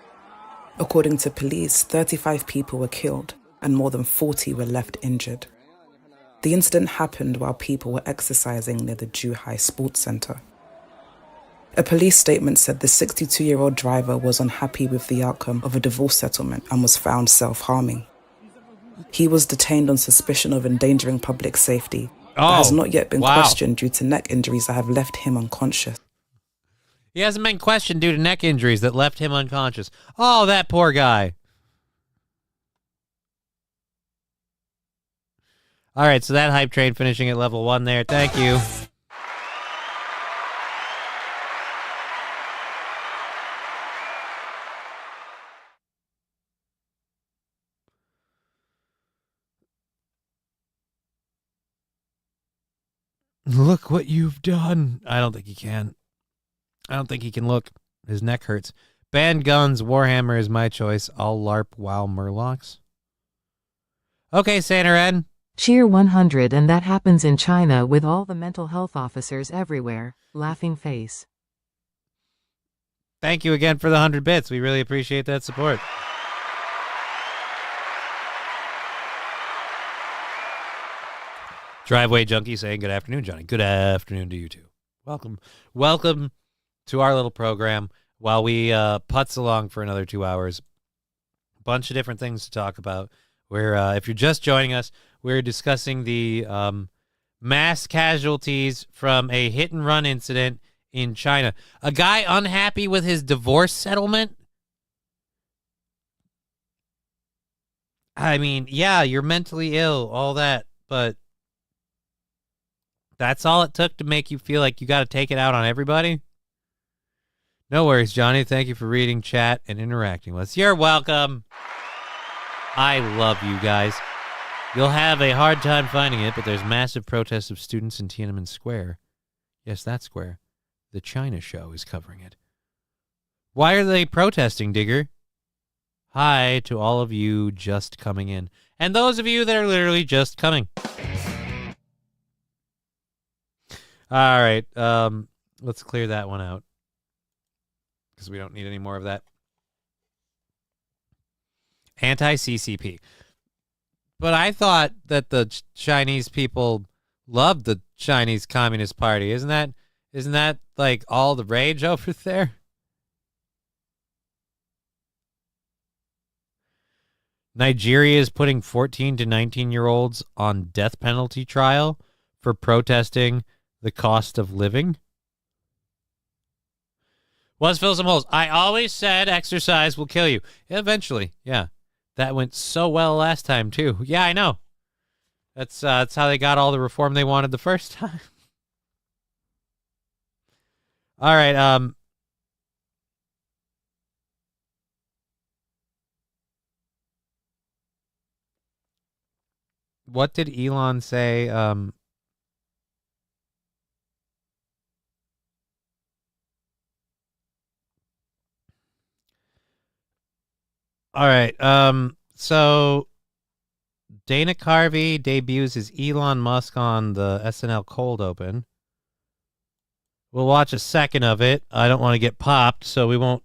According to police, 35 people were killed and more than 40 were left injured. The incident happened while people were exercising near the Zhuhai Sports Center. A police statement said the 62-year-old driver was unhappy with the outcome of a divorce settlement and was found self-harming. He was detained on suspicion of endangering public safety, but has not yet been questioned due to neck injuries that have left him unconscious. He hasn't been questioned due to neck injuries that left him unconscious. Oh, that poor guy. All right, so that hype train finishing at level 1 there. Thank you. Look what you've done. I don't think he can. I don't think he can look. His neck hurts. Ban guns, Warhammer is my choice. I'll LARP WoW Murlocs. Okay, Santa Red. Cheer 100, and that happens in China with all the mental health officers everywhere. Laughing face. Thank you again for the 100 bits. We really appreciate that support. Driveway Junkie saying good afternoon, Johnny. Good afternoon to you too. Welcome. Welcome to our little program while we putz along for another 2 hours. Bunch of different things to talk about. Where if you're just joining us, we're discussing the mass casualties from a hit-and-run incident in China. A guy unhappy with his divorce settlement? I mean, yeah, you're mentally ill, all that, but that's all it took to make you feel like you got to take it out on everybody? No worries, Johnny. Thank you for reading, chat, and interacting with us. You're welcome. I love you guys. You'll have a hard time finding it, but there's massive protests of students in Tiananmen Square. Yes, that square. The China Show is covering it. Why are they protesting, Digger? Hi to all of you just coming in. And those of you that are literally just coming. All right. Let's clear that one out. Because we don't need any more of that. Anti-CCP. But I thought that the Chinese people loved the Chinese Communist Party. Isn't that like all the rage over there? Nigeria is putting 14 to 19-year-olds on death penalty trial for protesting the cost of living. Let's fill some holes. I always said exercise will kill you. Eventually, yeah. That went so well last time, too. Yeah, I know. That's how they got all the reform they wanted the first time. All right. What did Elon say? All right. So Dana Carvey debuts as Elon Musk on the SNL Cold Open. We'll watch a second of it. I don't want to get popped, so we won't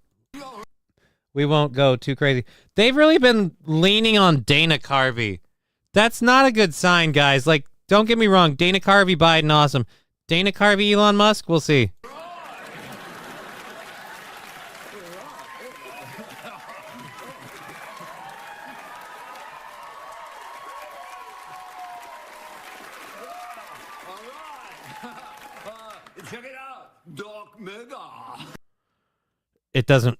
go too crazy. They've really been leaning on Dana Carvey. That's not a good sign, guys. Like, don't get me wrong. Dana Carvey, Biden, awesome. Dana Carvey, Elon Musk, we'll see. Check it out, Doc Mega. It doesn't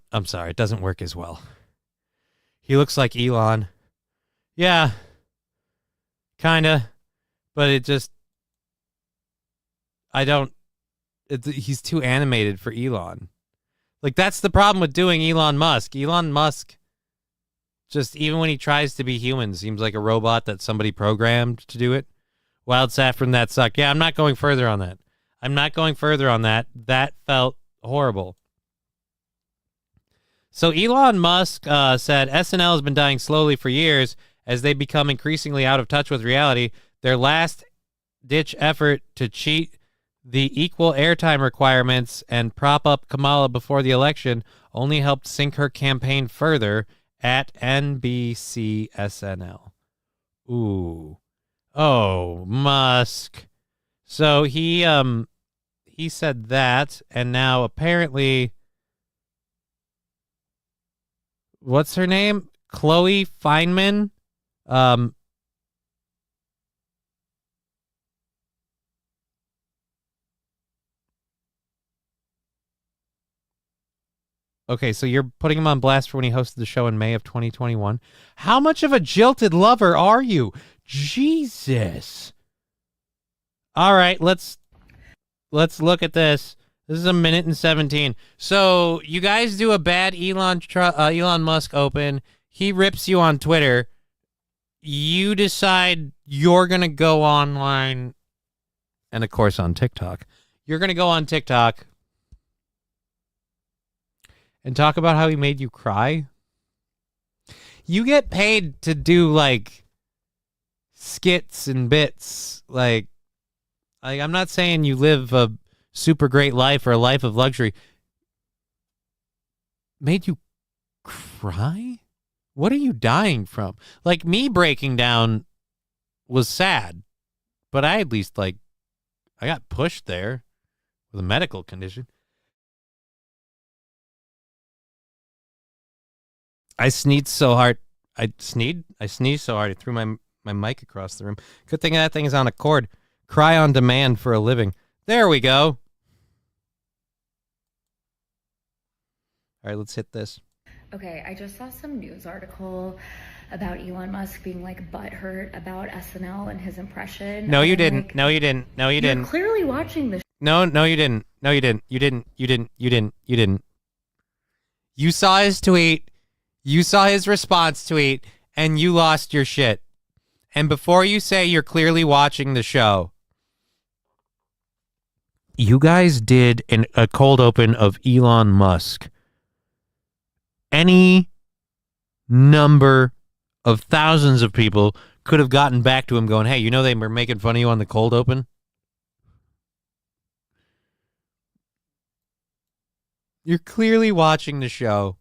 work as well. He looks like Elon. Yeah. Kinda. But he's too animated for Elon. Like, that's the problem with doing Elon Musk. Elon Musk, just even when he tries to be human, seems like a robot that somebody programmed to do it. Wild Saffron, that sucked. Yeah, I'm not going further on that. That felt horrible. So Elon Musk said SNL has been dying slowly for years as they become increasingly out of touch with reality. Their last-ditch effort to cheat the equal airtime requirements and prop up Kamala before the election only helped sink her campaign further at NBC SNL. Ooh. Oh, Musk. So he said that, and now apparently, what's her name? Chloe Feynman. Okay, so you're putting him on blast for when he hosted the show in May of 2021. How much of a jilted lover are you? Jesus. All right, let's look at this. This is 1:17. So you guys do a bad Elon Musk open. He rips you on Twitter. You decide you're going to go online, and of course on TikTok. You're going to go on TikTok and talk about how he made you cry. You get paid to do, like, skits and bits. Like, I'm not saying you live a super great life or a life of luxury. Made you cry? What are you dying from? Like, me breaking down was sad, but I at least, like, I got pushed there with a medical condition. I sneezed so hard. I sneezed so hard I threw my mic across the room. Good thing that thing is on a cord. Cry on demand for a living. There we go. All right, let's hit this. Okay, I just saw some news article about Elon Musk being like butthurt about SNL and his impression. No, you And, didn't. like, No, you didn't. No, you didn't. You're clearly watching the No, you didn't. No, you didn't. You didn't. You didn't. You didn't. You didn't. You saw his tweet. You saw his response tweet, and you lost your shit. And before you say you're clearly watching the show, you guys did a cold open of Elon Musk. Any number of thousands of people could have gotten back to him going, hey, you know they were making fun of you on the cold open? You're clearly watching the show.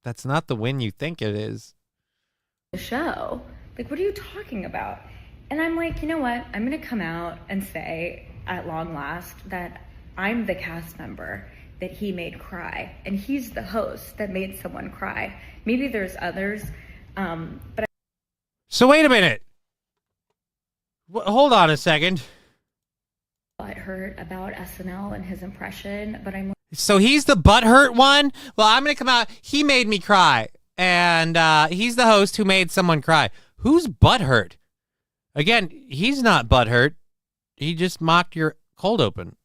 That's not the win you think it is. show. Like, what are you talking about? And I'm like, you know what? I'm going to come out and say at long last that I'm the cast member that he made cry. And he's the host that made someone cry. Maybe there's others, but So wait a minute. Hold on a second. I heard about SNL and his impression, but I'm So he's the butthurt one? Well, I'm going to come out. He made me cry. And he's the host who made someone cry. Who's butthurt? Again, he's not butthurt. He just mocked your cold open.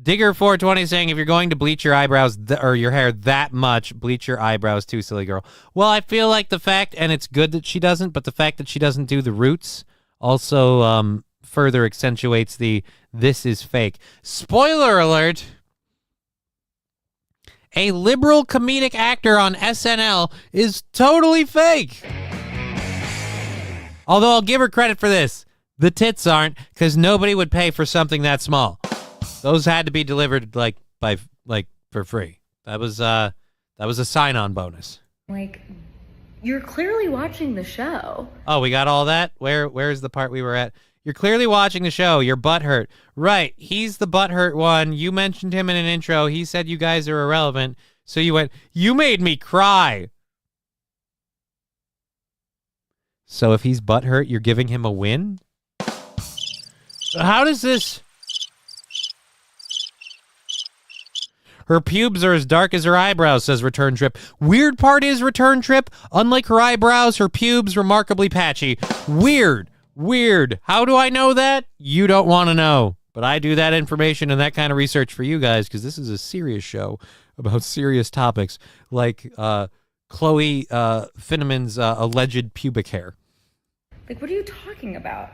Digger420 saying, if you're going to bleach your eyebrows or your hair that much, bleach your eyebrows too, silly girl. Well, I feel like the fact, and it's good that she doesn't, but the fact that she doesn't do the roots also further accentuates this is fake. Spoiler alert. A liberal comedic actor on SNL is totally fake. Although I'll give her credit for this. The tits aren't, because nobody would pay for something that small. Those had to be delivered for free. That was a sign-on bonus. Like, you're clearly watching the show. Oh, we got all that? Where's the part we were at? You're clearly watching the show. You're butthurt. Right. He's the butthurt one. You mentioned him in an intro. He said you guys are irrelevant. So you went, you made me cry. So if he's butthurt, you're giving him a win? How does this... Her pubes are as dark as her eyebrows, says Return Trip. Weird part is, Return Trip, unlike her eyebrows, her pubes remarkably patchy. Weird. How do I know that? You don't want to know. But I do that information and that kind of research for you guys because this is a serious show about serious topics like Chloe Finneman's alleged pubic hair. Like, what are you talking about?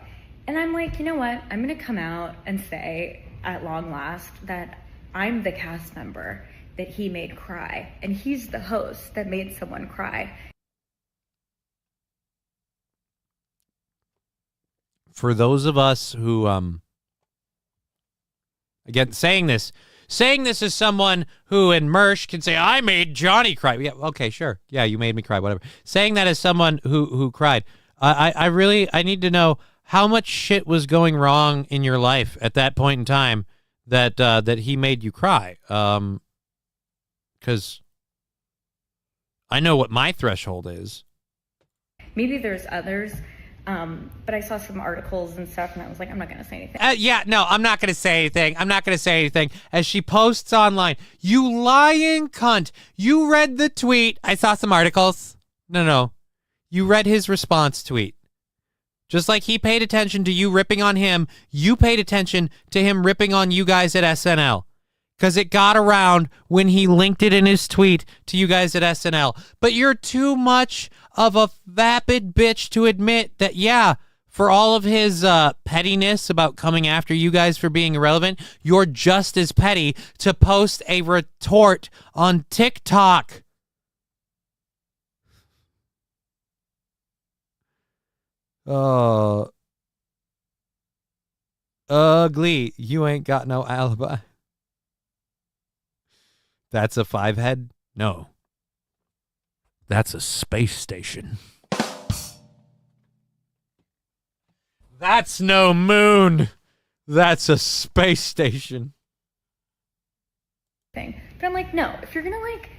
And I'm like, you know what? I'm going to come out and say at long last that I'm the cast member that he made cry. And he's the host that made someone cry. For those of us who, again, saying this as someone who in Mersh can say, I made Johnny cry. Yeah, okay, sure. Yeah, you made me cry, whatever. Saying that as someone who cried, I need to know how much shit was going wrong in your life at that point in time that he made you cry. Because I know what my threshold is. Maybe there's others. But I saw some articles and stuff, and I was like, I'm not going to say anything. I'm not going to say anything. As she posts online, you lying cunt. You read the tweet. I saw some articles. No. You read his response tweet. Just like he paid attention to you ripping on him, you paid attention to him ripping on you guys at SNL. Because it got around when he linked it in his tweet to you guys at SNL. But you're too much of a vapid bitch to admit that, yeah, for all of his pettiness about coming after you guys for being irrelevant, you're just as petty to post a retort on TikTok. Oh. Ugly. You ain't got no alibi. That's a 5-head? No. That's a space station. That's no moon. That's a space station. But I'm like, no, if you're going to like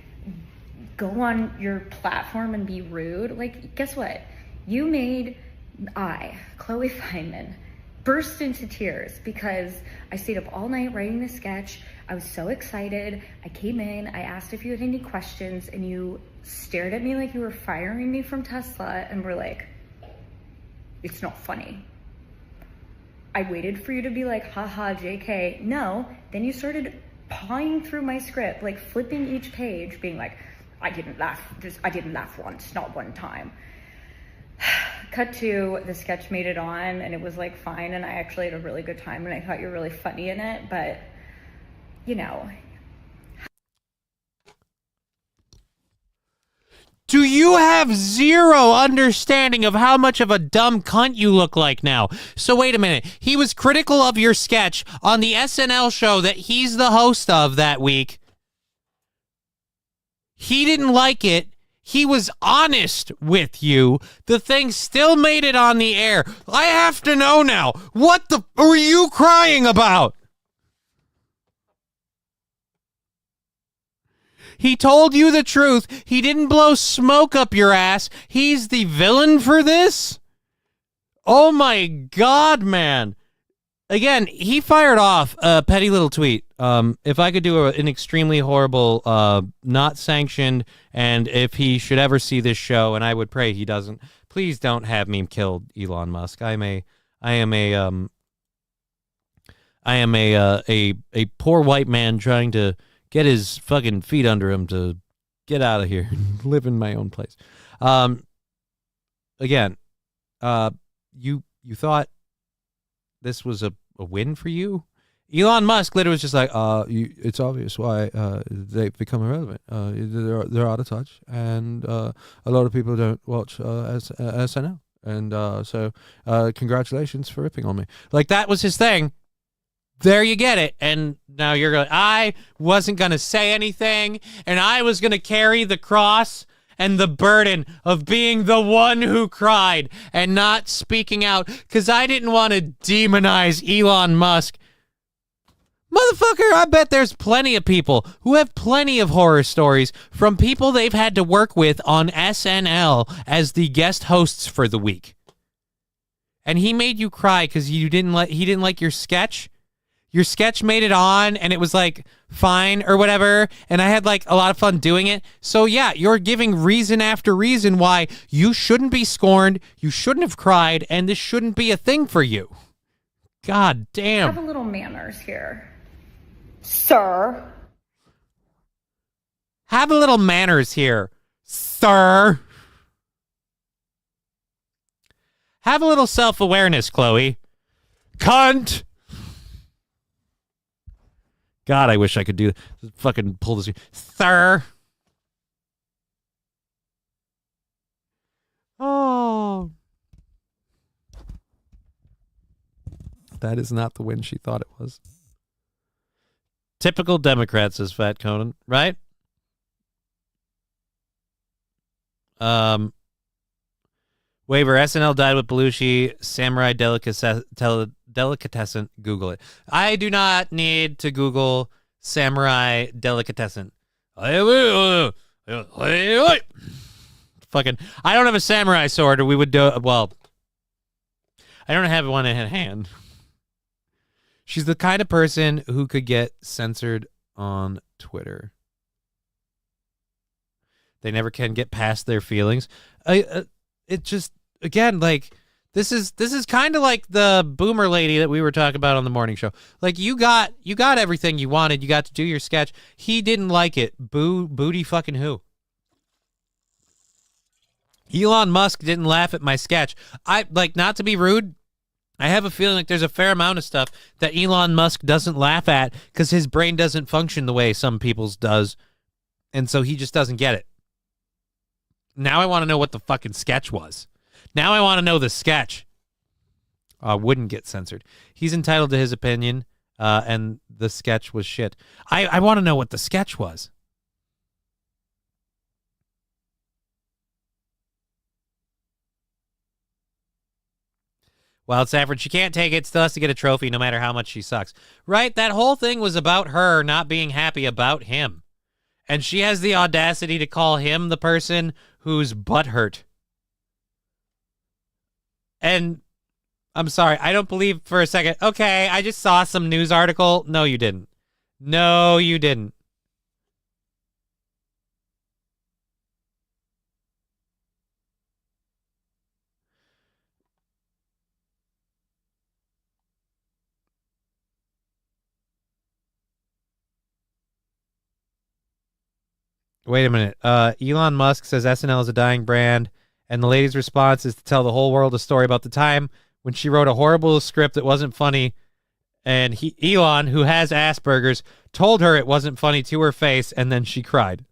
go on your platform and be rude, like, guess what? You made Chloe Fineman, burst into tears because I stayed up all night writing this sketch. I was so excited. I came in, I asked if you had any questions, and you stared at me like you were firing me from Tesla and were like, it's not funny. I waited for you to be like, haha, JK. No, then you started pawing through my script, like flipping each page, being like, I didn't laugh once, not one time. Cut to, the sketch made it on, and it was like fine, and I actually had a really good time, and I thought you were really funny in it, but you know. Do you have zero understanding of how much of a dumb cunt you look like now? So wait a minute. He was critical of your sketch on the SNL show that he's the host of that week. He didn't like it. He was honest with you. The thing still made it on the air. I have to know now. What the are you crying about? He told you the truth. He didn't blow smoke up your ass. He's the villain for this? Oh my God, man. Again, he fired off a petty little tweet. If I could do an extremely horrible, not sanctioned, and if he should ever see this show, and I would pray he doesn't, please don't have me killed, Elon Musk. I am a poor white man trying to get his fucking feet under him to get out of here and live in my own place. Again, you thought this was a win for you? Elon Musk literally was just like, it's obvious why they've become irrelevant. They're out of touch, and a lot of people don't watch SNL. And so congratulations for ripping on me. Like, that was his thing. There you get it. And now you're going, I wasn't going to say anything, and I was going to carry the cross and the burden of being the one who cried and not speaking out because I didn't want to demonize Elon Musk. Motherfucker, I bet there's plenty of people who have plenty of horror stories from people they've had to work with on SNL as the guest hosts for the week. And he made you cry because he didn't like your sketch. Your sketch made it on and it was like fine or whatever. And I had like a lot of fun doing it. So yeah, you're giving reason after reason why you shouldn't be scorned. You shouldn't have cried. And this shouldn't be a thing for you. God damn. Have a little manners here, sir. Have a little manners here, sir. Have a little self-awareness, Chloe. Cunt. God, I wish I could do fucking pull this. Sir. Oh. That is not the win she thought it was. Typical Democrat, says Fat Conan, right? Waiver, SNL died with Belushi, Samurai Delicatessen. Google it. I do not need to Google Samurai Delicatessen. Fucking, I don't have a samurai sword, or we would do, well, I don't have one in hand. She's the kind of person who could get censored on Twitter. They never can get past their feelings. It just, again, like, this is kind of like the boomer lady that we were talking about on the morning show. Like, you got everything you wanted. You got to do your sketch. He didn't like it. Booty fucking who? Elon Musk didn't laugh at my sketch. I, like, not to be rude, I have a feeling like there's a fair amount of stuff that Elon Musk doesn't laugh at because his brain doesn't function the way some people's does. And so he just doesn't get it. Now I want to know what the fucking sketch was. Now I want to know the sketch. Wouldn't get censored. He's entitled to his opinion, and the sketch was shit. I want to know what the sketch was. Wild Saffron, she can't take it, still has to get a trophy no matter how much she sucks. Right? That whole thing was about her not being happy about him. And she has the audacity to call him the person who's butthurt. And I'm sorry, I don't believe for a second. Okay, I just saw some news article. No, you didn't. No, you didn't. Wait a minute. Elon Musk says SNL is a dying brand, and the lady's response is to tell the whole world a story about the time when she wrote a horrible script that wasn't funny, and Elon, who has Asperger's, told her it wasn't funny to her face, and then she cried.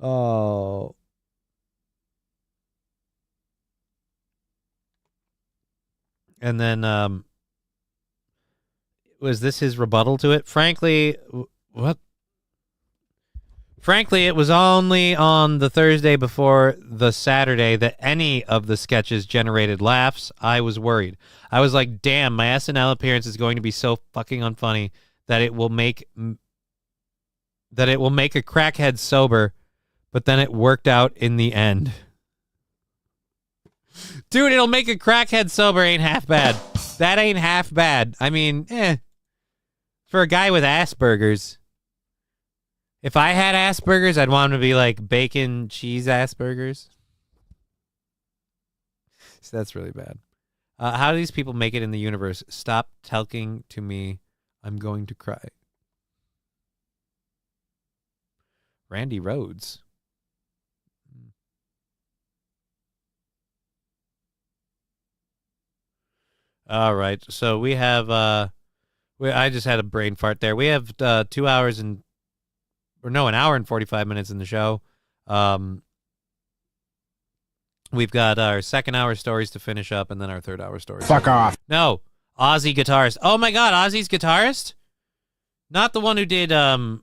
Oh. And then, was this his rebuttal to it? Frankly, what? Frankly, it was only on the Thursday before the Saturday that any of the sketches generated laughs. I was worried. I was like, damn, my SNL appearance is going to be so fucking unfunny that it will make a crackhead sober, but then it worked out in the end. Dude, it'll make a crackhead sober ain't half bad. That ain't half bad. I mean, for a guy with Asperger's. If I had Asperger's, I'd want him to be like bacon cheese Asperger's. So that's really bad. How do these people make it in the universe? Stop talking to me. I'm going to cry. Randy Rhodes. All right. So we have I just had a brain fart there. We have 2 hours an hour and 45 minutes in the show. We've got our second hour stories to finish up, and then our third hour stories. Fuck off. No, Ozzy guitarist. Oh my God, Ozzy's guitarist? Not the one who did. No,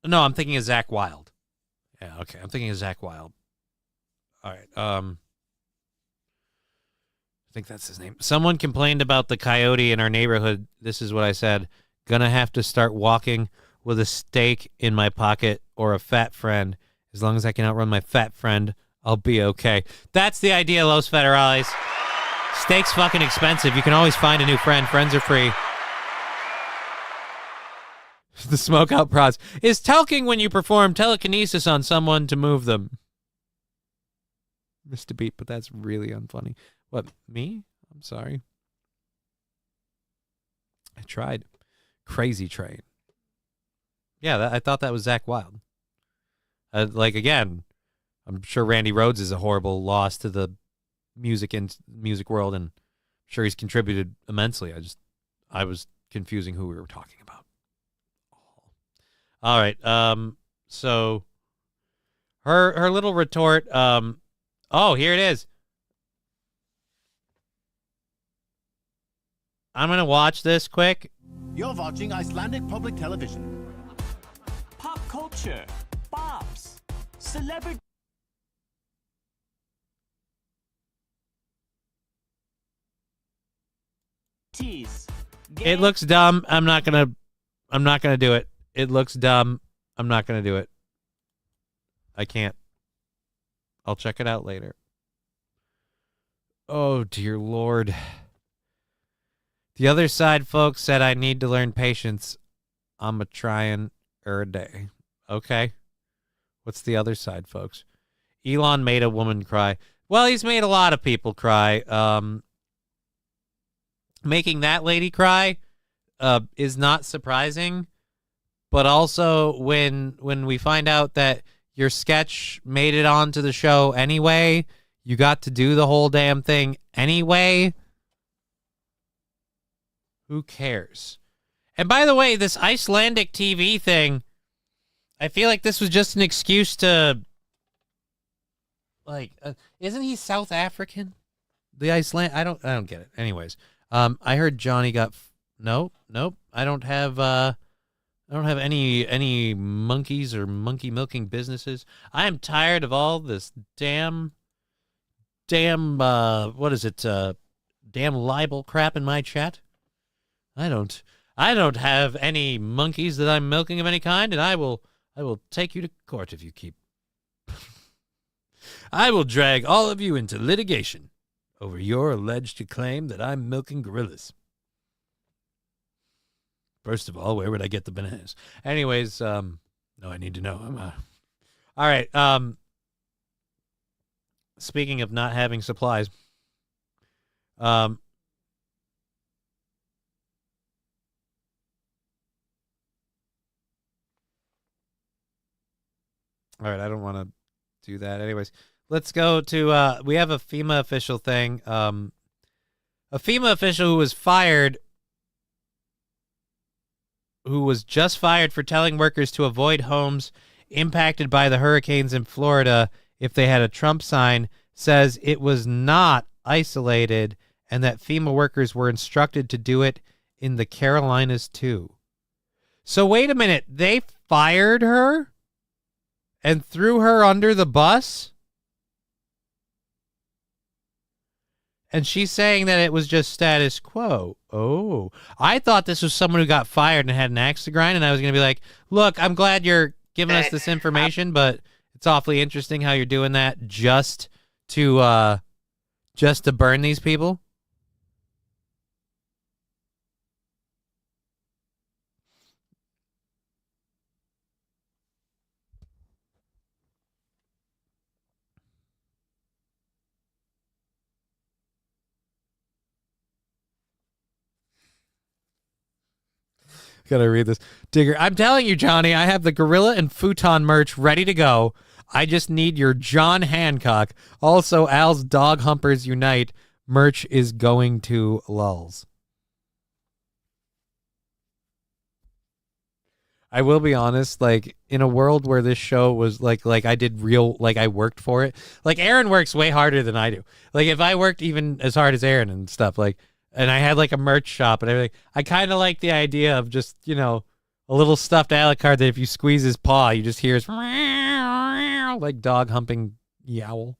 I'm thinking of Zakk Wylde. Yeah, okay, I'm thinking of Zakk Wylde. All right. I think that's his name. Someone complained about the coyote in our neighborhood. This is what I said. Gonna have to start walking with a steak in my pocket or a fat friend. As long as I can outrun my fat friend, I'll be okay. That's the idea, Los Federales. Steak's fucking expensive. You can always find a new friend. Friends are free. The smokeout prods. Is talking when you perform telekinesis on someone to move them. Missed a beat, but that's really unfunny. What, me? I'm sorry. I tried. Crazy Train. Yeah, I thought that was Zakk Wylde. Again, I'm sure Randy Rhoads is a horrible loss to the music world, and I'm sure he's contributed immensely. I was confusing who we were talking about. All right. So her little retort. Oh, here it is. I'm gonna watch this quick. You're watching Icelandic public television. Pop culture, bops, celebrity. It looks dumb. I'm not gonna do it. It looks dumb. I'm not gonna do it. I can't. I'll check it out later. Oh dear Lord. The other side folks said I need to learn patience. I'm a trying a day. Okay. What's the other side, folks? Elon made a woman cry. Well, he's made a lot of people cry. Making that lady cry is not surprising, but also when we find out that your sketch made it onto the show anyway, you got to do the whole damn thing anyway. Who cares? And by the way, this Icelandic TV thing, I feel like this was just an excuse to, isn't he South African? The Iceland, I don't get it. Anyways, I heard Johnny got nope. I don't have any monkeys or monkey milking businesses. I am tired of all this damn what is it? Damn libel crap in my chat. I don't have any monkeys that I'm milking of any kind, and I will take you to court if you keep. I will drag all of you into litigation over your alleged claim that I'm milking gorillas. First of all, where would I get the bananas? Anyways, no, I need to know. All right. Speaking of not having supplies, all right, I don't want to do that. Anyways, let's go to, we have a FEMA official thing. A FEMA official who was just fired for telling workers to avoid homes impacted by the hurricanes in Florida if they had a Trump sign, says it was not isolated and that FEMA workers were instructed to do it in the Carolinas too. So wait a minute, they fired her and threw her under the bus? And she's saying that it was just status quo. Oh, I thought this was someone who got fired and had an axe to grind, and I was going to be like, look, I'm glad you're giving us this information, but it's awfully interesting how you're doing that just to burn these people. Gotta read this. Digger, I'm telling you, Johnny, I have the gorilla and futon merch ready to go. I just need your John Hancock. Also, Al's Dog Humpers Unite. merch is going to lulls. I will be honest, like, in a world where this show was like I did real, like, I worked for it. Like, Aaron works way harder than I do. Like, if I worked even as hard as Aaron and stuff, like, and I had like a merch shop and everything, I kind of like the idea of just, you know, a little stuffed Alucard that if you squeeze his paw, you just hear his like dog humping yowl.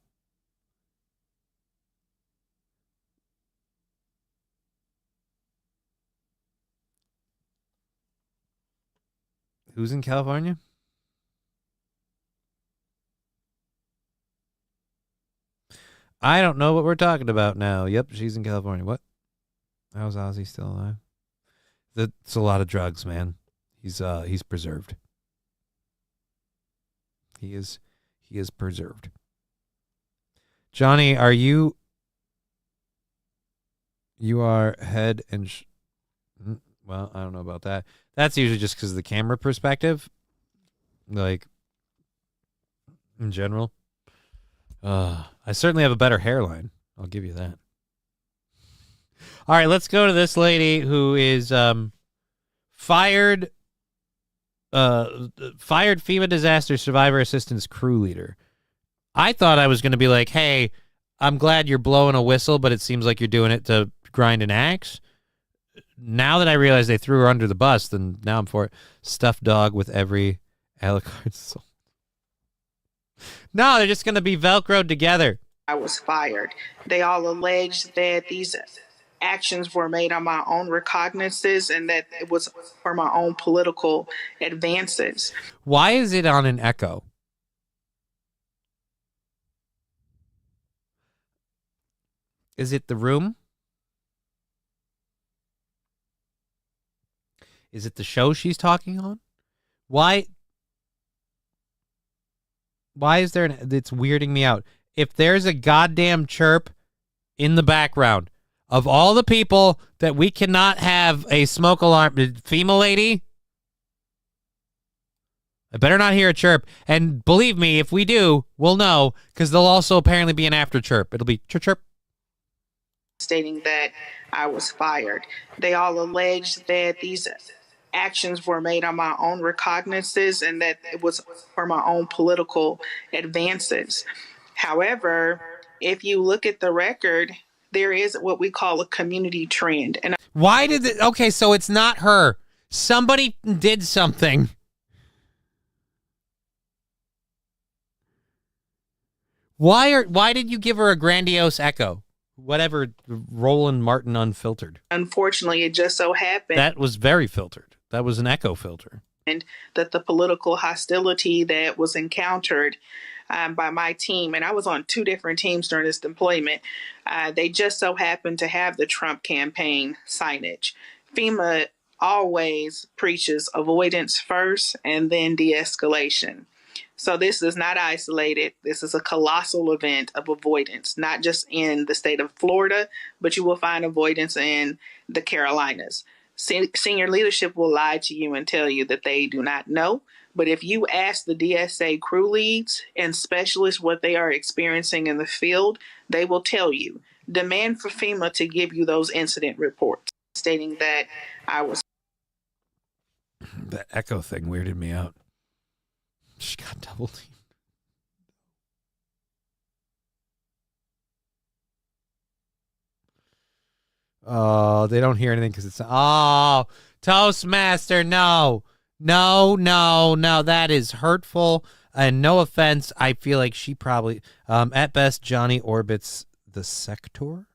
Who's in California? I don't know what we're talking about now. Yep, she's in California. What? How's Ozzy still alive? That's a lot of drugs, man. He's preserved. He is preserved. Johnny, are you are head and well, I don't know about that. That's usually just because of the camera perspective. Like, in general. I certainly have a better hairline. I'll give you that. All right, let's go to this lady who is fired FEMA disaster survivor assistance crew leader. I thought I was going to be like, hey, I'm glad you're blowing a whistle, but it seems like you're doing it to grind an axe. Now that I realize they threw her under the bus, then now I'm for it. Stuffed dog with every Alucard sold. No, they're just going to be Velcroed together. I was fired. They all alleged that these actions were made on my own recognizances and that it was for my own political advances. Why is it on an echo? Is it the room? Is it the show she's talking on? Why is there it's weirding me out. If there's a goddamn chirp in the background of all the people that we cannot have a smoke alarm, FEMA lady, I better not hear a chirp. And believe me, if we do, we'll know, because there'll also apparently be an after chirp. It'll be chirp chirp. Stating that I was fired. They all alleged that these actions were made on my own recognizances and that it was for my own political advances. However, if you look at the record, there is what we call a community trend. And why did it? Okay, so it's not her. Somebody did something. Why did you give her a grandiose echo? Whatever, Roland Martin unfiltered. Unfortunately, it just so happened that was very filtered. That was an echo filter. And that the political hostility that was encountered by my team, and I was on 2 different teams during this deployment, they just so happened to have the Trump campaign signage. FEMA always preaches avoidance first and then de-escalation. So this is not isolated. This is a colossal event of avoidance, not just in the state of Florida, but you will find avoidance in the Carolinas. Senior leadership will lie to you and tell you that they do not know. But if you ask the DSA crew leads and specialists what they are experiencing in the field, they will tell you. Demand for FEMA to give you those incident reports, stating that I was. That echo thing weirded me out. She got double teamed. Oh, they don't hear anything because it's... Oh, Toastmaster, no. No. That is hurtful. And no offense, I feel like she probably... at best, Johnny orbits the sector?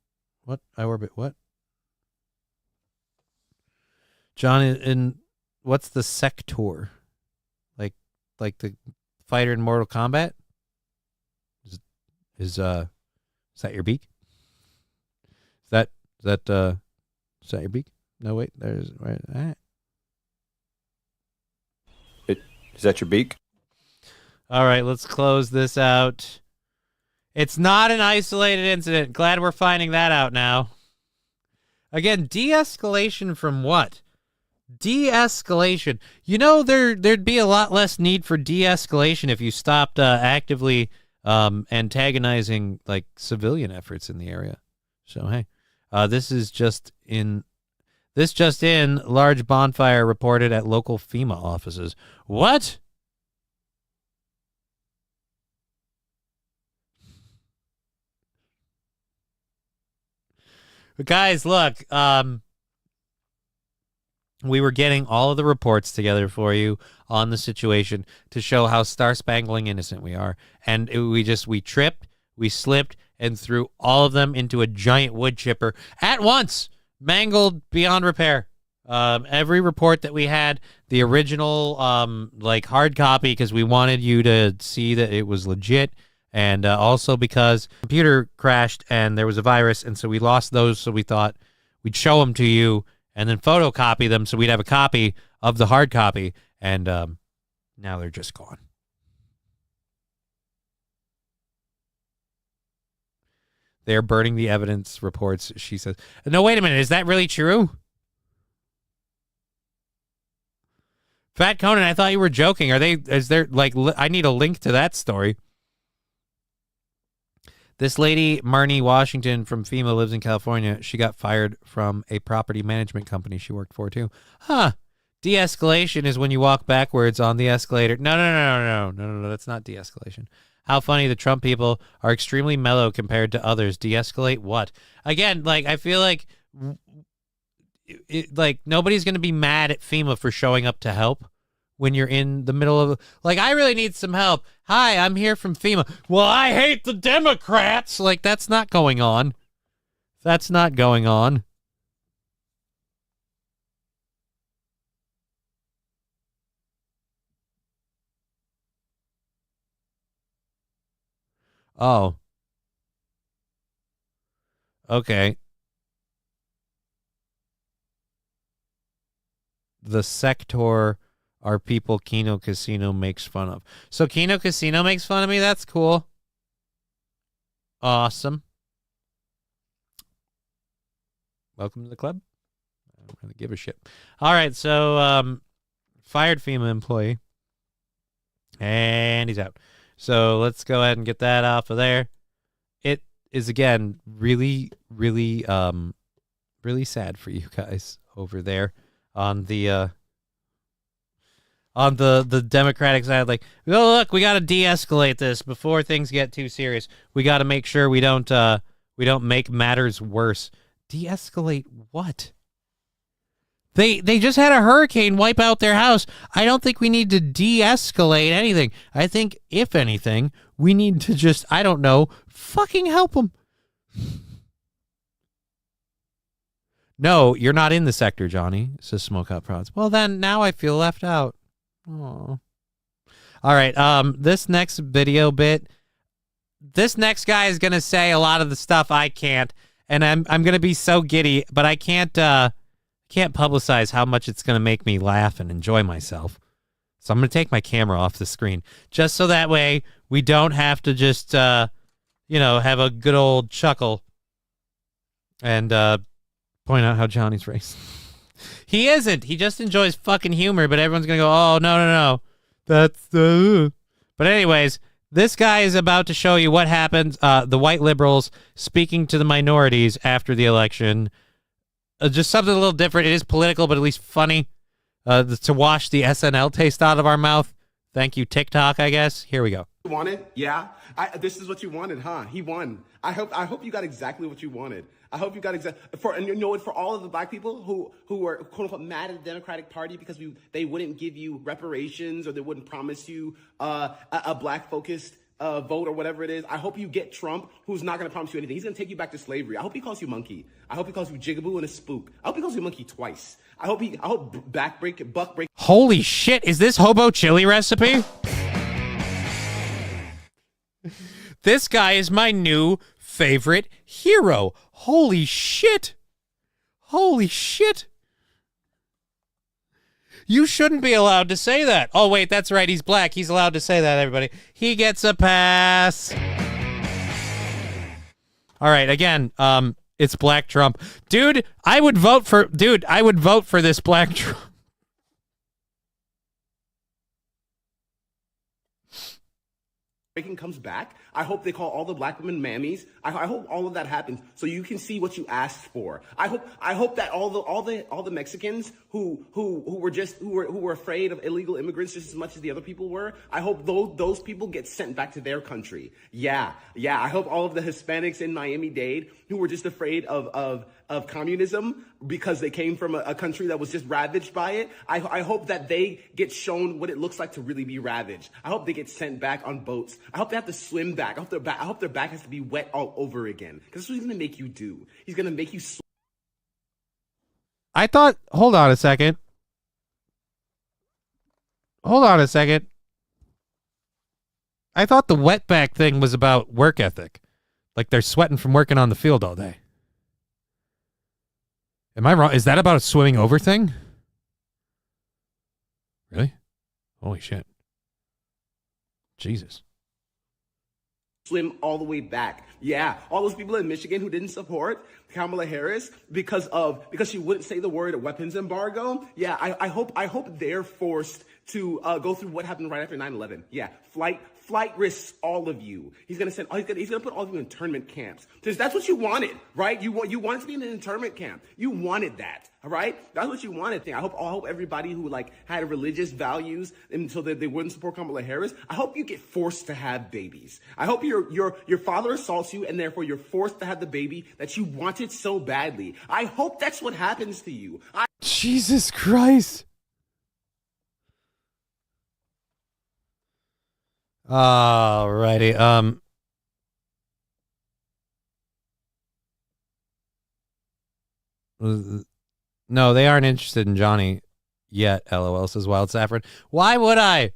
What? I orbit what? Johnny, in... What's the sector? Like the fighter in Mortal Kombat? Is that your beak? Is that your beak? No, wait, there's right. Is that your beak? All right, let's close this out. It's not an isolated incident. Glad we're finding that out now. Again, de-escalation from what? De-escalation. You know, there'd be a lot less need for de-escalation if you stopped actively antagonizing like civilian efforts in the area. So, hey, this just in, large bonfire reported at local FEMA offices. What? But guys, look, we were getting all of the reports together for you on the situation to show how star-spangling innocent we are. And we tripped, we slipped, and threw all of them into a giant wood chipper at once, mangled beyond repair. Every report that we had, the original hard copy, because we wanted you to see that it was legit, and also because the computer crashed and there was a virus, and so we lost those, so we thought we'd show them to you and then photocopy them so we'd have a copy of the hard copy, and now they're just gone. They're burning the evidence reports, she says. No, wait a minute. Is that really true? Fat Conan, I thought you were joking. I need a link to that story. This lady, Marnie Washington from FEMA, lives in California. She got fired from a property management company she worked for, too. Huh. De-escalation is when you walk backwards on the escalator. No. That's not de-escalation. How funny the Trump people are extremely mellow compared to others. De-escalate what? Again, I feel like nobody's going to be mad at FEMA for showing up to help when you're in the middle of, I really need some help. Hi, I'm here from FEMA. Well, I hate the Democrats. That's not going on. That's not going on. Oh. Okay. The sector are people Kino Casino makes fun of. So Kino Casino makes fun of me? That's cool. Awesome. Welcome to the club. I don't really give a shit. All right, so fired FEMA employee. And he's out. So let's go ahead and get that off of there. It is, again, really, really, really sad for you guys over there on the Democratic side. Oh, look, we got to de-escalate this before things get too serious. We got to make sure we don't make matters worse. De-escalate what? They just had a hurricane wipe out their house. I don't think we need to de-escalate anything. I think, if anything, we need to just, I don't know, fucking help them. No, you're not in the sector, Johnny, says Smoke Out Prods. Well, then, now I feel left out. Oh. All right, this next video bit, this next guy is going to say a lot of the stuff I can't, and I'm going to be so giddy, but I can't publicize how much it's going to make me laugh and enjoy myself. So I'm going to take my camera off the screen just so that way we don't have to just, have a good old chuckle and point out how Johnny's racist. He isn't. He just enjoys fucking humor, but everyone's going to go, oh, no. That's the... But anyways, this guy is about to show you what happens. The white liberals speaking to the minorities after the election. Just something a little different. It is political, but at least funny. To wash the SNL taste out of our mouth. Thank you, TikTok, I guess. Here we go. Wanted? Yeah. This is what you wanted, huh? He won. I hope you got exactly what you wanted. I hope you got for all of the black people who were quote unquote mad at the Democratic Party because they wouldn't give you reparations or they wouldn't promise you a black focused vote or whatever it is. I hope you get Trump, who's not going to promise you anything. He's going to take you back to slavery. I hope he calls you monkey. I hope he calls you jigaboo and a spook. I hope he calls you monkey twice. I hope buck break. Holy shit! Is this hobo chili recipe? This guy is my new favorite hero. Holy shit! Holy shit! You shouldn't be allowed to say that. Oh, wait, that's right. He's black. He's allowed to say that, everybody. He gets a pass. All right, again, it's Black Trump. Dude, I would vote for this Black Trump. breaking comes back. I hope they call all the black women mammies. I hope all of that happens so you can see what you asked for. I hope that all the Mexicans who were afraid of illegal immigrants just as much as the other people were. I hope those people get sent back to their country. Yeah. I hope all of the Hispanics in Miami-Dade who were just afraid of communism because they came from a country that was just ravaged by it. I hope that they get shown what it looks like to really be ravaged. I hope they get sent back on boats. I hope they have to swim back. I hope their back has to be wet all over again. Because that's what he's going to make you do. He's going to make you swim. I thought, hold on a second. I thought the wetback thing was about work ethic. Like they're sweating from working on the field all day. Am I wrong? Is that about a swimming over thing? Really? Holy shit. Jesus. Swim all the way back. Yeah, all those people in Michigan who didn't support Kamala Harris because she wouldn't say the word weapons embargo. Yeah, I hope they're forced to go through what happened right after 9/11. Yeah, flight risks all of you. He's gonna put all of you in internment camps. Because that's what you wanted, right? You wanted to be in an internment camp. You wanted that. All right, that's what you wanted. I hope everybody who had religious values and so that they wouldn't support Kamala Harris. I hope you get forced to have babies. I hope your father assaults you and therefore you're forced to have the baby that you wanted so badly. I hope that's what happens to you. Jesus Christ. Alrighty. No, they aren't interested in Johnny yet, LOL, says Wild Saffron. Why would I?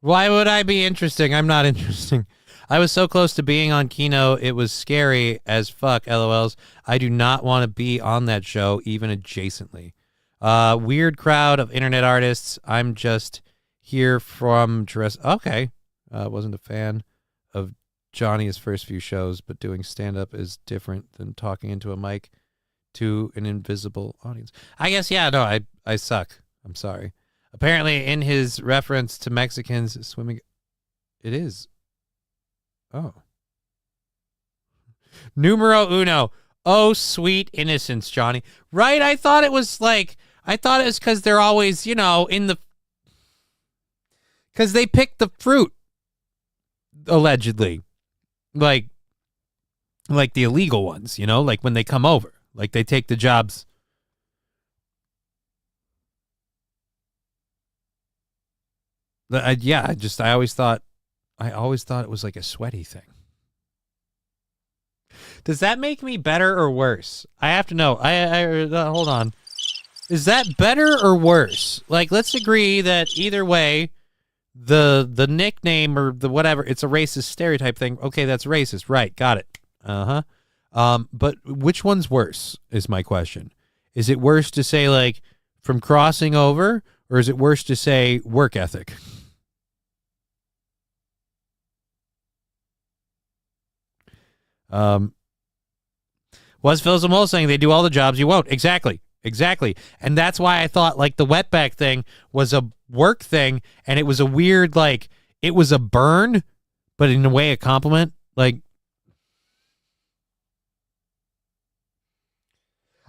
Why would I be interesting? I'm not interesting. I was so close to being on Kino, it was scary as fuck, LOLs. I do not want to be on that show, even adjacently. Weird crowd of internet artists. I'm just here from Okay. Wasn't a fan of Johnny's first few shows, but doing stand-up is different than talking into a mic to an invisible audience. I guess, yeah, no, I suck. I'm sorry. Apparently, in his reference to Mexicans swimming, it is. Oh. Numero uno. Oh, sweet innocence, Johnny. Right? I thought it was because they're always, in the... Because they pick the fruit, allegedly. Like the illegal ones, like when they come over. Like they take the jobs. I always thought it was like a sweaty thing. Does that make me better or worse? I have to know. Hold on. Is that better or worse? Like, let's agree that either way, the nickname or the whatever, it's a racist stereotype thing. Okay, that's racist. Right. Got it. But which one's worse is my question. Is it worse to say from crossing over, or is it worse to say work ethic? Was Phil Zamol saying they do all the jobs you won't? Exactly. And that's why I thought the wetback thing was a work thing, and it was a weird, it was a burn, but in a way a compliment.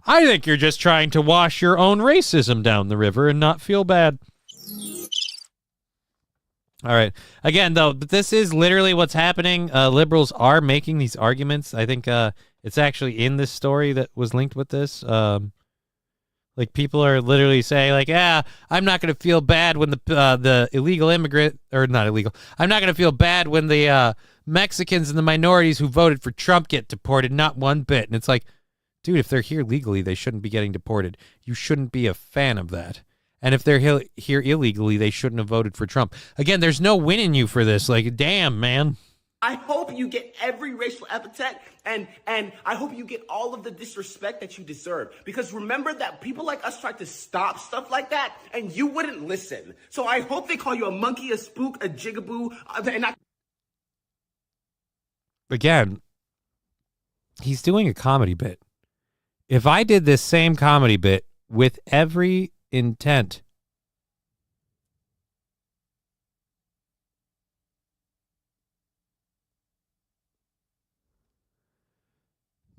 I think you're just trying to wash your own racism down the river and not feel bad. All right. Again, though, this is literally what's happening. Liberals are making these arguments. I think it's actually in this story that was linked with this. People are literally saying, I'm not going to feel bad when the illegal immigrant, or not illegal, I'm not going to feel bad when the Mexicans and the minorities who voted for Trump get deported, not one bit. And it's dude, if they're here legally, they shouldn't be getting deported. You shouldn't be a fan of that. And if they're here illegally, they shouldn't have voted for Trump. Again, there's no win in you for this. Damn, man. I hope you get every racial epithet and I hope you get all of the disrespect that you deserve. Because remember that people like us tried to stop stuff like that and you wouldn't listen. So I hope they call you a monkey, a spook, a jigaboo, Again, he's doing a comedy bit. If I did this same comedy bit with every intent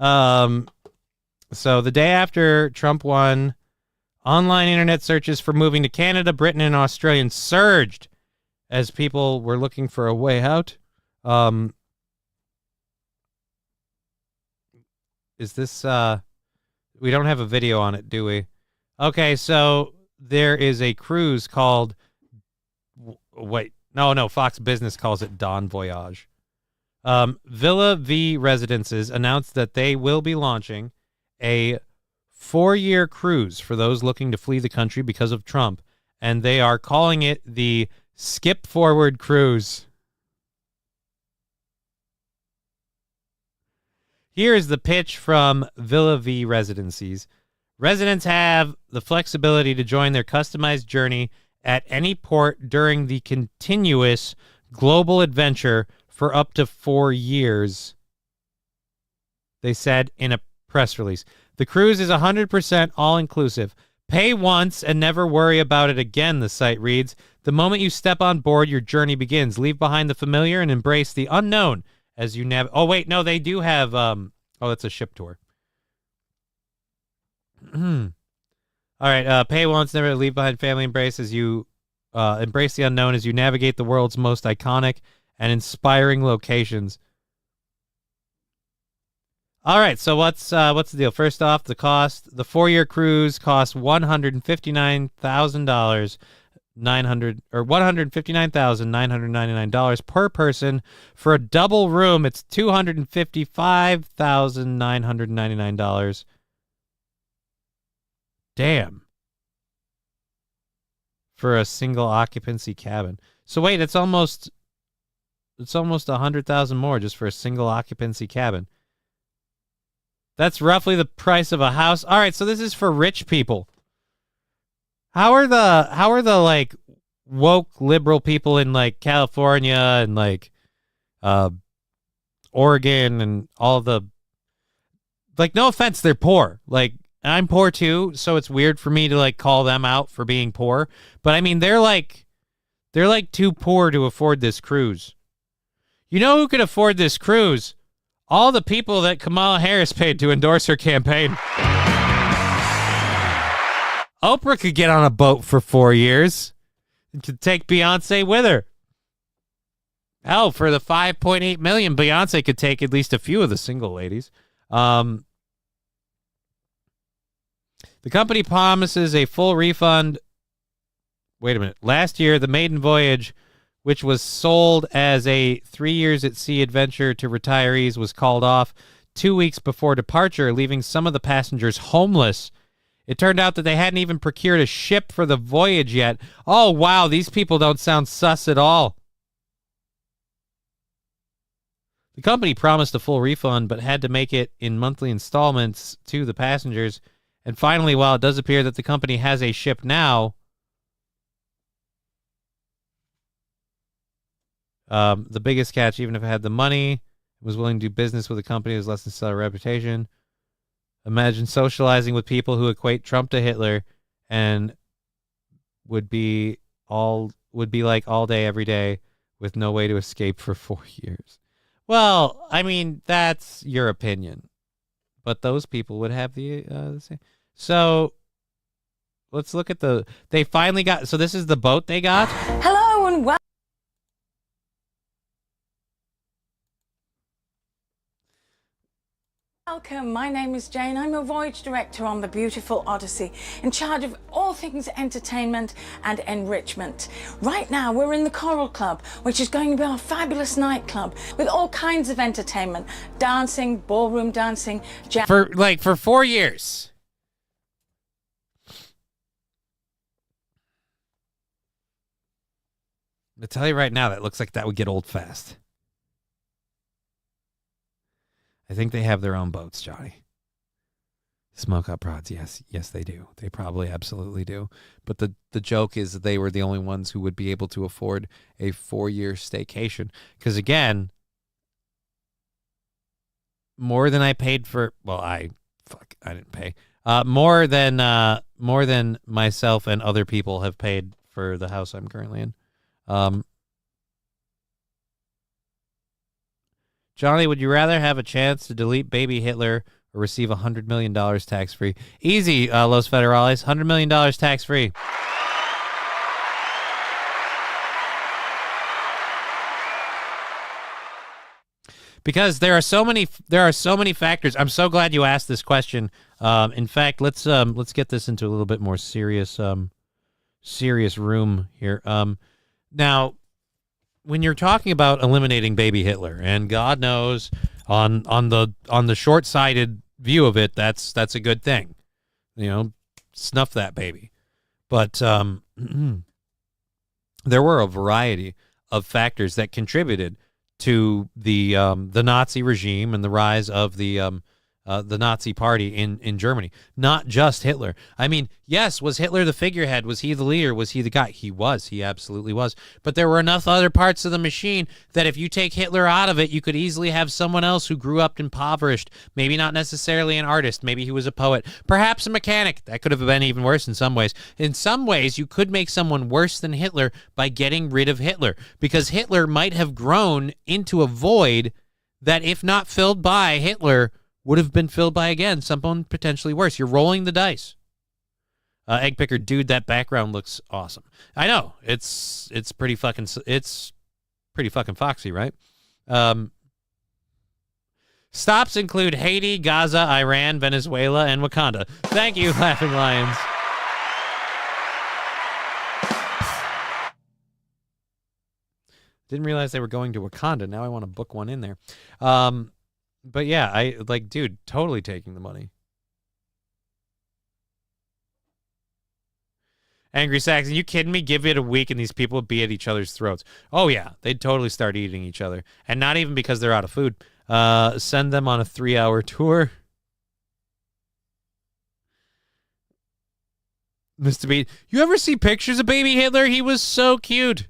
So the day after Trump won, online internet searches for moving to Canada, Britain, and Australia surged as people were looking for a way out. Is this, we don't have a video on it, do we? Okay, so there is a cruise called, Fox Business calls it Dawn Voyage. Villa V Residences announced that they will be launching a 4-year cruise for those looking to flee the country because of Trump, and they are calling it the Skip Forward Cruise. Here is the pitch from Villa V Residencies. Residents have the flexibility to join their customized journey at any port during the continuous global adventure for up to 4 years, they said in a press release. The cruise is 100% all-inclusive. Pay once and never worry about it again, the site reads. The moment you step on board, your journey begins. Leave behind the familiar and embrace the unknown as you Oh, wait, no, they do have... that's a ship tour. All right, pay once, never leave behind family. Embrace as you... embrace the unknown as you navigate the world's most iconic and inspiring locations. All right, so what's the deal? First off, the cost. The 4-year cruise costs $159,000, $159,999 per person. For a double room, it's $255,999. Damn. For a single occupancy cabin. So wait, it's almost $100,000 more just for a single occupancy cabin. That's roughly the price of a house. All right, so this is for rich people. How are the like woke liberal people in like California and like Oregon and all the, like, no offense, they're poor. Like, I'm poor too, so it's weird for me to like call them out for being poor. But I mean, they're like too poor to afford this cruise. You know who could afford this cruise? All the people that Kamala Harris paid to endorse her campaign. Oprah could get on a boat for 4 years and could take Beyonce with her. Hell, for the $5.8 million, Beyonce could take at least a few of the single ladies. The company promises a full refund. Wait a minute. Last year, the maiden voyage, which was sold as a 3 years at sea adventure to retirees, was called off 2 weeks before departure, leaving some of the passengers homeless. It turned out that they hadn't even procured a ship for the voyage yet. Oh, wow, these people don't sound sus at all. The company promised a full refund, but had to make it in monthly installments to the passengers. And finally, while it does appear that the company has a ship now, the biggest catch, even if it had the money, was willing to do business with a company that has less than stellar reputation. Imagine socializing with people who equate Trump to Hitler and would be like all day, every day, with no way to escape for 4 years. Well, I mean, that's your opinion, but those people would have the same. So let's look at they finally got, so this is the boat they got. Hello and welcome. Welcome, my name is Jane. I'm a voyage director on the beautiful Odyssey, in charge of all things entertainment and enrichment. Right now, we're in the Coral Club, which is going to be our fabulous nightclub with all kinds of entertainment, dancing, ballroom dancing, for 4 years. I'll tell you right now, that looks like that would get old fast. I think they have their own boats, Johnny. Smoke Up Rods, yes, they do. They probably absolutely do. But the joke is that they were the only ones who would be able to afford a 4-year staycation. Because again, more than I paid for. Well, I didn't pay. More than myself and other people have paid for the house I'm currently in. Johnny, would you rather have a chance to delete baby Hitler or receive $100 million tax-free? Easy, Los Federales. $100 million tax-free. Because there are so many factors. I'm so glad you asked this question. In fact, let's get this into a little bit more serious room here. Now, when you're talking about eliminating baby Hitler, and God knows on the short-sighted view of it, that's a good thing. You know, snuff that baby. But there were a variety of factors that contributed to the Nazi regime and the rise of the Nazi party in Germany. Not just Hitler. I mean, yes, was Hitler the figurehead? Was he the leader? Was he the guy? He was. He absolutely was. But there were enough other parts of the machine that if you take Hitler out of it, you could easily have someone else who grew up impoverished. Maybe not necessarily an artist. Maybe he was a poet. Perhaps a mechanic. That could have been even worse in some ways. In some ways, you could make someone worse than Hitler by getting rid of Hitler, because Hitler might have grown into a void that, if not filled by Hitler, would have been filled by, again, someone potentially worse. You're rolling the dice. Egg Picker, dude, that background looks awesome. I know. It's pretty fucking foxy, right? Stops include Haiti, Gaza, Iran, Venezuela, and Wakanda. Thank you, Laughing Lions. Didn't realize they were going to Wakanda. Now I want to book one in there. But yeah, dude, totally taking the money. Angry Saxon, you kidding me? Give it a week and these people would be at each other's throats. Oh yeah, they'd totally start eating each other. And not even because they're out of food. Send them on a 3-hour tour. Mr. Beat, you ever see pictures of baby Hitler? He was so cute.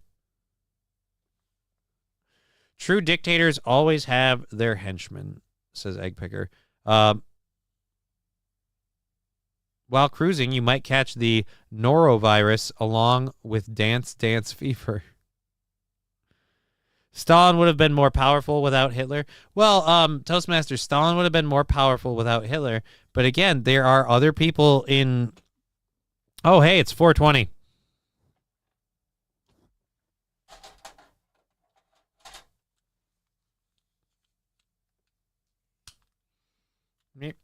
True dictators always have their henchmen, says Egg Picker. While cruising, you might catch the norovirus along with dance fever. Stalin would have been more powerful without Hitler. Well, Toastmaster, Stalin would have been more powerful without Hitler. But again, there are other people in... Oh, hey, it's 420. Yep.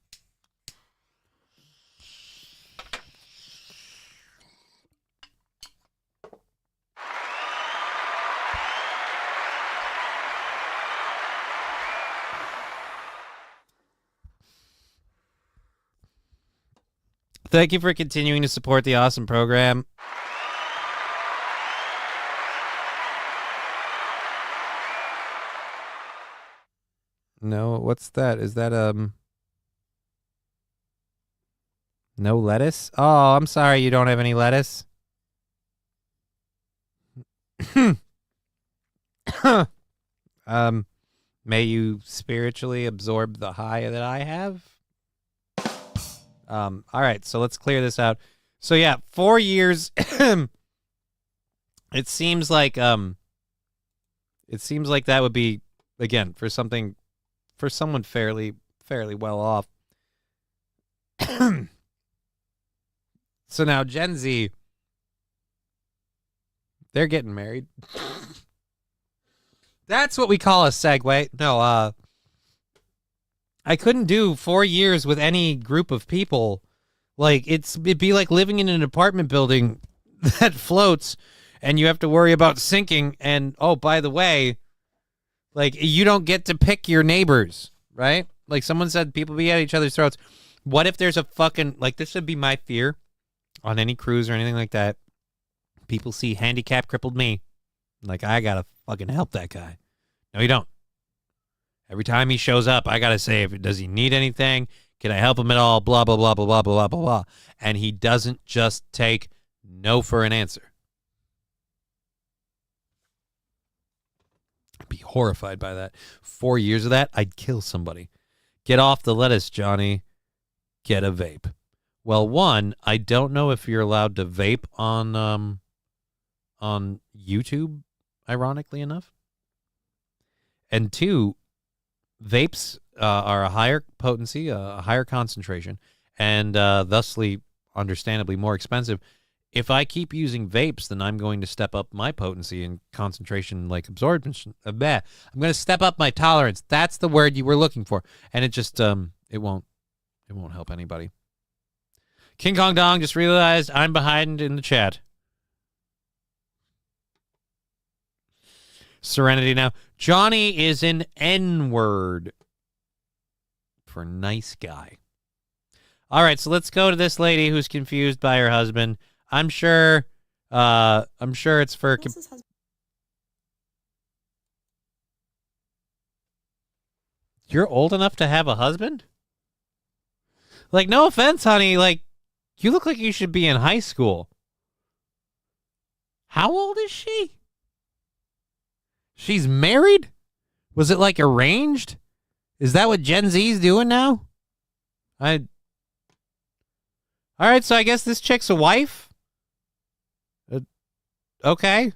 Thank you for continuing to support the awesome program. No, what's that? Is that no lettuce? Oh, I'm sorry you don't have any lettuce. May you spiritually absorb the high that I have. All right, so let's clear this out. So yeah, 4 years. It seems like that would be, again, for someone fairly well off. So now Gen Z, they're getting married. That's what we call a segue. No, I couldn't do 4 years with any group of people. Like, it'd be like living in an apartment building that floats and you have to worry about sinking. And, oh, by the way, like, you don't get to pick your neighbors, right? Like someone said, people be at each other's throats. What if there's a fucking, like, this would be my fear on any cruise or anything like that. People see handicapped, crippled me. Like, I gotta fucking help that guy. No, you don't. Every time he shows up, I gotta say, does he need anything? Can I help him at all? Blah, blah, blah, blah, blah, blah, blah, blah. And he doesn't just take no for an answer. I'd be horrified by that. 4 years of that, I'd kill somebody. Get off the lettuce, Johnny. Get a vape. Well, one, I don't know if you're allowed to vape on YouTube, ironically enough. And two, vapes are a higher potency, a higher concentration, and thusly, understandably, more expensive. If I keep using vapes, then I'm going to step up my potency and concentration, like absorption. I'm going to step up my tolerance. That's the word you were looking for, and it just it won't help anybody. King Kong Dong just realized I'm behind in the chat. Serenity now. Johnny is an N-word for nice guy. All right, so let's go to this lady who's confused by her husband. I'm sure it's for. You're old enough to have a husband? Like, no offense, honey. Like, you look like you should be in high school. How old is she? She's married? Was it like arranged? Is that what Gen Z's doing now? All right, so I guess this chick's a wife? Okay.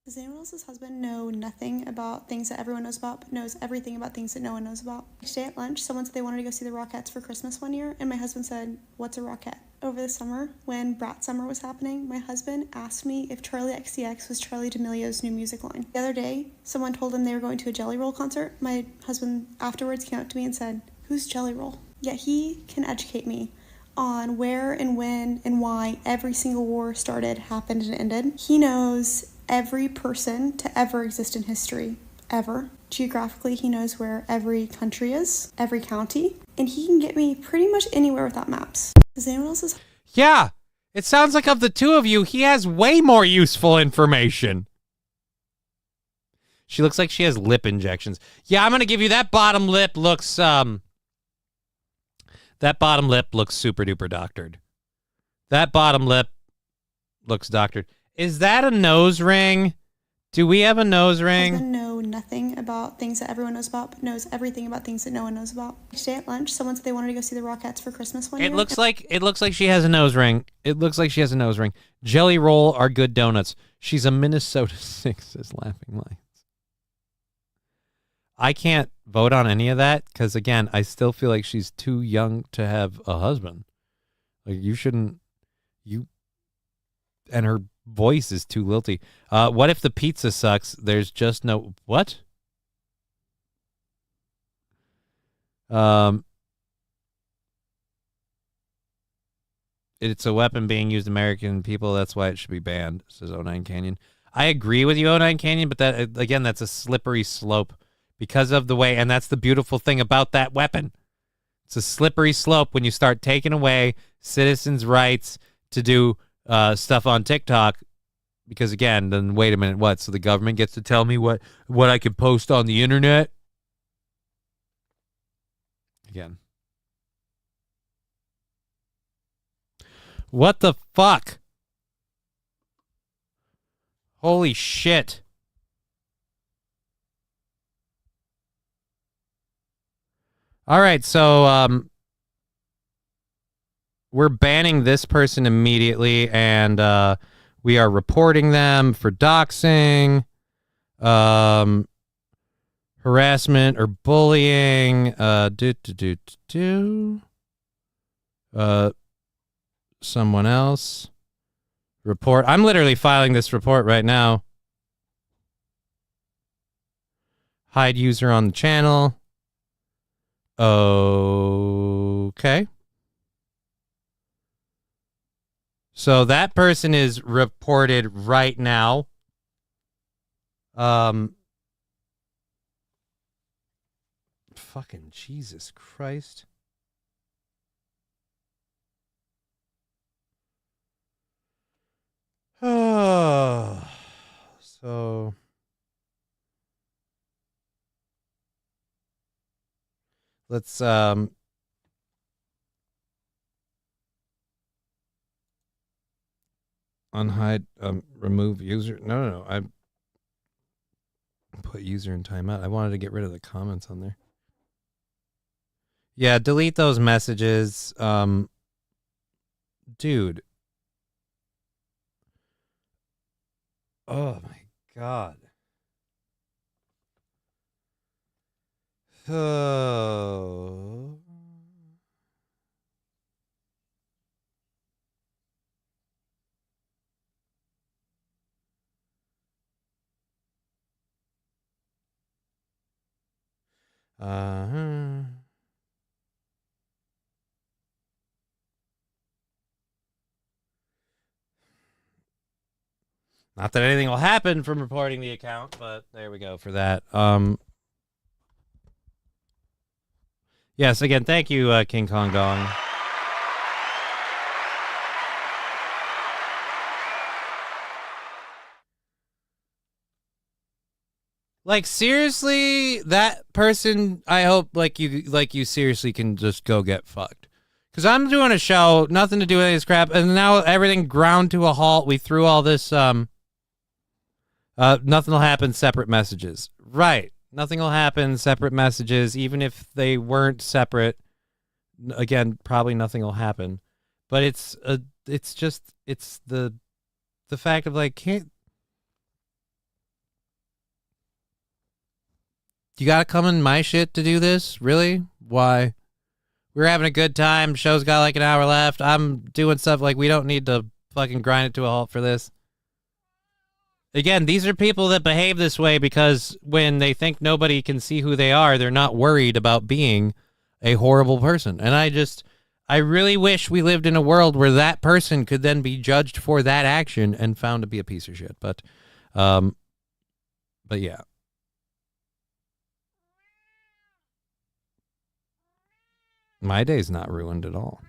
Does anyone else's husband know nothing about things that everyone knows about, but knows everything about things that no one knows about? Today at lunch, someone said they wanted to go see the Rockettes for Christmas one year, and my husband said, "What's a Rockette?" Over the summer, when Brat Summer was happening, my husband asked me if Charlie XCX was Charlie D'Amelio's new music line. The other day, someone told him they were going to a Jelly Roll concert. My husband afterwards came up to me and said, "Who's Jelly Roll?" Yet he can educate me on where and when and why every single war started, happened, and ended. He knows every person to ever exist in history, ever. Geographically, he knows where every country is, every county, and he can get me pretty much anywhere without maps. Does anyone else's? Yeah, it sounds like of the two of you, he has way more useful information. She looks like she has lip injections. Yeah, I'm going to give you that bottom lip looks, that bottom lip looks super duper doctored. That bottom lip looks doctored. Is that a nose ring? Do we have a nose ring? Husband know nothing about things that everyone knows about, but knows everything about things that no one knows about. Today at lunch, someone said they wanted to go see the Rockettes for Christmas one year. It looks like she has a nose ring. It looks like she has a nose ring. Jelly Roll are good donuts. She's a Minnesota 6, says Laughing Lions. I can't vote on any of that because, again, I still feel like she's too young to have a husband. Like, you shouldn't. And her voice is too lilty. What if the pizza sucks? There's just no... What? It's a weapon being used American people. That's why it should be banned, says 09 Canyon. I agree with you, 09 Canyon, but that, again, that's a slippery slope because of the way, and that's the beautiful thing about that weapon. It's a slippery slope when you start taking away citizens' rights to do stuff on TikTok, because, again, then wait a minute, what? So the government gets to tell me what I can post on the internet? Again. What the fuck? Holy shit. All right, so we're banning this person immediately, and we are reporting them for doxing, harassment or bullying, someone else. Report. I'm literally filing this report right now. Hide user on the channel. Okay. So that person is reported right now. Fucking Jesus Christ. Oh, so let's unhide, remove user. No, I put user in timeout. I wanted to get rid of the comments on there. Yeah, delete those messages. Dude. Oh my God. Oh. Uh-huh. Not that anything will happen from reporting the account, but there we go for that. Yes, again, thank you, King Kong Dong. Like, seriously, that person, I hope you seriously can just go get fucked. Because I'm doing a show, nothing to do with any of this crap, and now everything ground to a halt. We threw all this, nothing will happen, separate messages. Right. Nothing will happen, separate messages, even if they weren't separate. Again, probably nothing will happen. But it's the fact of like, can't you gotta come in my shit to do this? Really? Why? We're having a good time. Show's got like an hour left. I'm doing stuff like we don't need to fucking grind it to a halt for this. Again, these are people that behave this way because when they think nobody can see who they are, they're not worried about being a horrible person. And I really wish we lived in a world where that person could then be judged for that action and found to be a piece of shit. But yeah. My day's not ruined at all.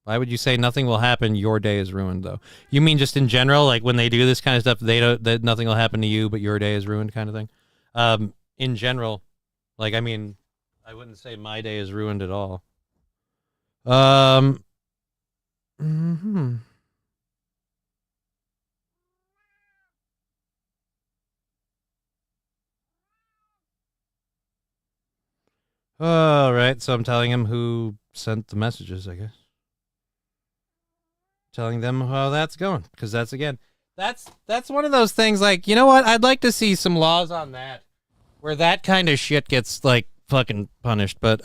Why would you say nothing will happen? Your day is ruined, though. You mean just in general, like when they do this kind of stuff, that nothing will happen to you, but your day is ruined, kind of thing. In general, like I mean, I wouldn't say my day is ruined at all. All right, so I'm telling him who sent the messages, I guess. Telling them how that's going, because that's one of those things. Like, you know what? I'd like to see some laws on that, where that kind of shit gets like fucking punished. But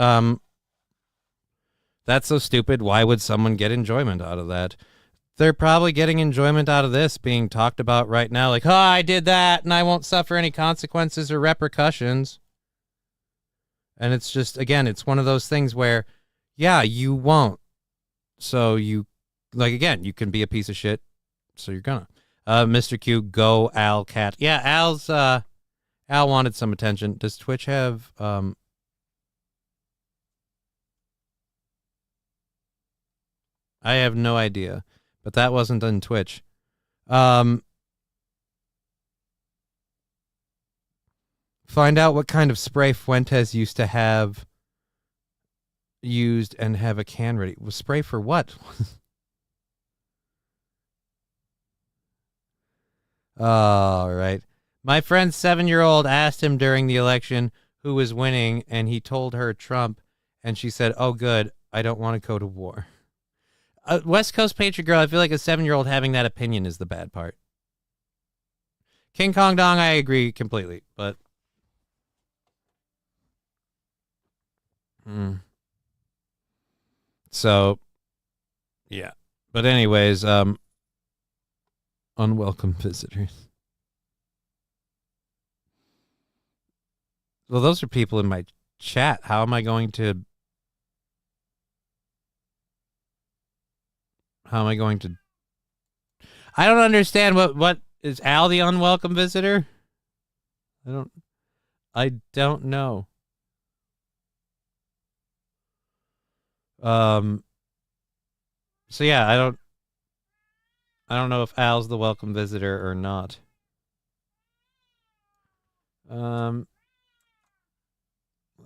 that's so stupid. Why would someone get enjoyment out of that? They're probably getting enjoyment out of this being talked about right now. Like, oh, I did that, and I won't suffer any consequences or repercussions. And it's just, again, it's one of those things where, yeah, you won't. So you, like, again, you can be a piece of shit, so you're gonna. Mr. Q, go Al Cat. Yeah, Al wanted some attention. Does Twitch have, I have no idea, but that wasn't on Twitch. Find out what kind of spray Fuentes used to have used and have a can ready. Spray for what? All right. My friend's 7-year-old asked him during the election who was winning, and he told her Trump, and she said, oh, good, I don't want to go to war. West Coast Patriot Girl, I feel like a 7-year-old having that opinion is the bad part. King Kong Dong, I agree completely, but... So, yeah. But anyways, unwelcome visitors. Well, those are people in my chat. How am I going to... I don't understand what is Al the unwelcome visitor? I don't know. So yeah, I don't know if Al's the welcome visitor or not.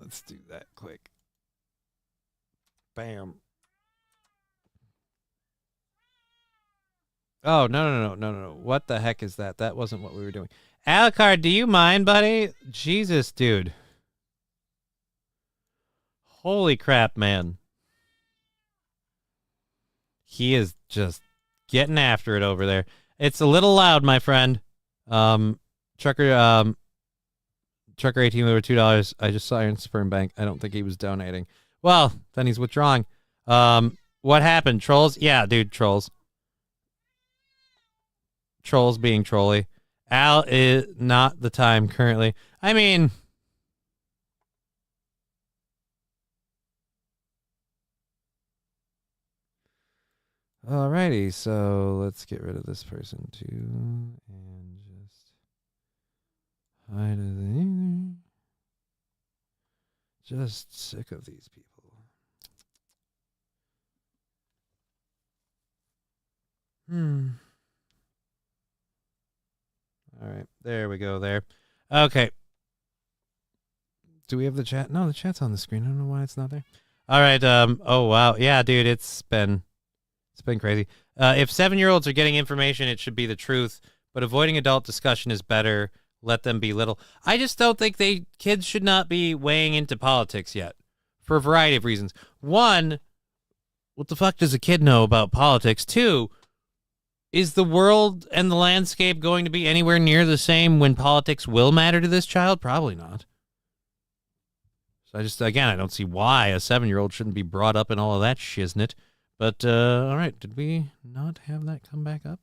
Let's do that quick. Bam. Oh, no. What the heck is that? That wasn't what we were doing. Alucard, do you mind, buddy? Jesus, dude. Holy crap, man. He is just getting after it over there. It's a little loud, my friend. Trucker, Trucker 18 over $2. I just saw your sperm bank. I don't think he was donating. Well, then he's withdrawing. What happened? Trolls? Yeah, dude, trolls. Trolls being trolly. Al is not the time currently. I mean, alrighty, so let's get rid of this person too, and just hide it. Just sick of these people. All right, there we go. There. Okay. Do we have the chat? No, the chat's on the screen. I don't know why it's not there. All right. Oh wow. Yeah, dude. It's been crazy. If 7-year-olds are getting information, it should be the truth. But avoiding adult discussion is better. Let them be little. I just don't think kids should not be weighing into politics yet, for a variety of reasons. One, what the fuck does a kid know about politics? Two, is the world and the landscape going to be anywhere near the same when politics will matter to this child? Probably not. So I don't see why a 7-year-old shouldn't be brought up in all of that shiznit. But, all right, did we not have that come back up?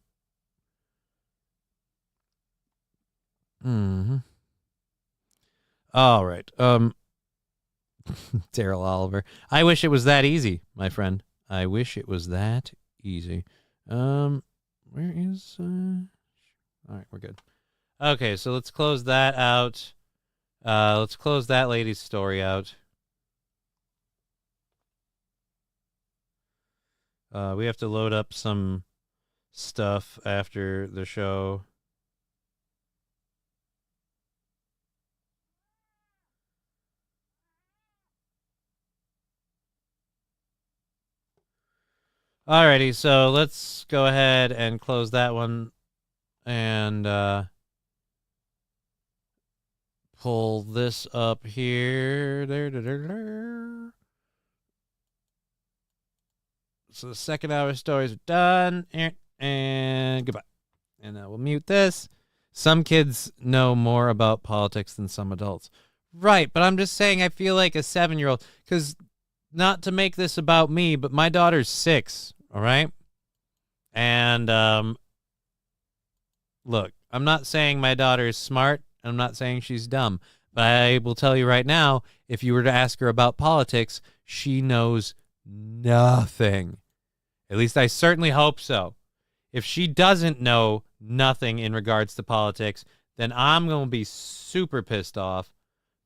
Mm-hmm. All right. Daryl Oliver. I wish it was that easy, my friend. I wish it was that easy. Where is... All right, we're good. Okay, so let's close that out. Let's close that lady's story out. We have to load up some stuff after the show. Alrighty, so let's go ahead and close that one and pull this up here. So the second hour stories are done, and goodbye. And we'll mute this. Some kids know more about politics than some adults. Right, but I'm just saying I feel like a 7-year-old, because not to make this about me, but my daughter's 6, all right? And look, I'm not saying my daughter is smart. I'm not saying she's dumb. But I will tell you right now, if you were to ask her about politics, she knows nothing. At least I certainly hope so. If she doesn't know nothing in regards to politics, then I'm going to be super pissed off.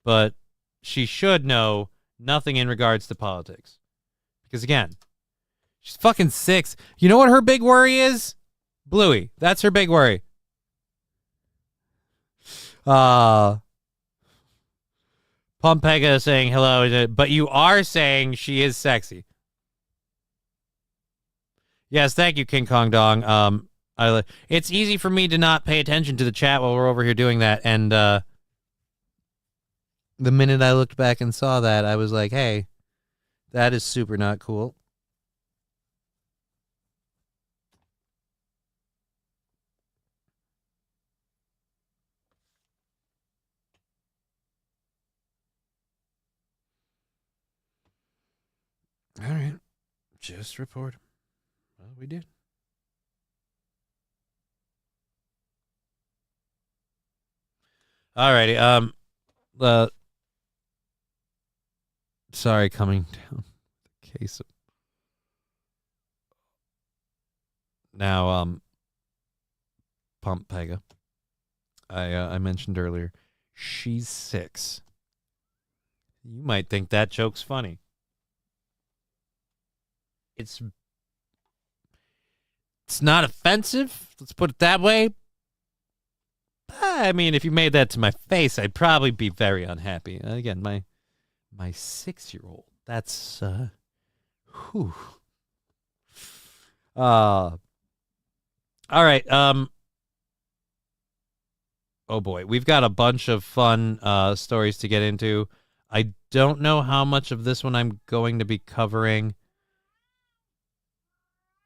But she should know nothing in regards to politics. Because again, she's fucking 6. You know what her big worry is? Bluey. That's her big worry. Pompega saying hello, but you are saying she is sexy. Yes, thank you, King Kong Dong. It's easy for me to not pay attention to the chat while we're over here doing that, and the minute I looked back and saw that, I was like, hey, that is super not cool. All right. Just report. Well, we did. All righty. Sorry, coming down the case of now, Pump Pega. I mentioned earlier, she's 6. You might think that joke's funny. It's not offensive. Let's put it that way. I mean, if you made that to my face, I'd probably be very unhappy. Again, my 6-year-old. That's whew. All right. Oh boy, we've got a bunch of fun stories to get into. I don't know how much of this one I'm going to be covering.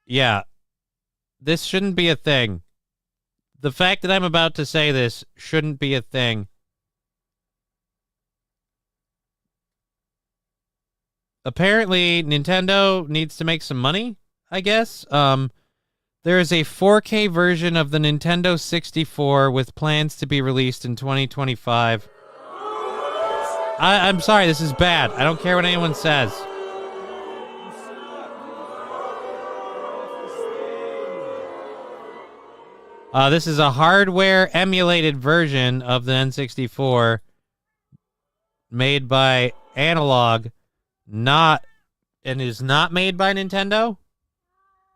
Yeah, this shouldn't be a thing. The fact that I'm about to say this shouldn't be a thing. apparently Nintendo needs to make some money, I guess. There is a 4K version of the Nintendo 64 with plans to be released in 2025. I'm sorry, this is bad. I don't care what anyone says. This is a hardware emulated version of the N64 made by Analog, is not made by Nintendo?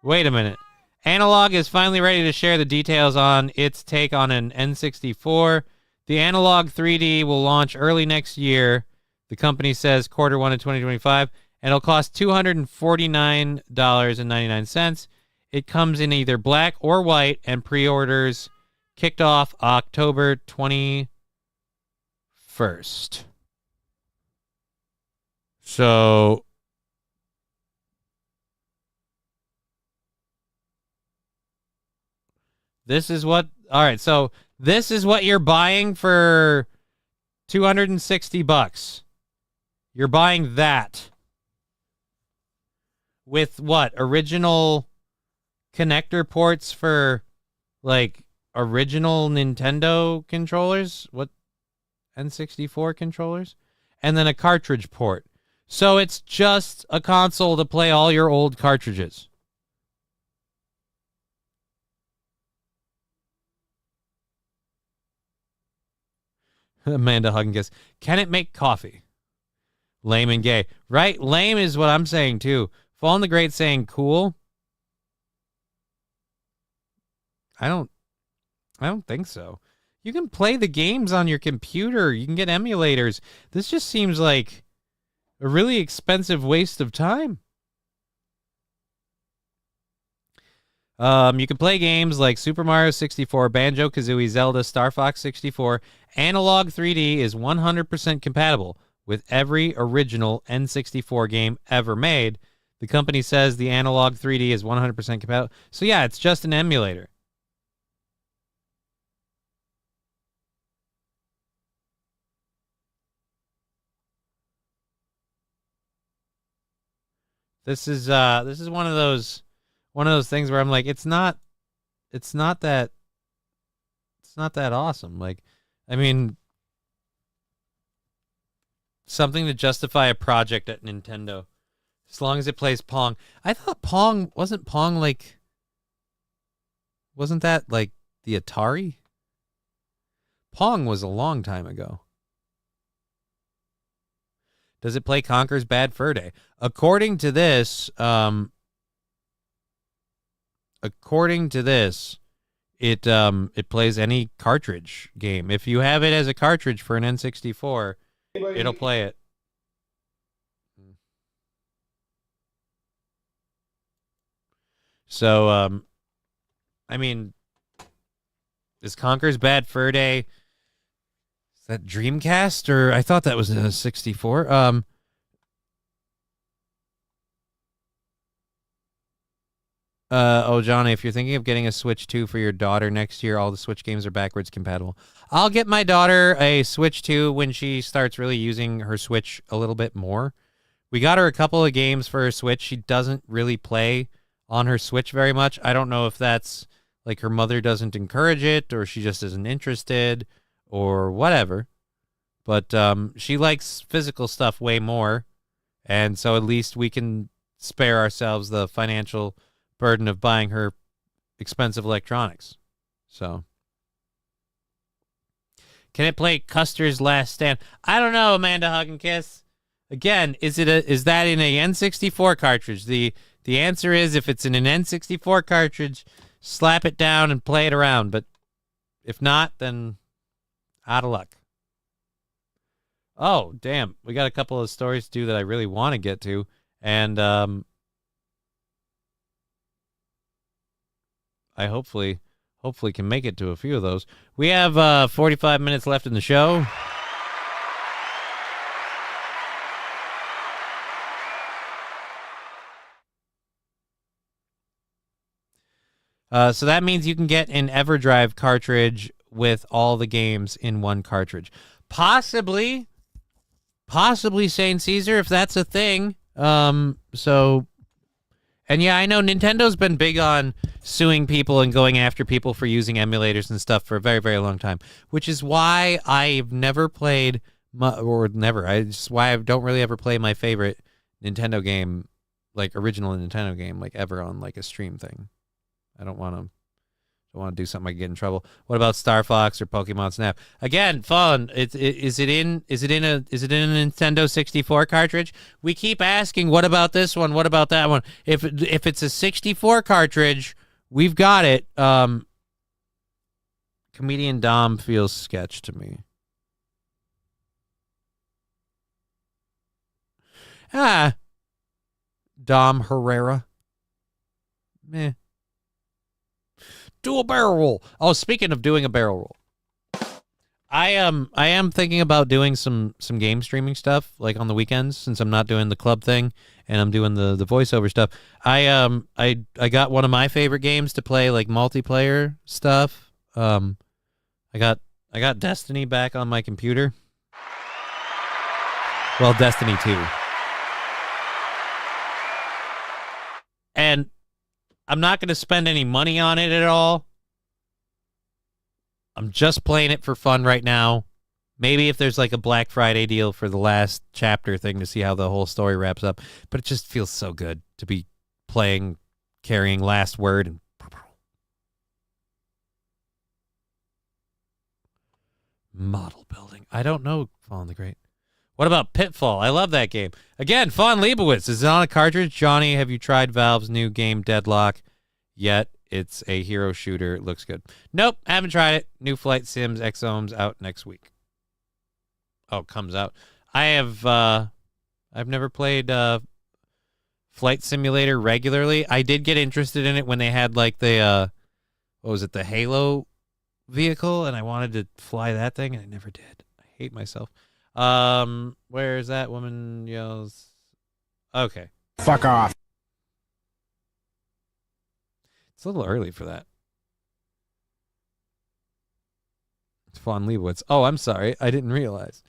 Wait a minute. Analog is finally ready to share the details on its take on an N64. The Analog 3D will launch early next year. The company says Q1 of 2025, and it'll cost $249.99. It comes in either black or white, and pre-orders kicked off October 21st. So this is what, all right, so this is what you're buying for $260. You're buying that with what? Original connector ports for like original Nintendo controllers? What? N64 controllers? And then a cartridge port. So it's just a console to play all your old cartridges. Amanda Hugginkiss. Can it make coffee? Lame and gay. Right? Lame is what I'm saying too. Fallen the Great saying cool. I don't think so. You can play the games on your computer. You can get emulators. This just seems like a really expensive waste of time. You can play games like Super Mario 64, Banjo-Kazooie, Zelda, Star Fox 64. Analog 3D is 100% compatible with every original N64 game ever made. The company says the Analog 3D is 100% compatible. So yeah, it's just an emulator. This is one of those things where I'm like, it's not that awesome. Like, I mean, something to justify a project at Nintendo, as long as it plays Pong. I thought Pong wasn't that like the Atari? Pong was a long time ago. Does it play Conker's Bad Fur Day? According to this, it plays any cartridge game. If you have it as a cartridge for an N64, it'll play it. So, I mean, is Conker's Bad Fur Day, is that Dreamcast, or I thought that was a 64? Oh, Johnny, if you're thinking of getting a Switch 2 for your daughter next year, all the Switch games are backwards compatible. I'll get my daughter a Switch 2 when she starts really using her Switch a little bit more. We got her a couple of games for her Switch. She doesn't really play on her Switch very much. I don't know if that's like her mother doesn't encourage it, or she just isn't interested, or whatever. But she likes physical stuff way more, and so at least we can spare ourselves the financial burden of buying her expensive electronics. So, can it play Custer's Last Stand? I don't know, Amanda Hugginkiss. Again, is that in a N64 cartridge? The answer is, if it's in an N64 cartridge, slap it down and play it around. But if not, then out of luck. Oh, damn. We got a couple of stories to do that I really want to get to. And I hopefully can make it to a few of those. We have 45 minutes left in the show. So that means you can get an EverDrive cartridge with all the games in one cartridge. Possibly St. Caesar, if that's a thing. So, and yeah, I know Nintendo's been big on suing people and going after people for using emulators and stuff for a very, very long time, which is why I've never played, why I don't really ever play my favorite Nintendo game, like original Nintendo game, like ever on like a stream thing. I don't want to do something I get in trouble. What about Star Fox or Pokemon Snap? Again, Fallen. Is it in a Nintendo 64 cartridge? We keep asking, what about this one? What about that one? If it's a 64 cartridge, we've got it. Comedian Dom feels sketch to me. Dom Herrera. Meh. Do a barrel roll. Oh, speaking of doing a barrel roll, I am thinking about doing some game streaming stuff like on the weekends, since I'm not doing the club thing and I'm doing the voiceover stuff. I got one of my favorite games to play, like multiplayer stuff. I got Destiny back on my computer. Well, Destiny 2. And I'm not going to spend any money on it at all. I'm just playing it for fun right now. Maybe if there's like a Black Friday deal for the last chapter thing to see how the whole story wraps up. But it just feels so good to be playing, carrying Last Word. And model building. I don't know Fallen the Great. What about Pitfall? I love that game. Again, Fawn Leibowitz. Is it on a cartridge? Johnny, have you tried Valve's new game, Deadlock, yet? It's a hero shooter. It looks good. Nope, haven't tried it. New Flight Sims Exomes out next week. Oh, comes out. I've never played Flight Simulator regularly. I did get interested in it when they had like the, what was it, the Halo vehicle, and I wanted to fly that thing, and I never did. I hate myself. Where is that woman yells? Okay. Fuck off. It's a little early for that. It's Fawn Leibowitz. Oh, I'm sorry. I didn't realize.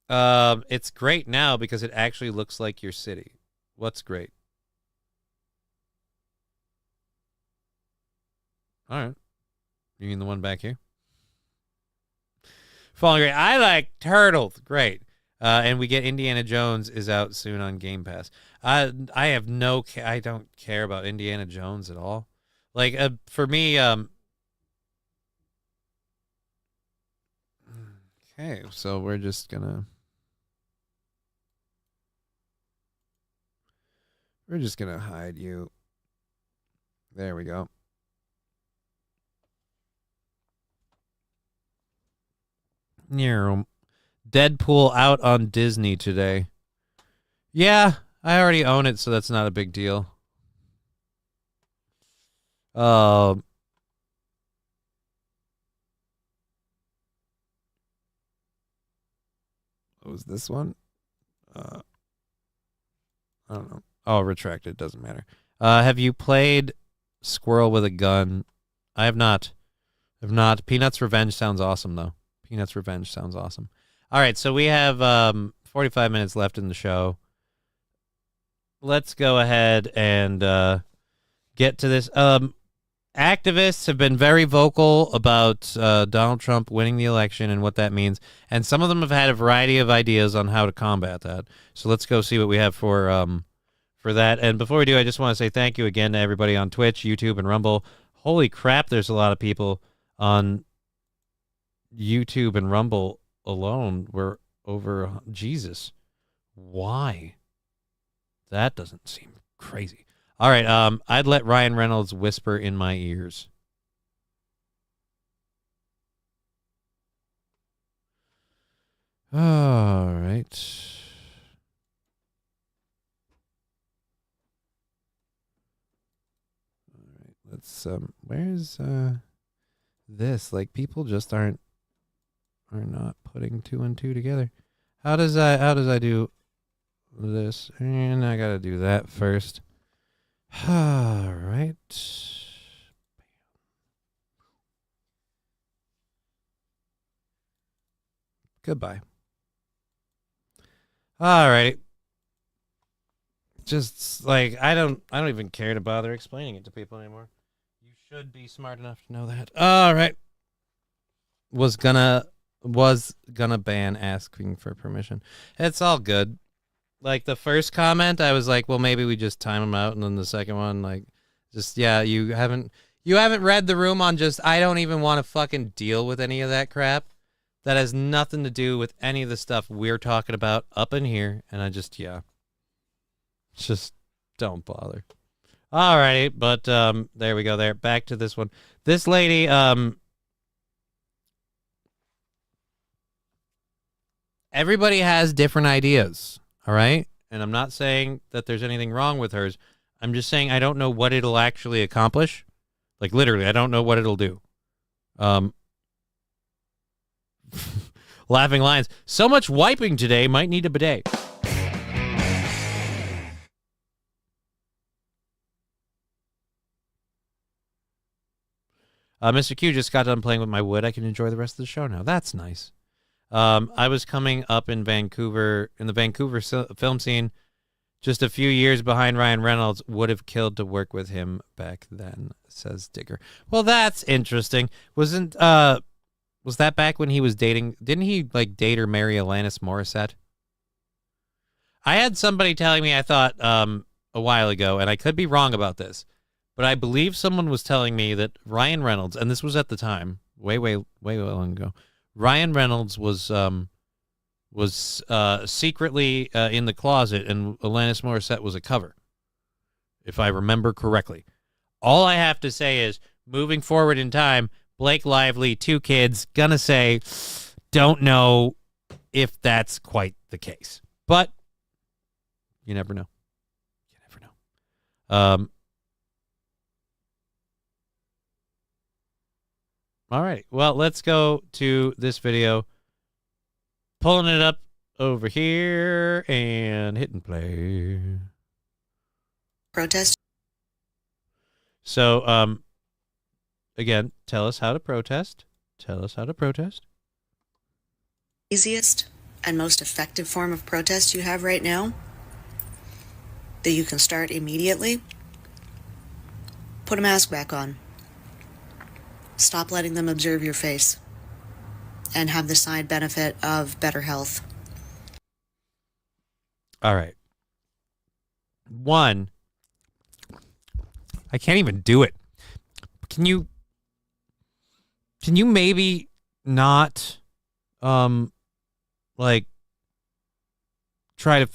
It's great now because it actually looks like your city. What's great? All right. You mean the one back here? Falling great. I like turtles. Great. And we get Indiana Jones is out soon on Game Pass. I don't care about Indiana Jones at all. Like for me, okay, so we're just gonna hide you. There we go. Deadpool out on Disney today. Yeah, I already own it, so that's not a big deal. What was this one? I don't know. Oh, retracted. Doesn't matter. Have you played Squirrel with a Gun? I have not. Peanuts Revenge sounds awesome, though. Peanuts Revenge sounds awesome. All right, so we have 45 minutes left in the show. Let's go ahead and get to this. Activists have been very vocal about Donald Trump winning the election and what that means, and some of them have had a variety of ideas on how to combat that. So let's go see what we have for that. And before we do, I just want to say thank you again to everybody on Twitch, YouTube, and Rumble. Holy crap, there's a lot of people on YouTube and Rumble alone. We're over Jesus. Why? That doesn't seem crazy. All right, I'd let Ryan Reynolds whisper in my ears. All right. Let's where's this? Like, people just are not putting two and two together. How does I do this? And I gotta do that first. All right. Goodbye. All right. Just like I don't even care to bother explaining it to people anymore. You should be smart enough to know that. All right. Was gonna ban asking for permission. It's all good. Like the first comment, I was like, well, maybe we just time them out, and then the second one, like, just yeah, you haven't read the room on just I don't even want to fucking deal with any of that crap. That has nothing to do with any of the stuff we're talking about up in here, and I just just don't bother. All right, but there we go. There, back to this one. This lady, everybody has different ideas. All right, and I'm not saying that there's anything wrong with hers. I'm just saying I don't know what it'll actually accomplish. Like literally, I don't know what it'll do. Laughing Lions. So much wiping today, might need a bidet. Mr. Q just got done playing with my wood. I can enjoy the rest of the show now. That's nice. I was coming up in Vancouver, in the Vancouver film scene, just a few years behind Ryan Reynolds. Would have killed to work with him back then, says Digger. Well, that's interesting. Was that back when he was dating? Didn't he like date or marry Alanis Morissette? I had somebody telling me, I thought a while ago, and I could be wrong about this, but I believe someone was telling me that Ryan Reynolds, and this was at the time, way long ago, Ryan Reynolds was secretly in the closet, and Alanis Morissette was a cover, if I remember correctly. All I have to say is, moving forward in time, Blake Lively, 2 kids, gonna say, don't know if that's quite the case. But you never know. You never know. All right. Well, let's go to this video. Pulling it up over here and hitting play. Protest. So, again, tell us how to protest. Tell us how to protest. Easiest and most effective form of protest you have right now that you can start immediately. Put a mask back on. Stop letting them observe your face. And have the side benefit of better health. All right. 1, I can't even do it. Can you maybe not like try to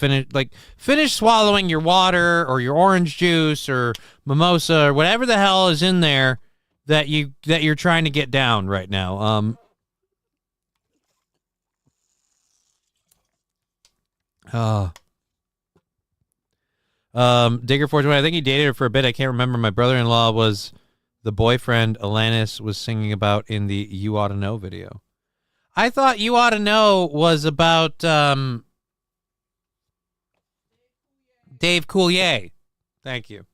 finish swallowing your water or your orange juice or mimosa or whatever the hell is in there that you're trying to get down right now. Digger 420, I think he dated her for a bit. I can't remember. My brother-in-law was the boyfriend Alanis was singing about in the You Oughta Know video. I thought You Oughta Know was about Dave Coulier. Thank you.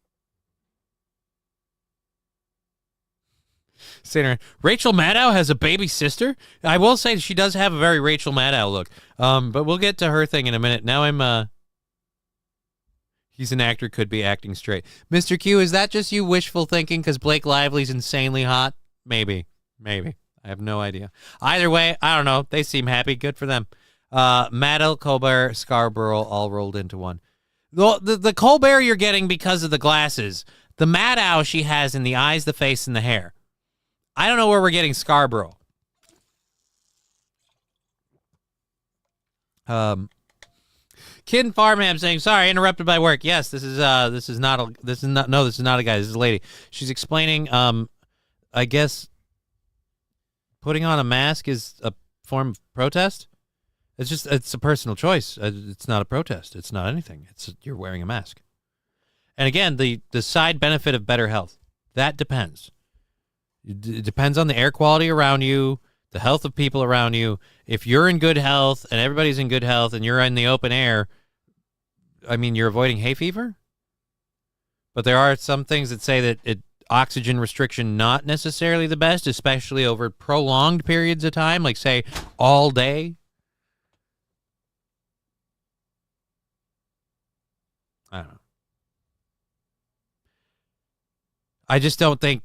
Rachel Maddow has a baby sister. I will say she does have a very Rachel Maddow look. But we'll get to her thing in a minute. Now he's an actor, could be acting straight. Mr. Q, is that just you wishful thinking because Blake Lively's insanely hot? Maybe. I have no idea. Either way, I don't know. They seem happy. Good for them. Maddow, Colbert, Scarborough all rolled into one. The Colbert you're getting because of the glasses. The Maddow she has in the eyes, the face, and the hair. I don't know where we're getting Scarborough. Kin Farmham saying, sorry, interrupted by work. Yes, this is not a guy, this is a lady. She's explaining, I guess putting on a mask is a form of protest. It's a personal choice. It's not a protest. It's not anything. You're wearing a mask. And again, the side benefit of better health, that depends. It depends on the air quality around you, the health of people around you. If you're in good health and everybody's in good health and you're in the open air, I mean, you're avoiding hay fever. But there are some things that say that oxygen restriction not necessarily the best, especially over prolonged periods of time, like say all day. I don't know. I just don't think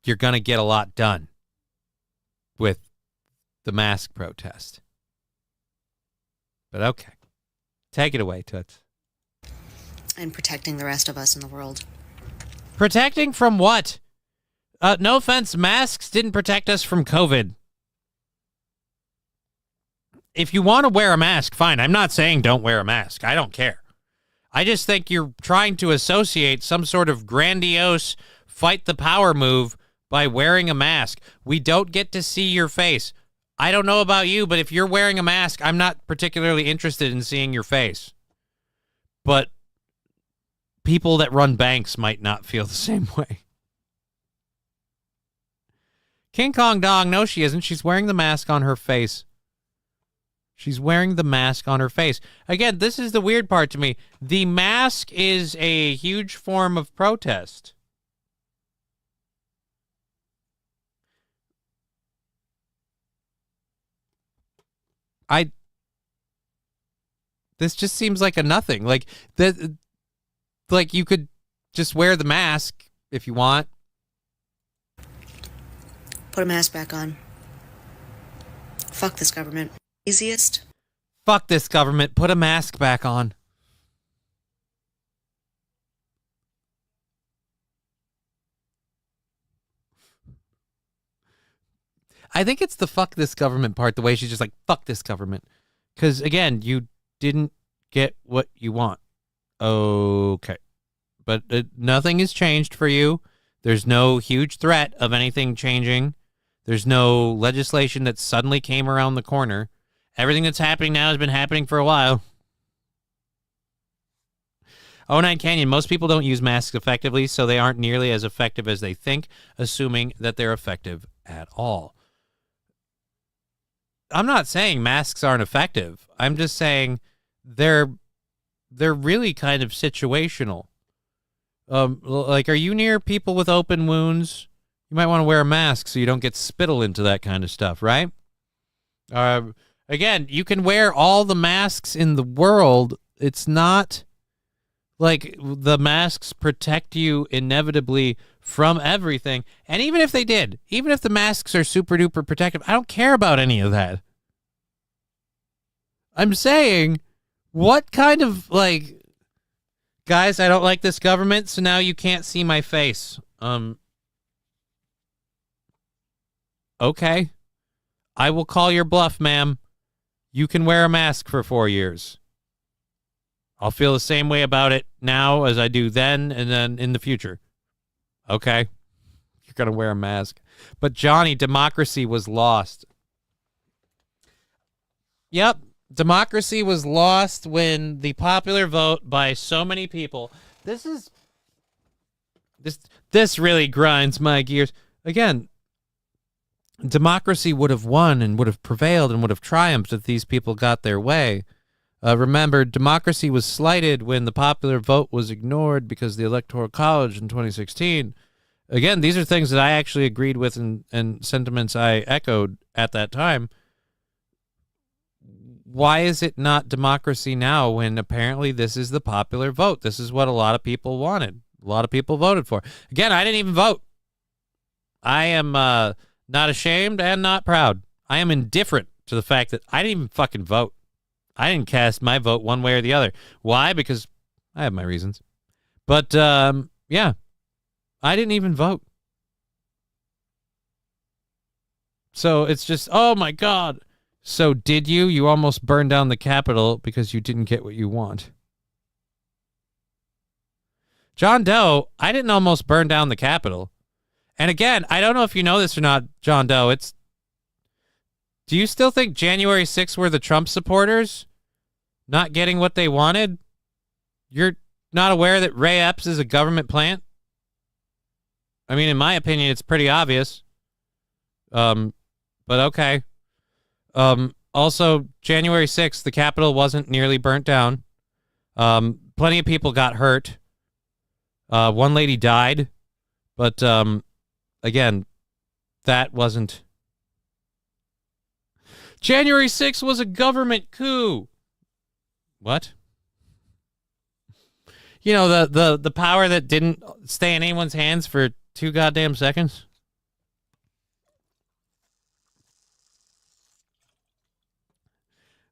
you're going to get a lot done with the mask protest. But okay. Take it away, Toots. And protecting the rest of us in the world. Protecting from what? No offense, masks didn't protect us from COVID. If you want to wear a mask, fine. I'm not saying don't wear a mask. I don't care. I just think you're trying to associate some sort of grandiose fight the power move by wearing a mask. We don't get to see your face. I don't know about you, but if you're wearing a mask, I'm not particularly interested in seeing your face. But people that run banks might not feel the same way. King Kong Dong, no, she isn't. She's wearing the mask on her face. She's wearing the mask on her face. Again, this is the weird part to me. The mask is a huge form of protest. This just seems like a nothing. Like you could just wear the mask if you want. Put a mask back on. Fuck this government. Easiest. Fuck this government. Put a mask back on. I think it's the fuck this government part, the way she's just like, fuck this government. Because, again, you didn't get what you want. Okay. But nothing has changed for you. There's no huge threat of anything changing. There's no legislation that suddenly came around the corner. Everything that's happening now has been happening for a while. 09 Canyon, most people don't use masks effectively, so they aren't nearly as effective as they think, assuming that they're effective at all. I'm not saying masks aren't effective. I'm just saying they're really kind of situational. Like, are you near people with open wounds? You might want to wear a mask so you don't get spittle into that kind of stuff, right? Again, you can wear all the masks in the world. It's not like the masks protect you inevitably from everything. And even if they did, even if the masks are super duper protective, I don't care about any of that. I'm saying, what kind of, like, guys, I don't like this government, so now you can't see my face. Okay. I will call your bluff, ma'am. You can wear a mask for 4 years. I'll feel the same way about it now as I do then and then in the future. Okay. You're going to wear a mask. But Johnny, democracy was lost. Yep. Democracy was lost when the popular vote by so many people. This really grinds my gears. Again, democracy would have won and would have prevailed and would have triumphed if these people got their way. Remember, democracy was slighted when the popular vote was ignored because of the Electoral College in 2016. Again, these are things that I actually agreed with and sentiments I echoed at that time. Why is it not democracy now when apparently this is the popular vote? This is what a lot of people wanted. A lot of people voted for. Again, I didn't even vote. I am not ashamed and not proud. I am indifferent to the fact that I didn't even fucking vote. I didn't cast my vote one way or the other. Why? Because I have my reasons. But, yeah, I didn't even vote. So it's just, oh my God. So did you? You almost burned down the Capitol because you didn't get what you want. John Doe, I didn't almost burn down the Capitol. And again, I don't know if you know this or not, John Doe. Do you still think January 6th were the Trump supporters not getting what they wanted? You're not aware that Ray Epps is a government plant? I mean, in my opinion, it's pretty obvious. But okay. Also, January 6th, the Capitol wasn't nearly burnt down. Plenty of people got hurt. One lady died. But, again, that wasn't... January 6th was a government coup. What? You know, the power that didn't stay in anyone's hands for 2 goddamn seconds.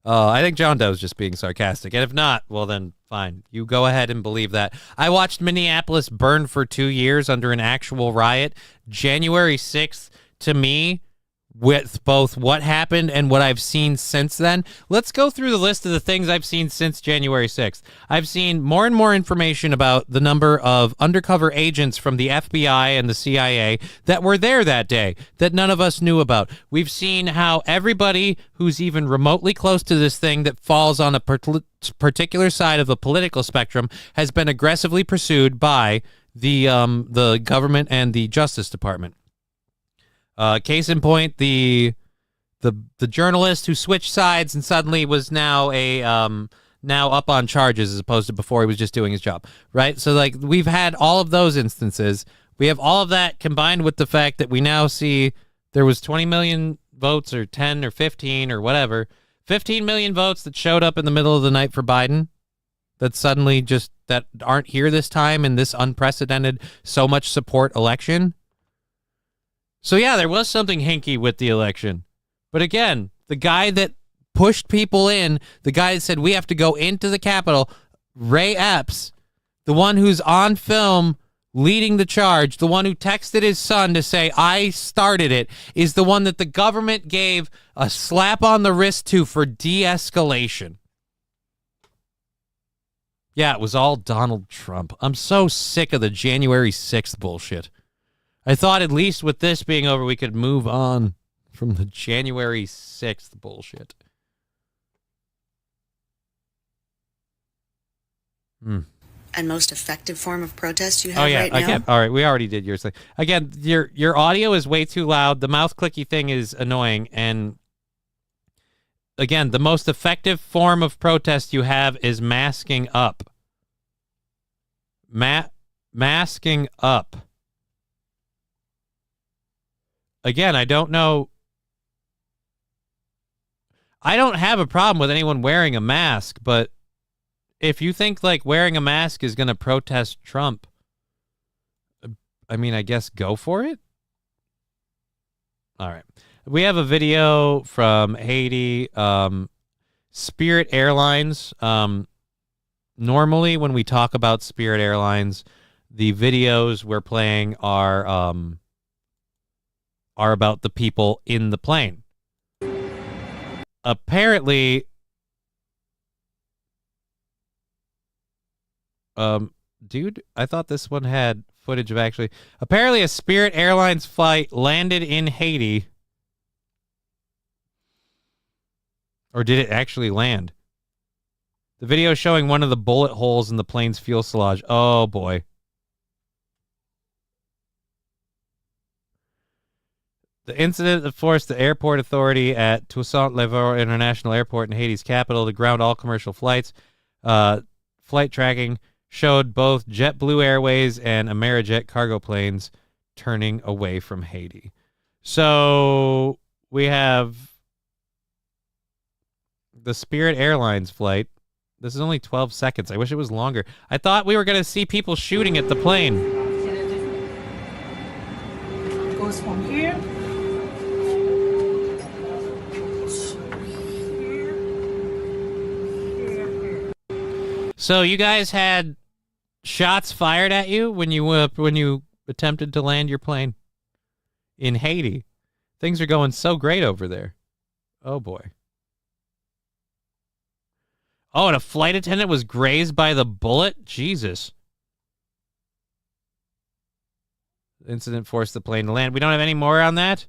I think John Doe's just being sarcastic. And if not, well then, fine. You go ahead and believe that. I watched Minneapolis burn for 2 years under an actual riot. January 6th, to me, with both what happened and what I've seen since then. Let's go through the list of the things I've seen since January 6th. I've seen more and more information about the number of undercover agents from the FBI and the CIA that were there that day that none of us knew about. We've seen how everybody who's even remotely close to this thing that falls on a particular side of the political spectrum has been aggressively pursued by the government and the Justice Department. Case in point, the journalist who switched sides and suddenly was now now up on charges as opposed to before he was just doing his job, right? So like we've had all of those instances. We have all of that combined with the fact that we now see there was 20 million votes or 10 or 15 or whatever, 15 million votes that showed up in the middle of the night for Biden that suddenly just that aren't here this time in this unprecedented so much support election. So, yeah, there was something hinky with the election. But again, the guy that pushed people in, the guy that said we have to go into the Capitol, Ray Epps, the one who's on film leading the charge, the one who texted his son to say, I started it, is the one that the government gave a slap on the wrist to for de-escalation. Yeah, it was all Donald Trump. I'm so sick of the January 6th bullshit. I thought at least with this being over, we could move on from the January 6th bullshit. And most effective form of protest you have right now? Again, all right, we already did yours. Again, your audio is way too loud. The mouth clicky thing is annoying. And again, the most effective form of protest you have is masking up. Masking up. Again, I don't know. I don't have a problem with anyone wearing a mask, but if you think like wearing a mask is going to protest Trump, I mean, I guess go for it. All right. We have a video from Haiti, Spirit Airlines. Normally when we talk about Spirit Airlines, the videos we're playing are about the people in the plane. Apparently, dude, I thought this one had footage of actually. Apparently, a Spirit Airlines flight landed in Haiti. Or did it actually land? The video showing one of the bullet holes in the plane's fuselage. Oh, boy. The incident that forced the airport authority at Toussaint-Louverture International Airport in Haiti's capital to ground all commercial flights. Flight tracking showed both JetBlue Airways and Amerijet cargo planes turning away from Haiti. So we have the Spirit Airlines flight. This is only 12 seconds. I wish it was longer. I thought we were going to see people shooting at the plane. It goes from here. So you guys had shots fired at you when you attempted to land your plane in Haiti. Things are going so great over there. Oh boy. Oh, and a flight attendant was grazed by the bullet? Jesus. The incident forced the plane to land. We don't have any more on that?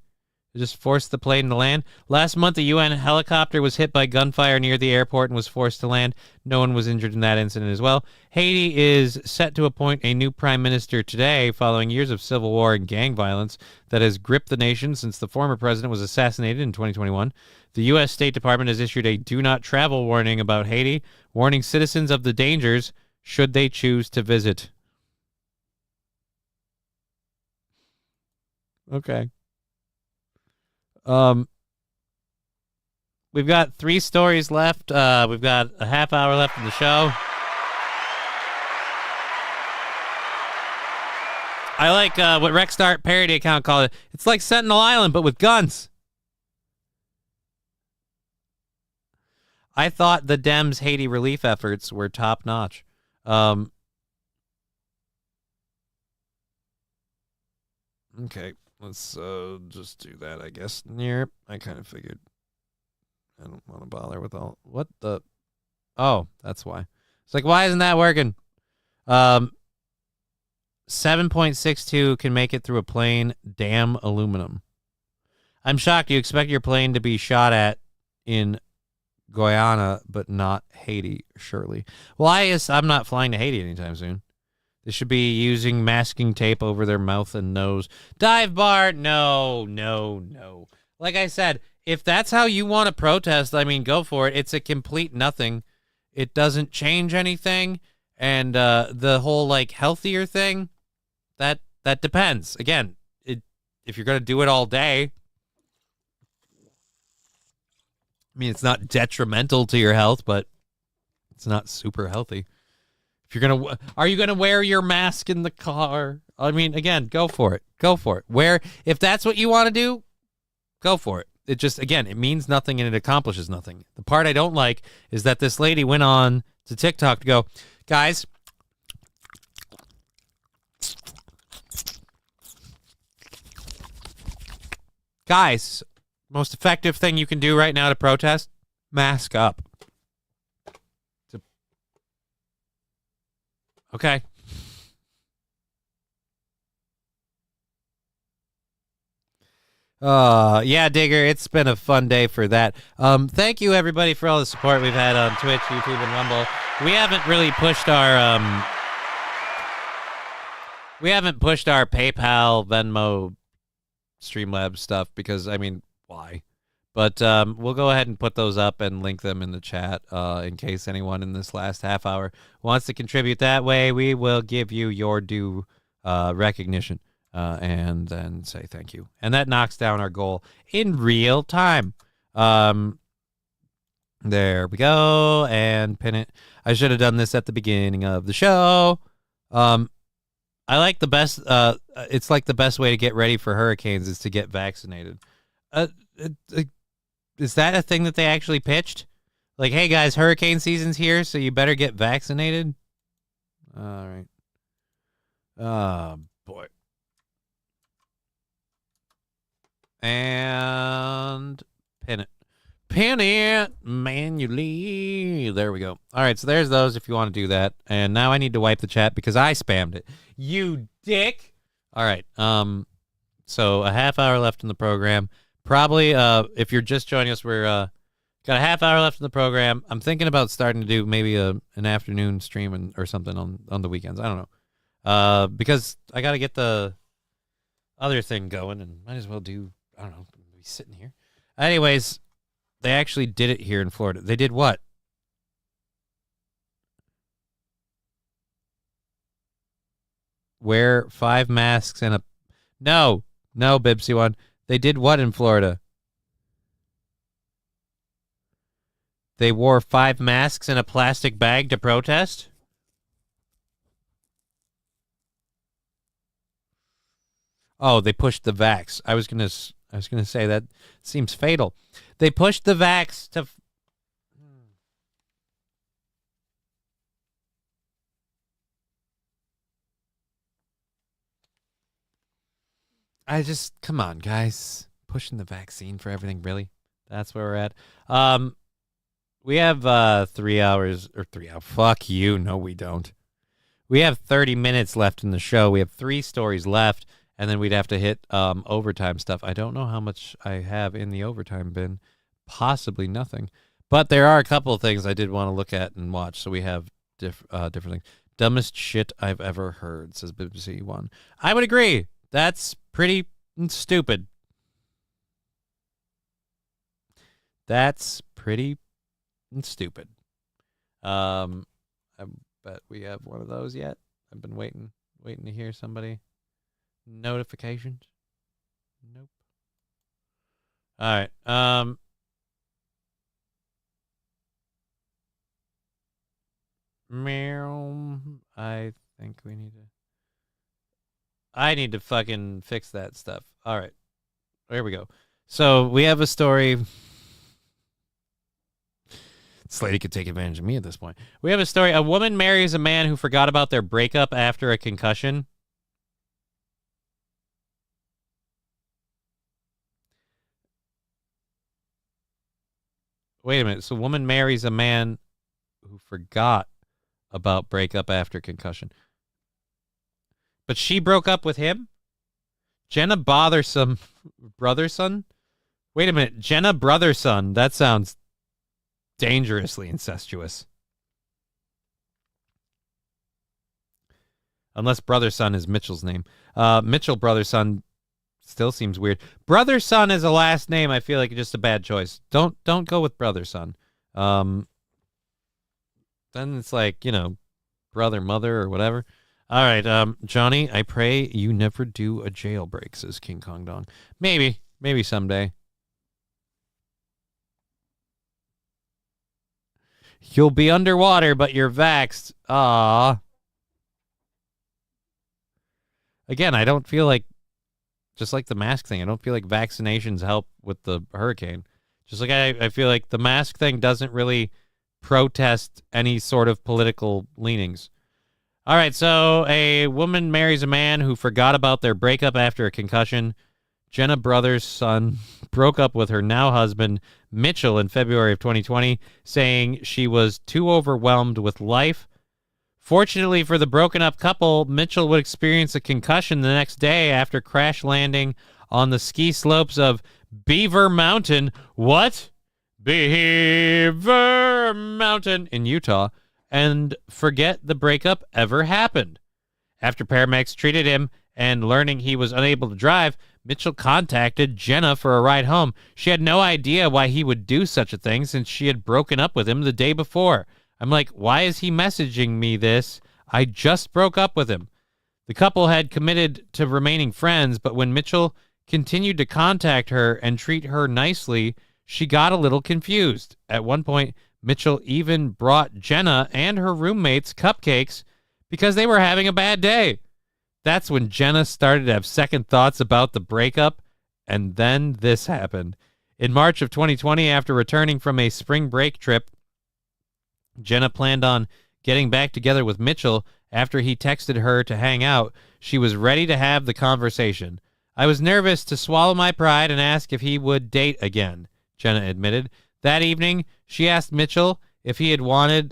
It just forced the plane to land. Last month, a UN helicopter was hit by gunfire near the airport and was forced to land. No one was injured in that incident as well. Haiti is set to appoint a new prime minister today following years of civil war and gang violence that has gripped the nation since the former president was assassinated in 2021. The U.S. State Department has issued a do not travel warning about Haiti, warning citizens of the dangers should they choose to visit. Okay. We've got 3 stories left. We've got a half hour left in the show. I like what Rexstart parody account called it. It's like Sentinel Island, but with guns. I thought the Dems' Haiti relief efforts were top notch. Okay, let's just do that, I guess. Yep, I kind of figured. I don't want to bother with all. What the? Oh, that's why. It's like, why isn't that working? 7.62 can make it through a plane. Damn aluminum. I'm shocked. You expect your plane to be shot at in Guyana, but not Haiti, surely. Well, I'm not flying to Haiti anytime soon. They should be using masking tape over their mouth and nose. Dive bar? No. Like I said, if that's how you want to protest, I mean, go for it. It's a complete nothing. It doesn't change anything. And the whole, like, healthier thing, that depends. Again, if you're going to do it all day, I mean, it's not detrimental to your health, but it's not super healthy. If you're going to, are you going to wear your mask in the car? I mean, again, go for it. If that's what you want to do, go for it. It just, again, it means nothing and it accomplishes nothing. The part I don't like is that this lady went on to TikTok to go, guys, most effective thing you can do right now to protest, mask up. Okay. Yeah, Digger, it's been a fun day for that. Thank you everybody for all the support we've had on Twitch, YouTube, and Rumble. We haven't really pushed our PayPal, Venmo, Streamlabs stuff because, I mean, why? But we'll go ahead and put those up and link them in the chat in case anyone in this last half hour wants to contribute that way. We will give you your due recognition and then say thank you. And that knocks down our goal in real time. There we go. And pin it. I should have done this at the beginning of the show. I like the best. It's like the best way to get ready for hurricanes is to get vaccinated. Is that a thing that they actually pitched? Like, hey, guys, hurricane season's here, so you better get vaccinated? All right. Oh, boy. And pin it. Pin it manually. There we go. All right, so there's those if you want to do that. And now I need to wipe the chat because I spammed it. You dick. All right. So a half hour left in the program. Probably, if you're just joining us, we're got a half hour left in the program. I'm thinking about starting to do maybe an afternoon stream or something on the weekends. I don't know, because I got to get the other thing going, and might as well do. I don't know, be sitting here. Anyways, they actually did it here in Florida. They did what? Wear 5 masks and a no, Bibsy one. They did what in Florida? They wore 5 masks in a plastic bag to protest? Oh, they pushed the vax. I was gonna say that seems fatal. They pushed the vax to. Come on, guys. Pushing the vaccine for everything, really? That's where we're at. We have 3 hours, or 3 hours. Fuck you. No, we don't. We have 30 minutes left in the show. We have 3 stories left, and then we'd have to hit overtime stuff. I don't know how much I have in the overtime bin. Possibly nothing. But there are a couple of things I did want to look at and watch, so we have different things. Dumbest shit I've ever heard, says BBC One. I would agree. That's pretty stupid. That's pretty stupid. I bet we have one of those yet. I've been waiting to hear somebody. Notifications? Nope. All right. Meow. I think we need to. I need to fucking fix that stuff. All right. There we go. So we have a story. This lady could take advantage of me at this point. We have a story. A woman marries a man who forgot about their breakup after a concussion. Wait a minute. So a woman marries a man who forgot about breakup after concussion. But she broke up with him? Jenna Bothersome Brotherson? Wait a minute. Jenna Brotherson. That sounds dangerously incestuous. Unless Brotherson is Mitchell's name. Mitchell Brotherson still seems weird. Brotherson is a last name. I feel like it's just a bad choice. Don't go with Brotherson. Then it's like, you know, brother, mother, or whatever. All right, Johnny, I pray you never do a jailbreak, says King Kong Dong. Maybe someday. You'll be underwater, but you're vaxxed. Ah. Again, I don't feel like, just like the mask thing, I don't feel like vaccinations help with the hurricane. Just like I feel like the mask thing doesn't really protest any sort of political leanings. All right, so a woman marries a man who forgot about their breakup after a concussion. Jenna Brothers' son broke up with her now husband, Mitchell, in February of 2020, saying she was too overwhelmed with life. Fortunately for the broken up couple, Mitchell would experience a concussion the next day after crash landing on the ski slopes of Beaver Mountain. What? Beaver Mountain in Utah, and forget the breakup ever happened. After paramedics treated him and learning he was unable to drive, Mitchell contacted Jenna for a ride home. She had no idea why he would do such a thing since she had broken up with him the day before. I'm like, why is he messaging me this? I just broke up with him. The couple had committed to remaining friends, but when Mitchell continued to contact her and treat her nicely, she got a little confused. At one point, Mitchell even brought Jenna and her roommates cupcakes because they were having a bad day. That's when Jenna started to have second thoughts about the breakup, and then this happened. In March of 2020, after returning from a spring break trip, Jenna planned on getting back together with Mitchell after he texted her to hang out. She was ready to have the conversation. I was nervous to swallow my pride and ask if he would date again, Jenna admitted. That evening, she asked Mitchell if he'd want to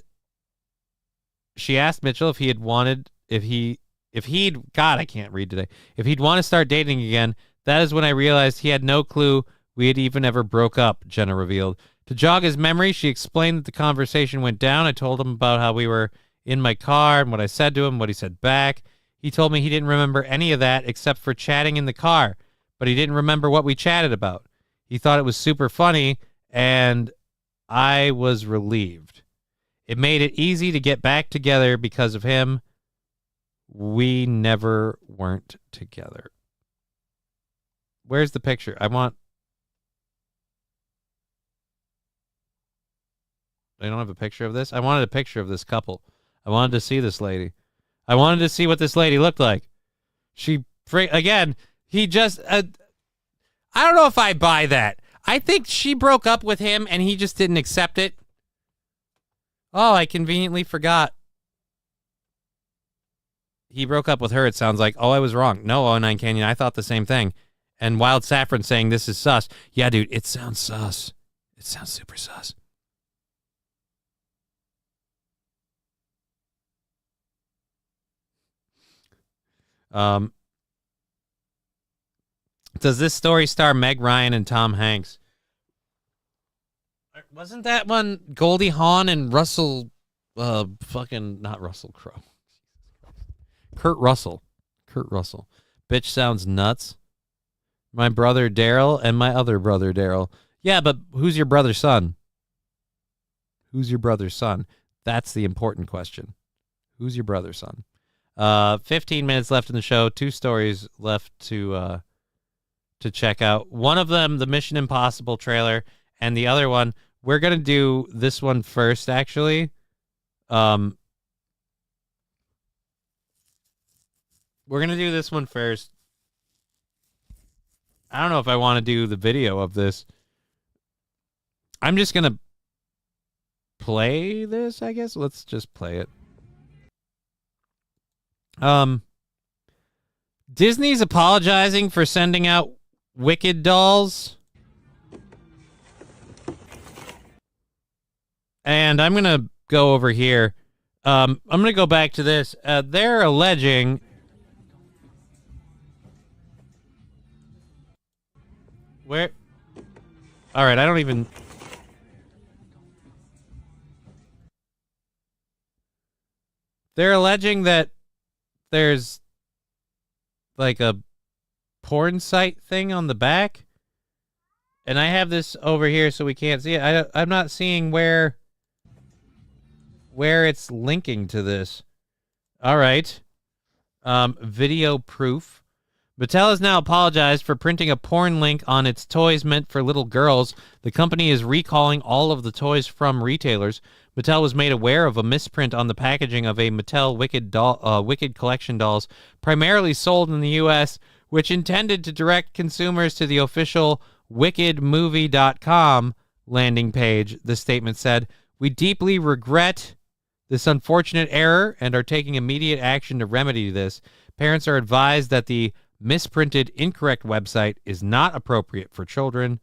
start dating again. That is when I realized he had no clue we had even ever broke up, Jenna revealed. To jog his memory, she explained that the conversation went down. I told him about how we were in my car and what I said to him, what he said back. He told me he didn't remember any of that except for chatting in the car, but he didn't remember what we chatted about. He thought it was super funny, and I was relieved. It made it easy to get back together because of him. We never weren't together. Where's the picture? I don't have a picture of this. I wanted a picture of this couple. I wanted to see this lady. I wanted to see what this lady looked like. Again, he just, I don't know if I buy that. I think she broke up with him and he just didn't accept it. Oh, I conveniently forgot. He broke up with her, it sounds like. Oh, I was wrong. No, 09 Canyon, I thought the same thing. And Wild Saffron saying this is sus. Yeah, dude, it sounds sus. It sounds super sus. Does this story star Meg Ryan and Tom Hanks? Wasn't that one Goldie Hawn and Russell, not Russell Crowe. Kurt Russell. Bitch sounds nuts. My brother Daryl and my other brother Daryl. Yeah, but who's your brother's son? Who's your brother's son? That's the important question. Who's your brother's son? 15 minutes left in the show. 2 stories left to check out. One of them, the Mission Impossible trailer, and the other one, we're going to do this one first, actually. We're going to do this one first. I don't know if I want to do the video of this. I'm just going to play this, I guess. Let's just play it. Disney's apologizing for sending out Wicked dolls. And I'm going to go over here. I'm going to go back to this. They're alleging... Where? All right, I don't even... They're alleging that there's like a porn site thing on the back. And I have this over here so we can't see it. I'm not seeing where it's linking to this. All right. Video proof. Mattel has now apologized for printing a porn link on its toys meant for little girls. The company is recalling all of the toys from retailers. Mattel was made aware of a misprint on the packaging of a Mattel Wicked collection dolls, primarily sold in the U.S., which intended to direct consumers to the official wickedmovie.com landing page. The statement said, "We deeply regret this unfortunate error and are taking immediate action to remedy this. Parents are advised that the misprinted, incorrect website is not appropriate for children.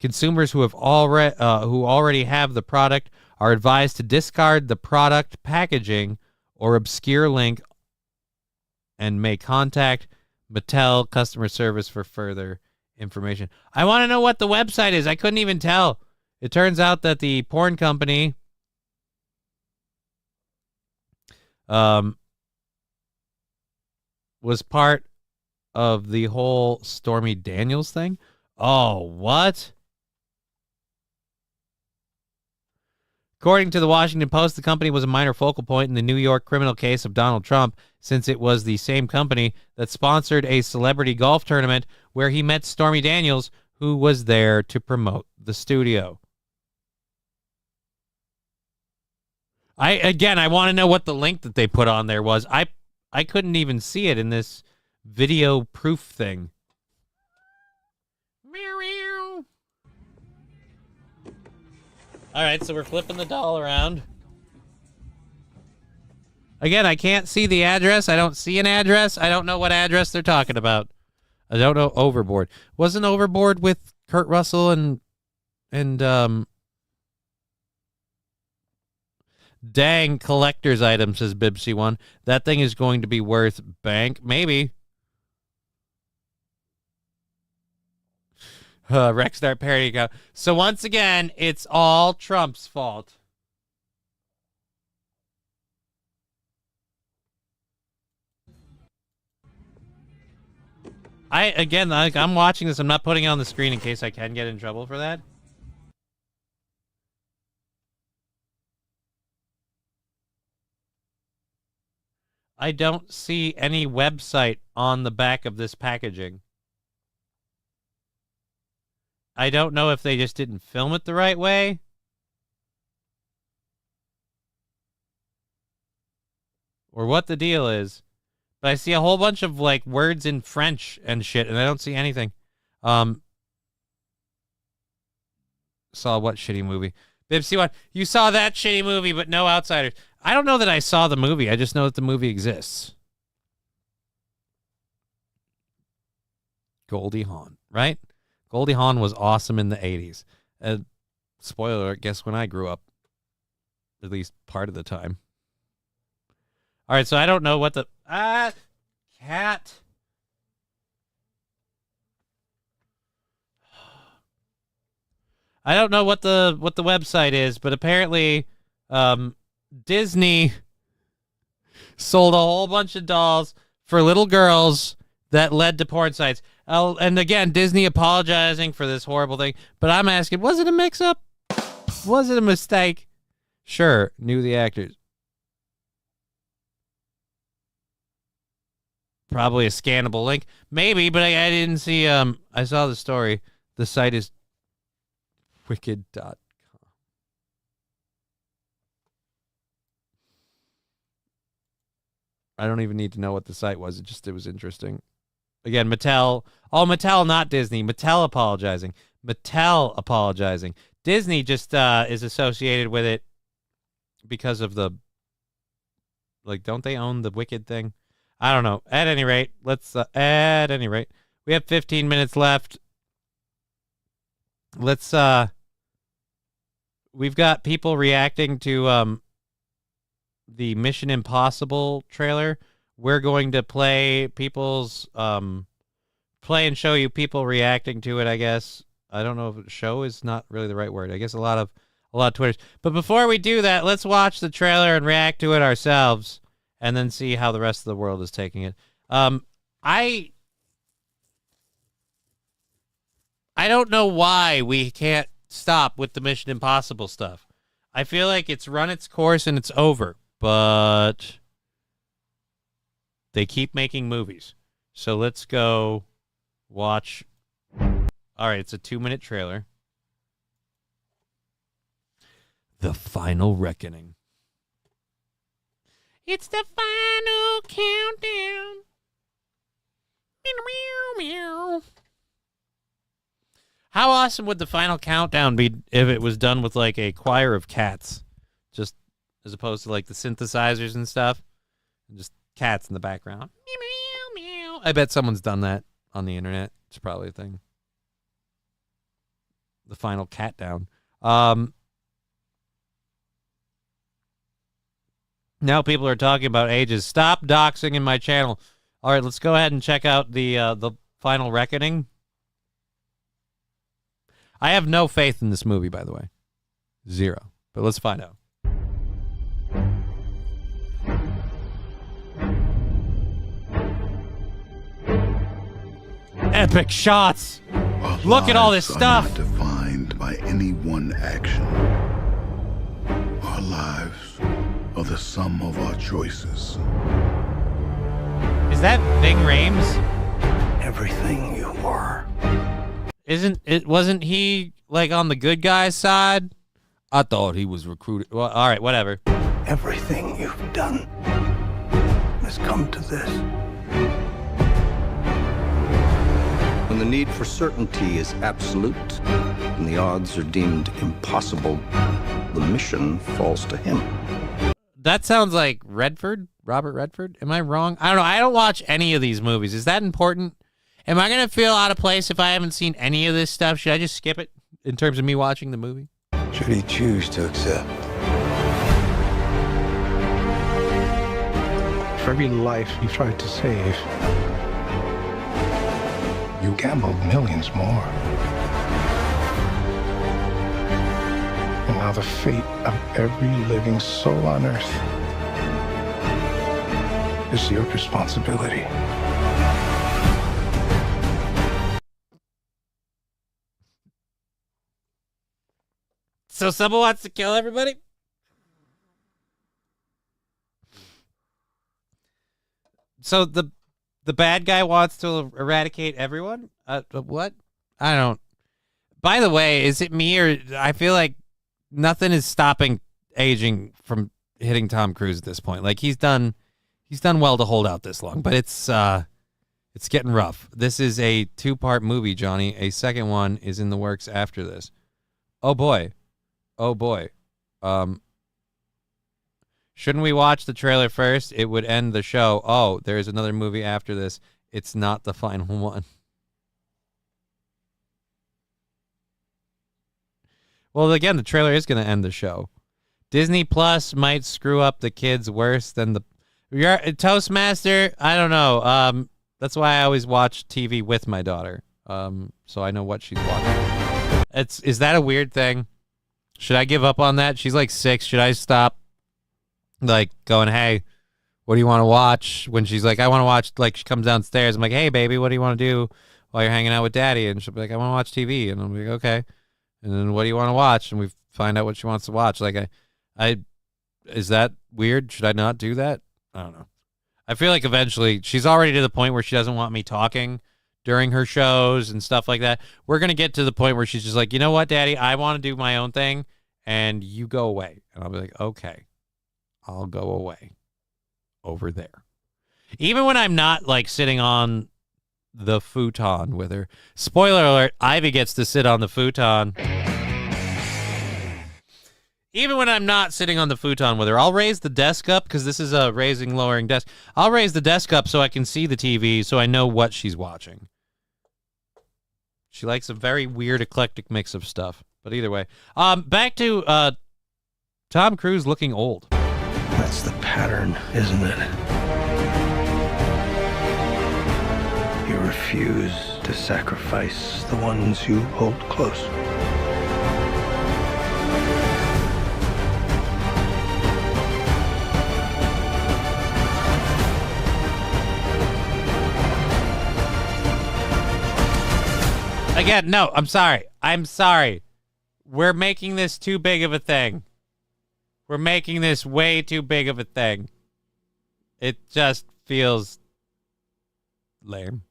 Consumers who already have the product are advised to discard the product packaging or obscure link and may contact Mattel customer service for further information." I want to know what the website is. I couldn't even tell. It turns out that the porn company was part of the whole Stormy Daniels thing. Oh, what? According to the Washington Post, the company was a minor focal point in the New York criminal case of Donald Trump, since it was the same company that sponsored a celebrity golf tournament where he met Stormy Daniels, who was there to promote the studio. I want to know what the link that they put on there was. I couldn't even see it in this video proof thing. All right, so we're flipping the doll around. Again, I can't see the address. I don't see an address. I don't know what address they're talking about. I don't know. Overboard. Wasn't Overboard with Kurt Russell and dang collector's item, says Bibsy1. That thing is going to be worth bank. Maybe. Rexstar parody go. So once again, it's all Trump's fault. I'm watching this. I'm not putting it on the screen in case I can get in trouble for that. I don't see any website on the back of this packaging. I don't know if they just didn't film it the right way. Or what the deal is. But I see a whole bunch of like words in French and shit, and I don't see anything. Saw what shitty movie? Bibsy1, you saw that shitty movie, but no Outsiders. I don't know that I saw the movie. I just know that the movie exists. Goldie Hawn, right? Goldie Hawn was awesome in the 80s. Spoiler alert, guess when I grew up. At least part of the time. All right, so I don't know what the... cat. I don't know what the website is, but apparently Disney sold a whole bunch of dolls for little girls that led to porn sites. And again, Disney apologizing for this horrible thing. But I'm asking, was it a mix-up? Was it a mistake? Sure, knew the actors. Probably a scannable link. Maybe, but I didn't see... I saw the story. The site is wicked.com. I don't even need to know what the site was. It was interesting. Again, Mattel. Oh, Mattel, not Disney. Mattel apologizing. Mattel apologizing. Disney just is associated with it because of the, like, don't they own the Wicked thing? I don't know. At any rate, we have 15 minutes left. We've got people reacting to the Mission Impossible trailer. We're going to play and show you people reacting to it, I guess. I don't know if show is not really the right word. I guess a lot of Twitters. But before we do that, let's watch the trailer and react to it ourselves and then see how the rest of the world is taking it. I don't know why we can't stop with the Mission Impossible stuff. I feel like it's run its course and it's over, but they keep making movies. So let's go watch. All right, it's a 2-minute trailer. The Final Reckoning. It's the final countdown. Meow, meow. How awesome would the final countdown be if it was done with like a choir of cats, just as opposed to like the synthesizers and stuff, and just cats in the background. Meow, meow. I bet someone's done that on the internet. It's probably a thing. The final cat down. Now people are talking about ages. Stop doxing in my channel. All right, let's go ahead and check out the Final Reckoning. I have no faith in this movie, by the way. 0. But let's find out. Epic shots. Look at all this stuff. Not defined by any one action. Our lives are the sum of our choices. Is that Ving Rhames? Everything you were. Wasn't he like on the good guy's side? I thought he was recruited. Well, all right, whatever. Everything you've done has come to this. When the need for certainty is absolute and the odds are deemed impossible, the mission falls to him. That sounds like Redford, Robert Redford. Am I wrong? I don't know. I don't watch any of these movies. Is that important? Am I going to feel out of place if I haven't seen any of this stuff? Should I just skip it in terms of me watching the movie? Should he choose to accept? For every life you tried to save, you gambled millions more. And now the fate of every living soul on Earth is your responsibility. So someone wants to kill everybody? So the bad guy wants to eradicate everyone? What? I don't. By the way, is it me or I feel like nothing is stopping aging from hitting Tom Cruise at this point. Like he's done well to hold out this long, but it's getting rough. This is a 2-part movie, Johnny. A second one is in the works after this. Oh boy. Oh boy. Shouldn't we watch the trailer first? It would end the show. Oh, there's another movie after this. It's not the final one. Well, again, the trailer is going to end the show. Disney Plus might screw up the kids worse than the Toastmaster. I don't know. That's why I always watch TV with my daughter. So I know what she's watching. Is that a weird thing? Should I give up on that? She's like 6. Should I stop like going, hey, what do you want to watch? When she's like, I want to watch, like she comes downstairs. I'm like, hey, baby, what do you want to do while you're hanging out with daddy? And she'll be like, I want to watch TV. And I'm like, okay. And then what do you want to watch? And we find out what she wants to watch. Like, is that weird? Should I not do that? I don't know. I feel like eventually she's already to the point where she doesn't want me talking during her shows and stuff like that. We're going to get to the point where she's just like, you know what, daddy, I want to do my own thing and you go away. And I'll be like, okay, I'll go away over there. Even when I'm not like sitting on the futon with her. Spoiler alert, Ivy gets to sit on the futon. Even when I'm not sitting on the futon with her, I'll raise the desk up because this is a raising, lowering desk. I'll raise the desk up so I can see the TV so I know what she's watching. She likes a very weird, eclectic mix of stuff. But either way, back to Tom Cruise looking old. That's the pattern, isn't it? You refuse to sacrifice the ones you hold close. Again, no, I'm sorry. I'm sorry. We're making this too big of a thing. We're making this way too big of a thing. It just feels lame.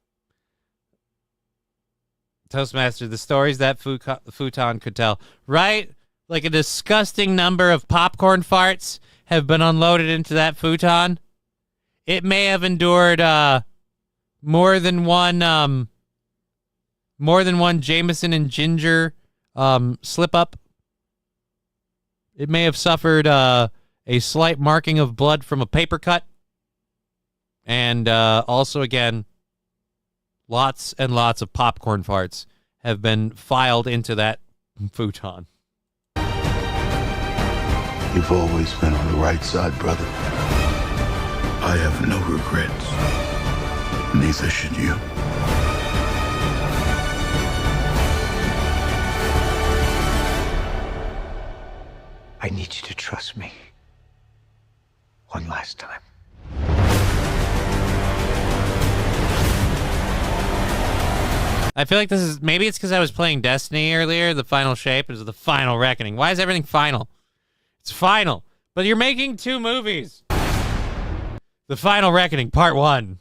Toastmaster, the stories that futon could tell. Right? Like a disgusting number of popcorn farts have been unloaded into that futon. It may have endured more than one Jameson and ginger slip up. It may have suffered a slight marking of blood from a paper cut. And also, again, lots and lots of popcorn farts have been filed into that futon. You've always been on the right side, brother. I have no regrets. Neither should you. I need you to trust me. One last time. I feel like this is, maybe it's because I was playing Destiny earlier, the final shape is the final reckoning. Why is everything final? It's final. But you're making 2 movies. The Final Reckoning, Part 1.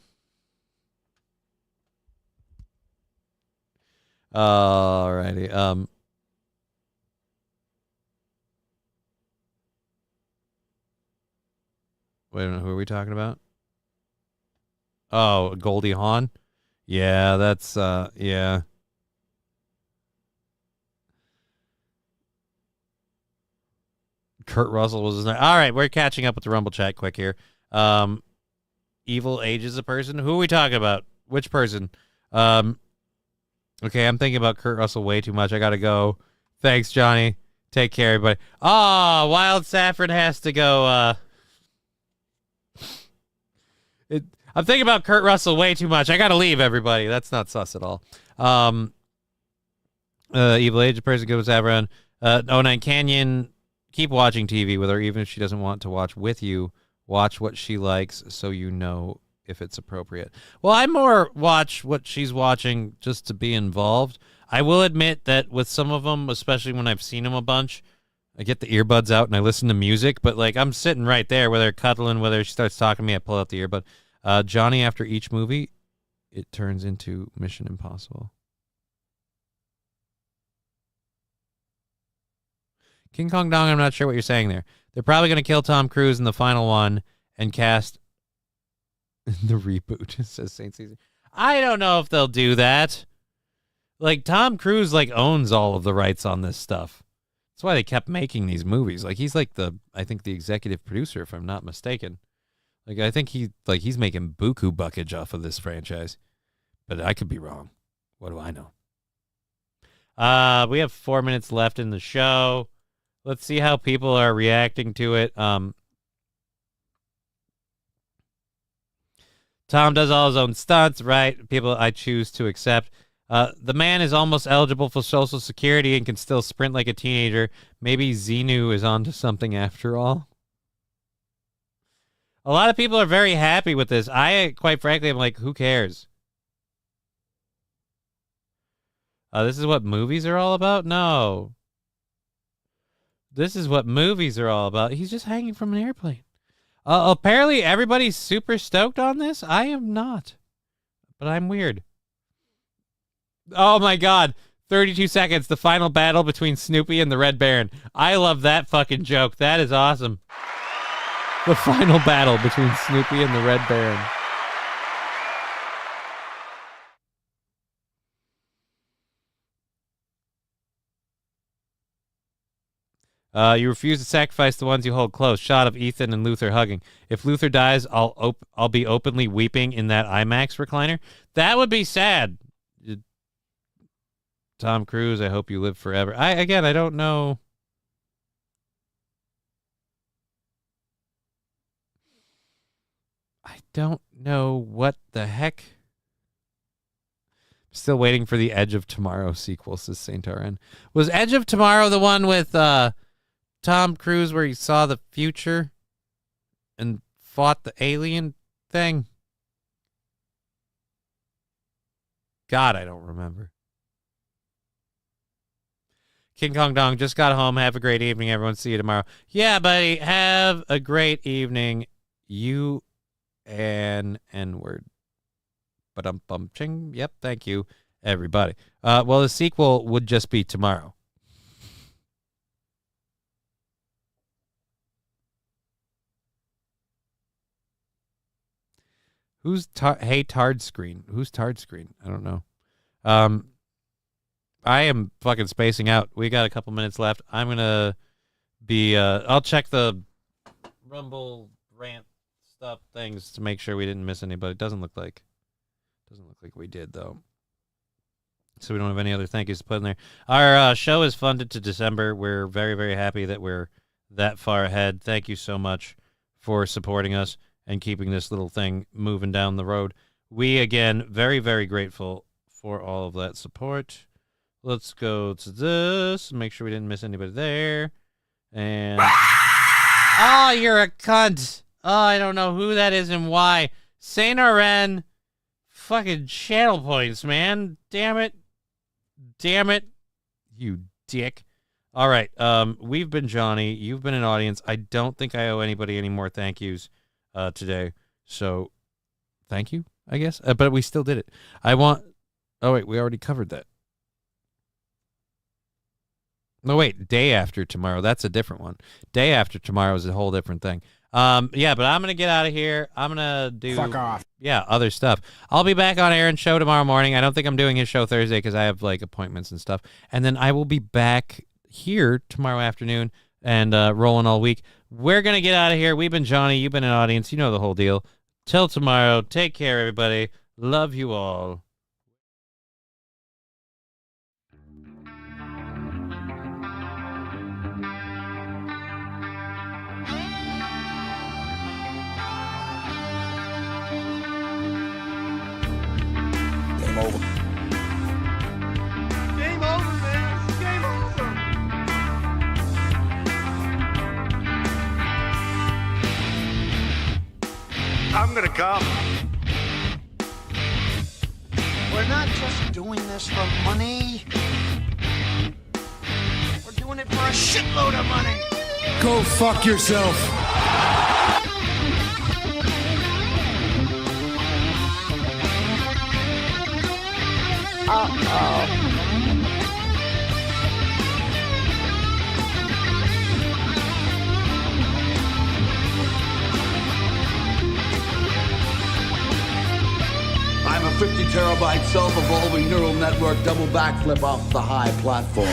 Alrighty. Wait a minute, who are we talking about? Oh, Goldie Hawn? Yeah, that's, yeah. Kurt Russell was his name. All right, we're catching up with the Rumble chat quick here. Evil ages a person? Who are we talking about? Which person? Okay, I'm thinking about Kurt Russell way too much. I gotta go. Thanks, Johnny. Take care, everybody. Oh, Wild Saffron has to go, I'm thinking about Kurt Russell way too much. I gotta leave, everybody. That's not sus at all. Evil age person goes everyone. 09 Canyon, keep watching TV with her, even if she doesn't want to watch with you. Watch what she likes so you know if it's appropriate. Well, I more watch what she's watching just to be involved. I will admit that with some of them, especially when I've seen them a bunch, I get the earbuds out and I listen to music, but like I'm sitting right there, whether cuddling, whether she starts talking to me, I pull out the earbud. Johnny, after each movie, it turns into Mission Impossible. King Kong Dong, I'm not sure what you're saying there. They're probably going to kill Tom Cruise in the final one and cast the reboot, says Saint Caesar. I don't know if they'll do that. Like, Tom Cruise, like, owns all of the rights on this stuff. That's why they kept making these movies. Like, he's like I think the executive producer, if I'm not mistaken. Like, I think he's making buku buckage off of this franchise. But I could be wrong. What do I know? We have 4 minutes left in the show. Let's see how people are reacting to it. Tom does all his own stunts, right? People I choose to accept. The man is almost eligible for Social Security and can still sprint like a teenager. Maybe Xenu is onto something after all. A lot of people are very happy with this. I, quite frankly, I'm like, who cares? This is what movies are all about? No. This is what movies are all about. He's just hanging from an airplane. Apparently, everybody's super stoked on this. I am not. But I'm weird. Oh, my God. 32 seconds. The final battle between Snoopy and the Red Baron. I love that fucking joke. That is awesome. The final battle between Snoopy and the Red Baron. You refuse to sacrifice the ones you hold close. Shot of Ethan and Luther hugging. If Luther dies, I'll be openly weeping in that IMAX recliner. That would be sad. Tom Cruise, I hope you live forever. I don't know. I don't know what the heck. Still waiting for the Edge of Tomorrow sequel, says Saint RN. Was Edge of Tomorrow the one with Tom Cruise where he saw the future and fought the alien thing? God, I don't remember. King Kong Dong just got home. Have a great evening, everyone. See you tomorrow. Yeah, buddy. Have a great evening. You and N-word. Ba-dum-bum-ching. Yep, thank you, everybody. Well, the sequel would just be tomorrow. Who's Tard Screen? Who's Tard Screen? I don't know. I am fucking spacing out. We got a couple minutes left. I'm gonna be. I'll check the Rumble rant stuff things to make sure we didn't miss anybody. Doesn't look like we did though. So we don't have any other thank yous to put in there. Our show is funded to December. We're very, very happy that we're that far ahead. Thank you so much for supporting us and keeping this little thing moving down the road. We, again, very, very grateful for all of that support. Let's go to this. Make sure we didn't miss anybody there. And... oh, you're a cunt. Oh, I don't know who that is and why. Saint RN... fucking channel points, man. Damn it. Damn it. You dick. All right. We've been Johnny. You've been an audience. I don't think I owe anybody any more thank yous today. So, thank you, I guess. But we still did it. Oh, wait. We already covered that. No, wait. Day after tomorrow. That's a different one. Day after tomorrow is a whole different thing. Yeah, but I'm going to get out of here. I'm going to do... fuck off. Yeah, other stuff. I'll be back on Aaron's show tomorrow morning. I don't think I'm doing his show Thursday because I have, like, appointments and stuff. And then I will be back here tomorrow afternoon and rolling all week. We're going to get out of here. We've been Johnny. You've been an audience. You know the whole deal. Till tomorrow. Take care, everybody. Love you all. Game over. Game over, man. Game over. I'm gonna come. We're not just doing this for money. We're doing it for a shitload of money. Go fuck yourself. I'm a 50 terabyte self-evolving neural network double backflip off the high platform.